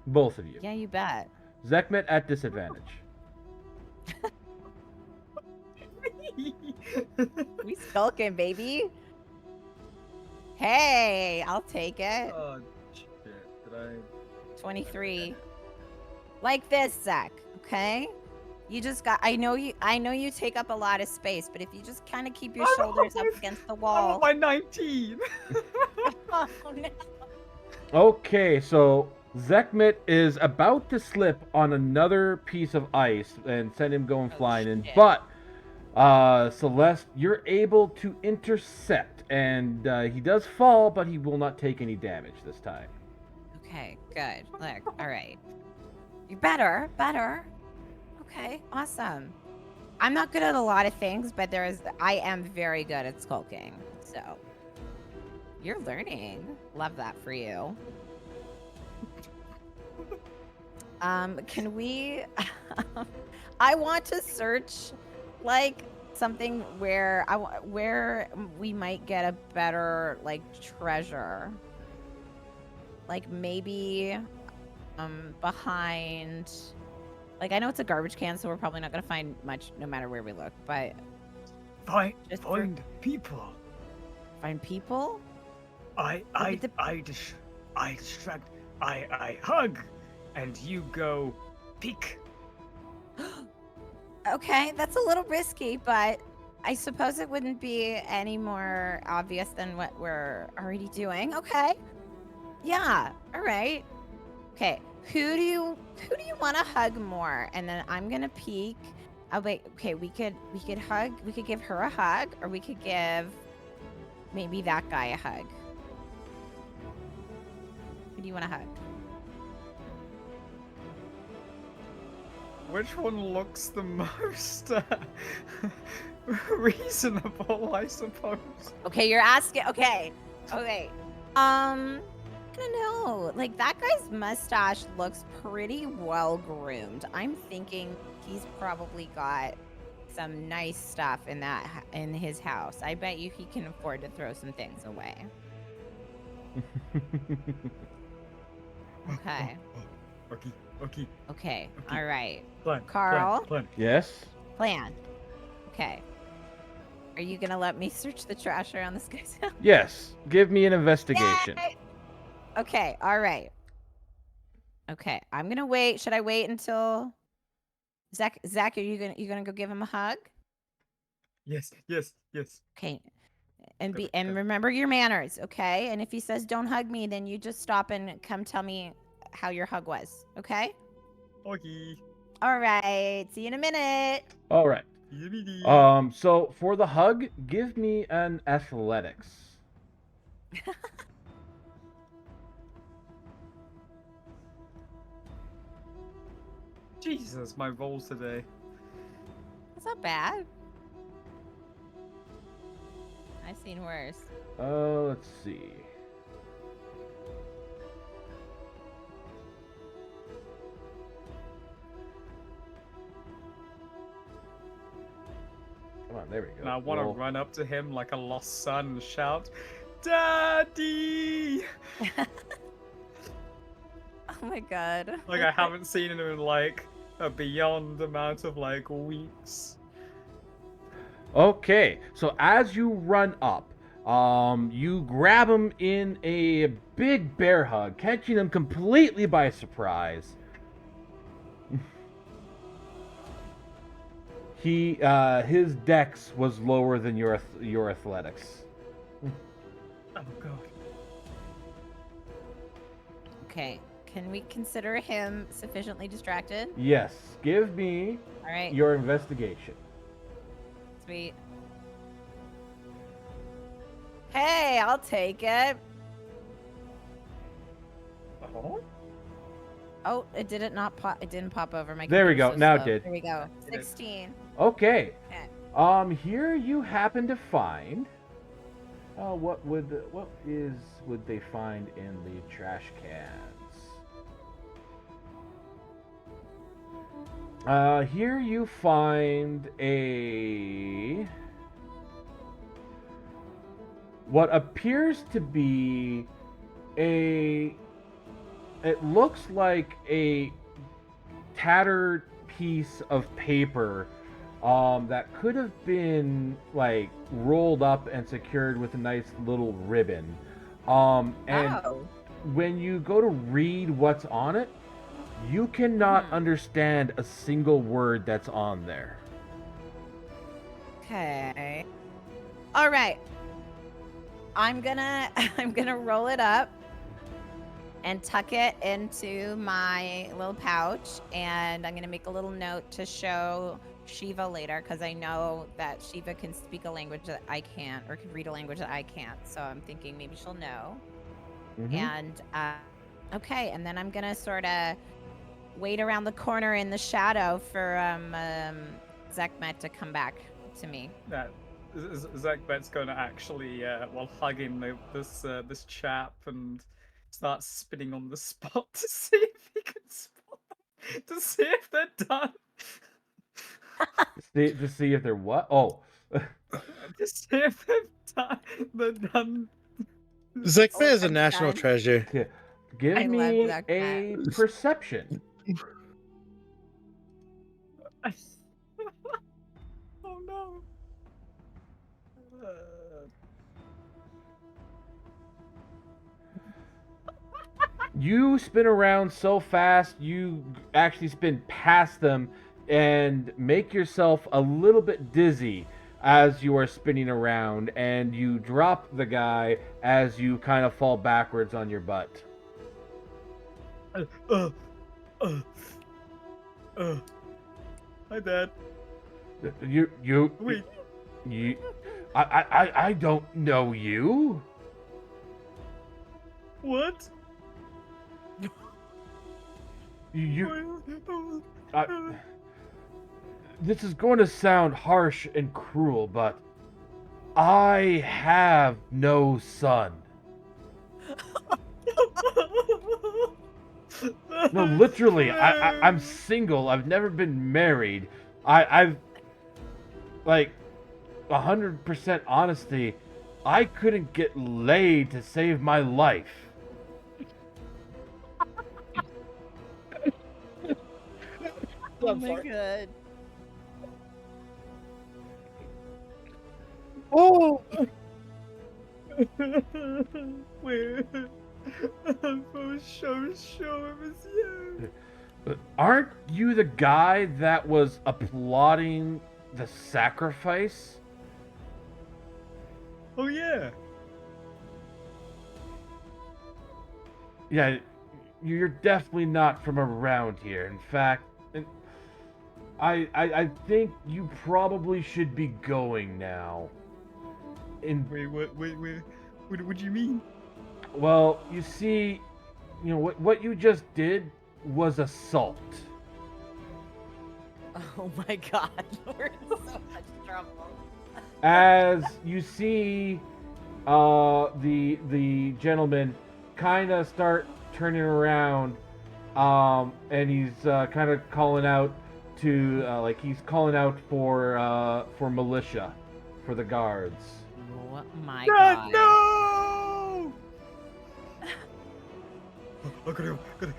both of you. Yeah, you bet. Zekmet at disadvantage. We skulking, baby. Hey, I'll take it. Oh shit! Did I? 23. Like this, Zach. Okay. You just got. I know you take up a lot of space, but if you just kind of keep your shoulders up against the I'm wall. on my 19. Oh, no. Okay, so Zekmet is about to slip on another piece of ice and send him going flying shit. but Celeste, you're able to intercept, and he does fall, but he will not take any damage this time. Okay, good. Look, all right. You're better. Okay, awesome. I'm not good at a lot of things, but I am very good at skulking. So you're learning. Love that for you. Can we? I want to search like something where we might get a better like treasure. Like maybe behind, like I know it's a garbage can, so we're probably not gonna find much no matter where we look, but Find Just for- find people. Find people? I distract. I hug, and you go peek. Okay, that's a little risky, but I suppose it wouldn't be any more obvious than what we're already doing. Okay. Yeah. All right. Okay. Who do you want to hug more? And then I'm gonna peek. Oh wait. Okay. We could hug. We could give her a hug, or we could give maybe that guy a hug. Who do you want to hug? Which one looks the most reasonable, I suppose? Okay, you're asking. Okay. Okay. I don't know. Like that guy's mustache looks pretty well groomed. I'm thinking he's probably got some nice stuff in his house. I bet you he can afford to throw some things away. Okay. Okay, okay. Okay. Okay. All right. Plan, Carl? plan. Yes. Plan. Okay. Are you gonna let me search the trash around this guy's house? Yes. Give me an investigation. Yay! Okay. All right. Okay. I'm gonna wait. Should I wait until Zach? Zach, are you gonna go give him a hug? Yes. Okay. And Perfect, and perfect. remember your manners, okay? And if he says don't hug me, then you just stop and come tell me how your hug was, okay? Okay. All right. See you in a minute. All right. Yippee-dee. So for the hug, give me an athletics. Jesus, my rolls today. That's not bad. I've seen worse. Let's see. Come on, there we go. And I want to Roll. run up to him like a lost son and shout, "Daddy!" Oh my god. Like I haven't seen him in like a beyond amount of like weeks. Okay, so as you run up, you grab him in a big bear hug, catching him completely by surprise. His dex was lower than your athletics. Oh god. Okay. Can we consider him sufficiently distracted? Yes, give me All right. your investigation. Sweet. Hey, I'll take it. Oh? Oh, it didn't pop over my. There we computer's go, so now it slow. did. There we go. Did it? 16. Okay. Okay. Here you happen to find. What would they find in the trash cans? Here you find what appears to be it looks like a tattered piece of paper that could have been like rolled up and secured with a nice little ribbon. And Oh. when you go to read what's on it, you cannot understand a single word that's on there. Okay. All right. I'm gonna roll it up and tuck it into my little pouch, and I'm gonna make a little note to show Shiva later, because I know that Shiva can speak a language that I can't, or can read a language that I can't. So I'm thinking maybe she'll know. Mhm. And okay, and then I'm gonna sort of wait around the corner in the shadow for Zekmet to come back to me. Yeah. Zekbet's going to actually, while hugging this chap, and start spinning on the spot to see if he can spot them, to see if they're done. To see if they're what? Oh. To see if they're done. Zekbe is a I'm national done. treasure. Give I love me that a perception. Oh no. You spin around so fast, you actually spin past them and make yourself a little bit dizzy as you are spinning around, and you drop the guy as you kind of fall backwards on your butt. Uh, uh, uh, Hi, Dad. You, Wait. you, I don't know you. What? You, this is going to sound harsh and cruel, but I have no son. No, literally, I'm single. I've never been married. I've like 100% honesty. I couldn't get laid to save my life. Oh I'm my sorry. god. Oh, Wait. I'm so sure it was you. Aren't you the guy that was applauding the sacrifice? Oh yeah. Yeah, you're definitely not from around here. In fact, I think you probably should be going now. Wait. What do you mean? Well, you see, what you just did was assault. Oh my god. We're in so much trouble. As you see, the gentleman kind of start turning around, and he's kind of calling out to like he's calling out for militia, for the guards. Oh my Dad, god. no! I gotta go. Okay.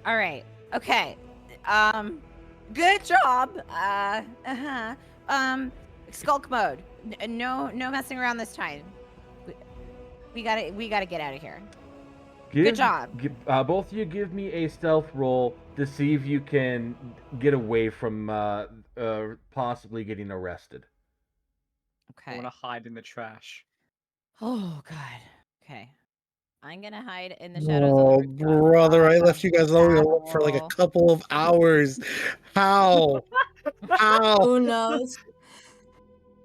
All right. Okay. Good job. Skulk mode. No messing around this time. We gotta get out of here. Good job. Both of you give me a stealth roll to see if you can get away from possibly getting arrested. I Okay. wanna hide in the trash. Oh god. Okay. I'm gonna hide in the shadows. oh, of the rooftop. brother! I left you guys alone for like a Apple. couple of hours. How? How? Who knows?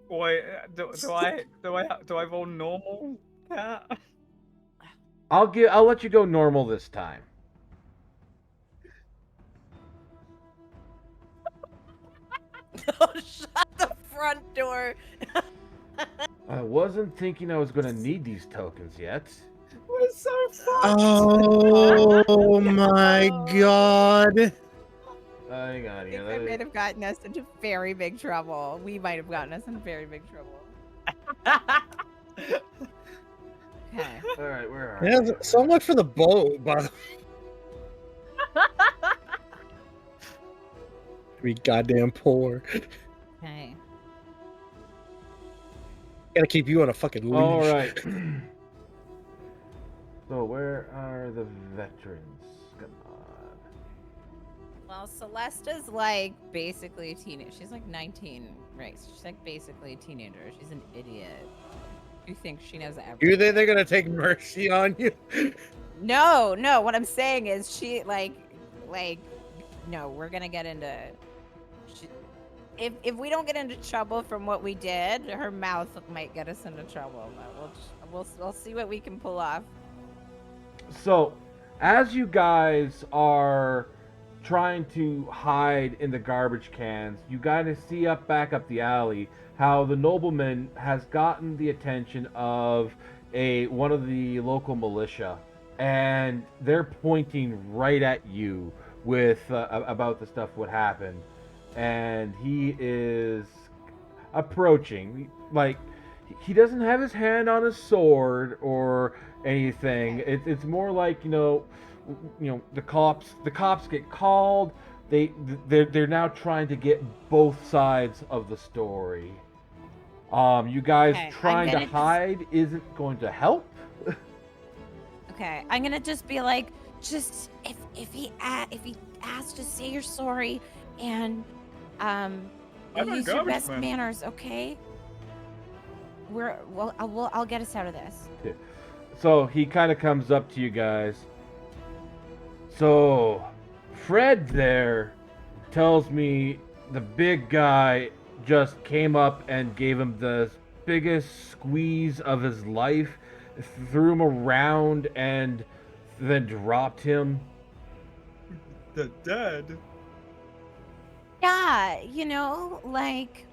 Wait, do I roll normal? Cat? I'll let you go normal this time. Oh, shut the front door. I wasn't thinking I was gonna need these tokens yet. We're so fucked. Oh my god! Hang on I think here. I might have gotten us into very big trouble. We might have gotten us into very big trouble. Okay. All right, where are Yeah, you? so much for the boat, by the way. We goddamn poor. Okay. Gotta keep you on a fucking leash. All right. So where are the veterans? Come on. Well, Celesta's like basically a teenager. She's like 19, right? So she's like basically a teenager. She's an idiot. You think she knows everything? You think they're gonna take mercy on you? No. What I'm saying is she like, no. We're gonna get into. If we don't get into trouble from what we did, her mouth might get us into trouble. But we'll see what we can pull off. So, as you guys are trying to hide in the garbage cans, you gotta see back up the alley how the nobleman has gotten the attention of one of the local militia, and they're pointing right at you with about the stuff what happened, and he is approaching like he doesn't have his hand on his sword or anything. It's more like the cops get called. They're now trying to get both sides of the story. You guys Okay, I'm trying to gonna just- hide isn't going to help. Okay, I'm gonna just be like, just if he asks, just say you're sorry, and I'm a use your garbage best man. manners, okay? I'll get us out of this. So he kind of comes up to you guys. So, Fred there tells me the big guy just came up and gave him the biggest squeeze of his life, threw him around, and then dropped him. The dead. Yeah, like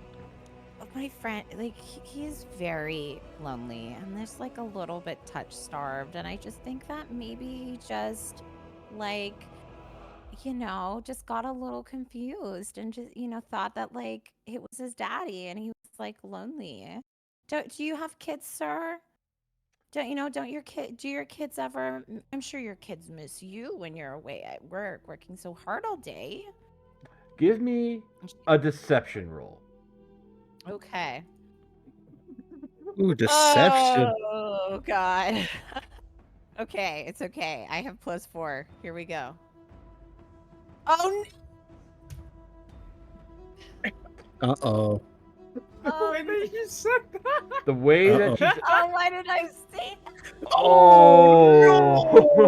my friend, like he is very lonely and there's like a little bit touch starved, and I just think that maybe he just like just got a little confused and just thought that like it was his daddy and he was like lonely. Do you have kids, sir? Do your kids ever? I'm sure your kids miss you when you're away at work working so hard all day. Give me a deception roll. Okay. Ooh, deception. Oh God. Okay, it's okay. I have +4. Here we go. Oh Uh-oh. no! Wait, did you say that? The way Uh-oh. that she's. Oh, why did I say that? Oh!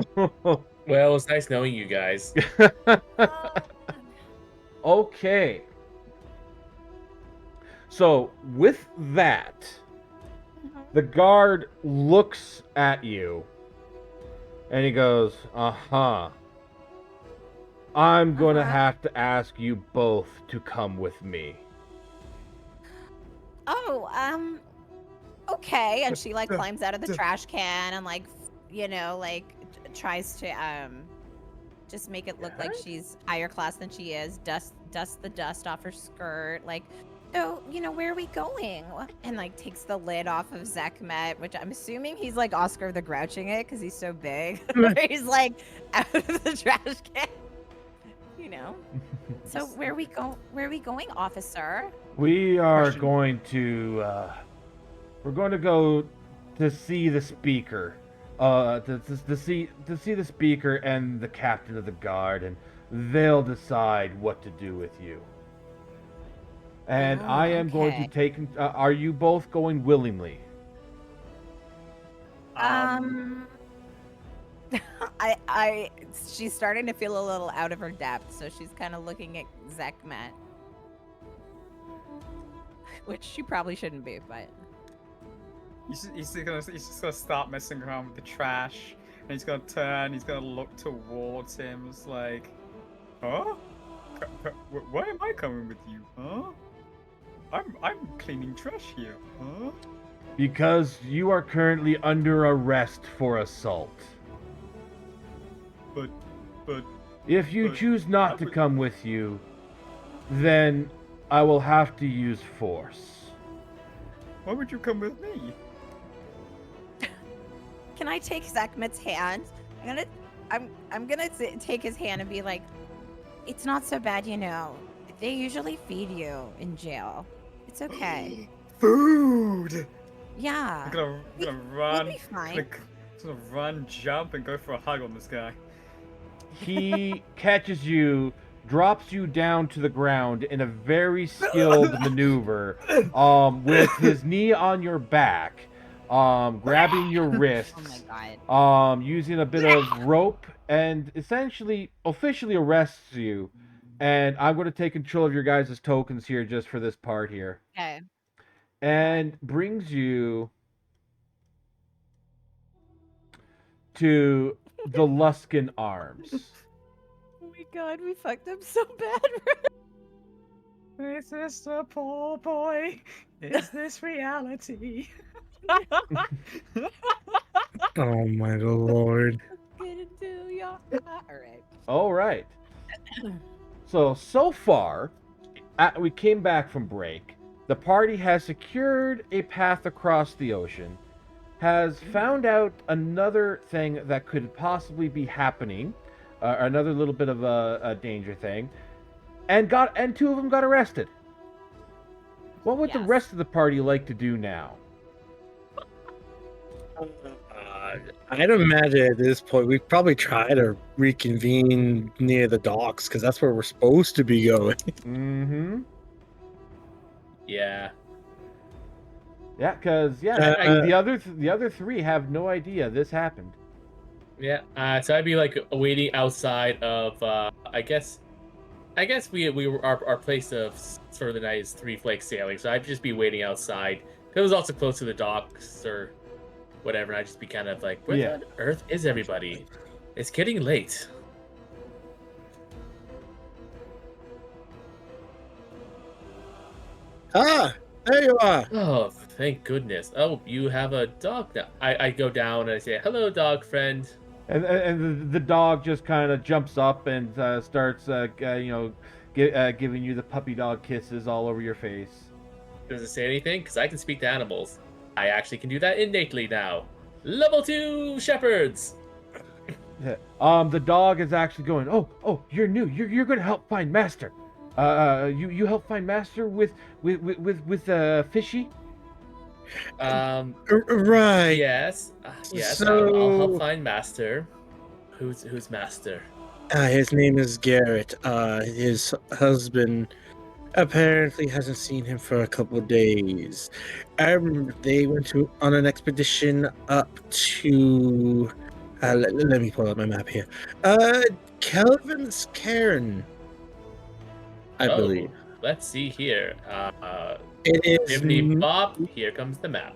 Well, it was nice knowing you guys. Oh, Okay. So, with that, the guard looks at you and he goes, uh-huh. I'm going to have to ask you both to come with me. Oh, okay. And she like climbs out of the trash can and like, tries to just make it look like she's higher class than she is. Dust the dust off her skirt. Like, so where are we going? And like takes the lid off of Zekmet, which I'm assuming he's like Oscar the Grouching it because he's so big. He's like out of the trash can. So where are we going, officer? We are Question. going to we're going to go to see the speaker. To see the speaker and the captain of the guard, and they'll decide what to do with you. And Oh, I am going to take. Are you both going willingly? She's starting to feel a little out of her depth, so she's kind of looking at Zekmet, which she probably shouldn't be, but He's just gonna start messing around with the trash, and he's gonna turn. He's gonna look towards him. It's like, huh? Why am I coming with you? Huh? I'm cleaning trash here. Huh? Because you are currently under arrest for assault. But If you But choose not I to would- come with you, then I will have to use force. why would you come with me? can I take Zekmet's hand? I'm gonna take his hand and be like, it's not so bad, They usually feed you in jail. It's okay. Food. Yeah. I'm gonna We'll run. be fine. Gonna run, jump, and go for a hug on this guy. He catches you, drops you down to the ground in a very skilled maneuver, with his knee on your back, grabbing your wrists, Oh my God. using a bit of rope, and essentially officially arrests you. And I'm going to take control of your guys' tokens here just for this part here. Okay. And brings you to the Luskin Arms. Oh my God, we fucked up so bad. Is this the poor boy? Is this reality? Oh my lord. Gonna do ya. All right. So far, we came back from break. The party has secured a path across the ocean, has found out another thing that could possibly be happening, another little bit of a danger thing, and two of them got arrested. What would the Yes. rest of the party like to do now? I'd imagine at this point we'd probably try to reconvene near the docks because that's where we're supposed to be going. Mm-hmm. Yeah. Yeah, because the other three have no idea this happened. Yeah. So I'd be like waiting outside of I guess we were our place of for the night is Three Flakes Sailing, so I'd just be waiting outside. It was also close to the docks or whatever, and I'd just be kind of like, where Yeah. on earth is everybody? It's getting late. Ah, there you are. Oh, thank goodness. Oh, you have a dog now. I go down and I say, hello, dog friend. And the dog just kind of jumps up and starts, giving you the puppy dog kisses all over your face. Does it say anything? Because I can speak to animals. I actually can do that innately now. Level 2 shepherds. The dog is actually going. Oh, you're new. You're going to help find Master. You help find Master with Fishy. Right. Yes, yes. So- I'll help find Master. Who's Master? His name is Garrett. His husband apparently hasn't seen him for a couple of days. I remember they went on an expedition up to. Let me pull up my map here. Kelvin's Cairn, I believe. Let's see here. It is Jiminy Bob. Here comes the map.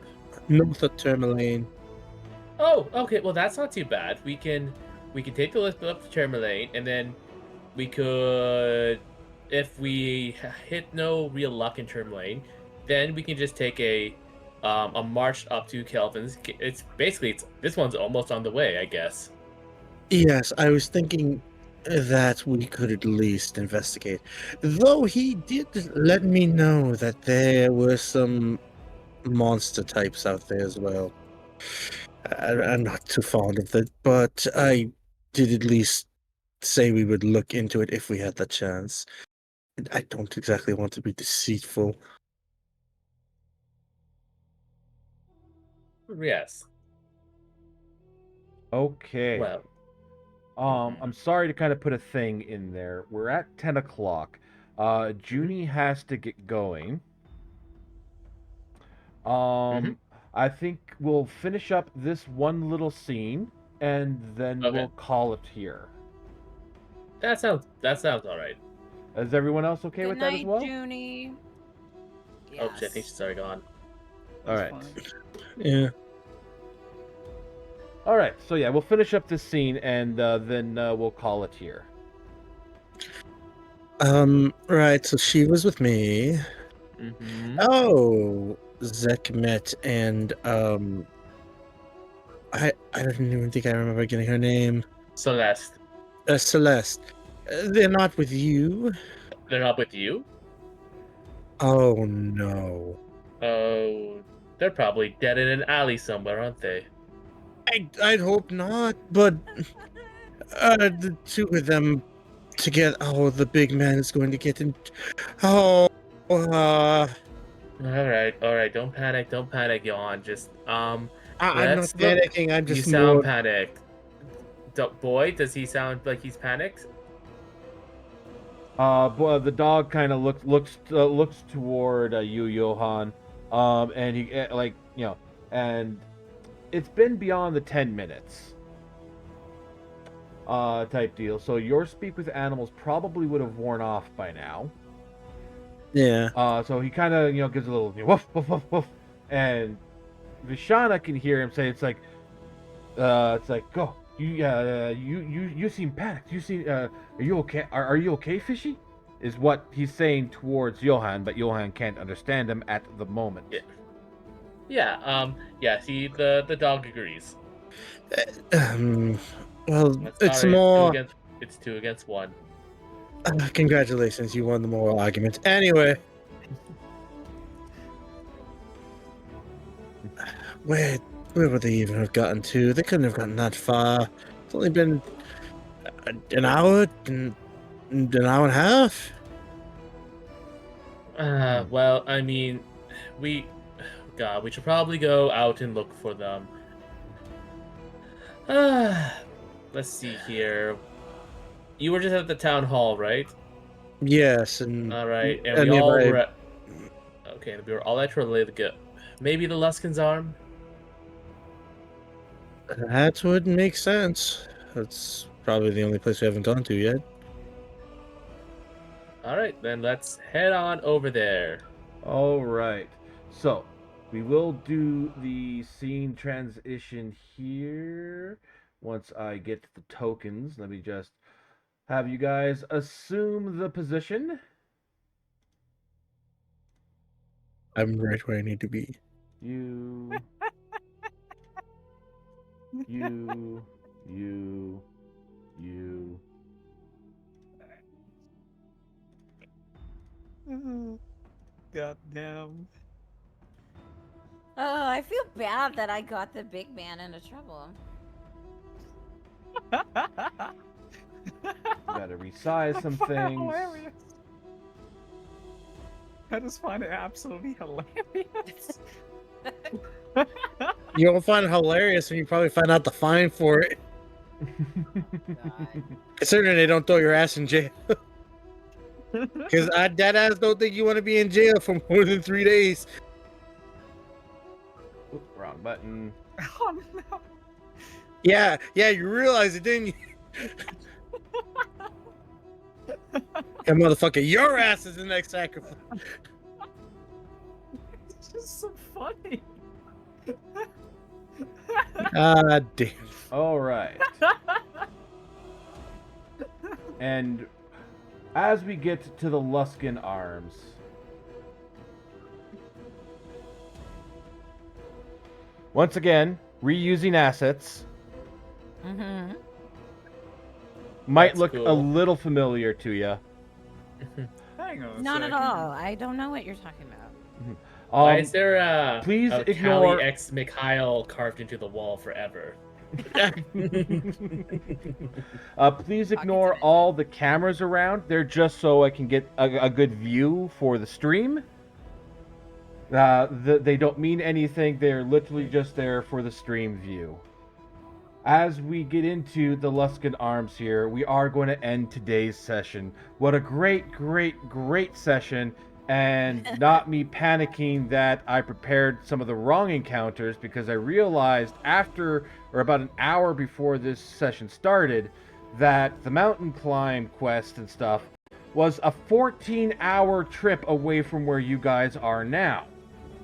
north of Tourmaline. Oh, okay. Well, that's not too bad. We can take the list up to Tourmaline, and then we could, if we hit no real luck in Tourmaline, then we can just take a march up to Kelvin's. It's basically this one's almost on the way, I guess. Yes, I was thinking that we could at least investigate. Though he did let me know that there were some monster types out there as well. I'm not too fond of it, but I did at least say we would look into it if we had the chance. I don't exactly want to be deceitful. Yes. Okay. Well. I'm sorry to kind of put a thing in there. We're at 10 o'clock. Junie has to get going. I think we'll finish up this one little scene, and then we'll call it here. That sounds all right. Is everyone else okay Good with night, that as well? Junie. Oh, shit, I think she's already gone. All That's right. fine. Yeah. All right. So yeah, we'll finish up this scene, and then we'll call it here. Right, so she was with me. Mm-hmm. Oh, Zekmet and I don't even think I remember getting her name. Celeste. Celeste. They're not with you. They're not with you? Oh no. Oh, they're probably dead in an alley somewhere, aren't they? I'd hope not, but the two of them together. Oh, the big man is going to get in. Oh, All right. Don't panic, Yawn. Just I'm not let's look. panicking. I'm You just sound more. panicked. Boy, does he sound like he's panicked? The dog kind of looks toward you, Johan, and he and it's been beyond the 10 minutes, type deal. So your speak with animals probably would have worn off by now. Yeah. So he kind of gives a little woof woof woof woof, and Vishana can hear him say, it's like go. You seem panicked. You seem are you okay? Are you okay, Fishy? Is what he's saying towards Johan, but Johan can't understand him at the moment. Yeah. Yeah. See, the dog agrees. Well, That's it's all right. more. It's 2 against 1. Congratulations, you won the moral argument. Anyway, where would they even have gotten to? They couldn't have gotten that far. It's only been an hour and a half. Well, I mean, we, God, we should probably go out and look for them. Let's see here. You were just at the town hall, right? Yes, and All right, and a we all nearby. were at. Okay, we were all at Trollega. Maybe the Luskin's arm. That would make sense. That's probably the only place we haven't gone to yet. All right, then let's head on over there. All right. So we will do the scene transition here. Once I get the tokens, let me just have you guys assume the position. I'm right where I need to be. You, you, you, you. God damn. Oh, I feel bad that I got the big man into trouble. Gotta resize some things. Hilarious. I just find it absolutely hilarious. You won't find it hilarious, and you probably find out the fine for it. God. Considering they don't throw your ass in jail. Because I dead ass don't think you want to be in jail for more than 3 days. Oop, wrong button. Oh no. Yeah, you realize it, didn't you? Yeah, motherfucker, your ass is the next sacrifice. It's just so funny. Ah, damn. All right. And as we get to the Luskin Arms, once again, reusing assets Mm-hmm. might That's look a cool. little familiar to you. Hang on a Not at second. all. I don't know what you're talking about. Why is there a please a ignore- Callie X Mikhail carved into the wall forever? Please ignore all the cameras around. They're just so I can get a good view for the stream. They don't mean anything. They're literally just there for the stream view. As we get into the Luskin Arms here, we are going to end today's session. What a great, great, great session. And not me panicking that I prepared some of the wrong encounters, because I realized after, or about an hour before this session started, that the mountain climb quest and stuff was a 14-hour trip away from where you guys are now.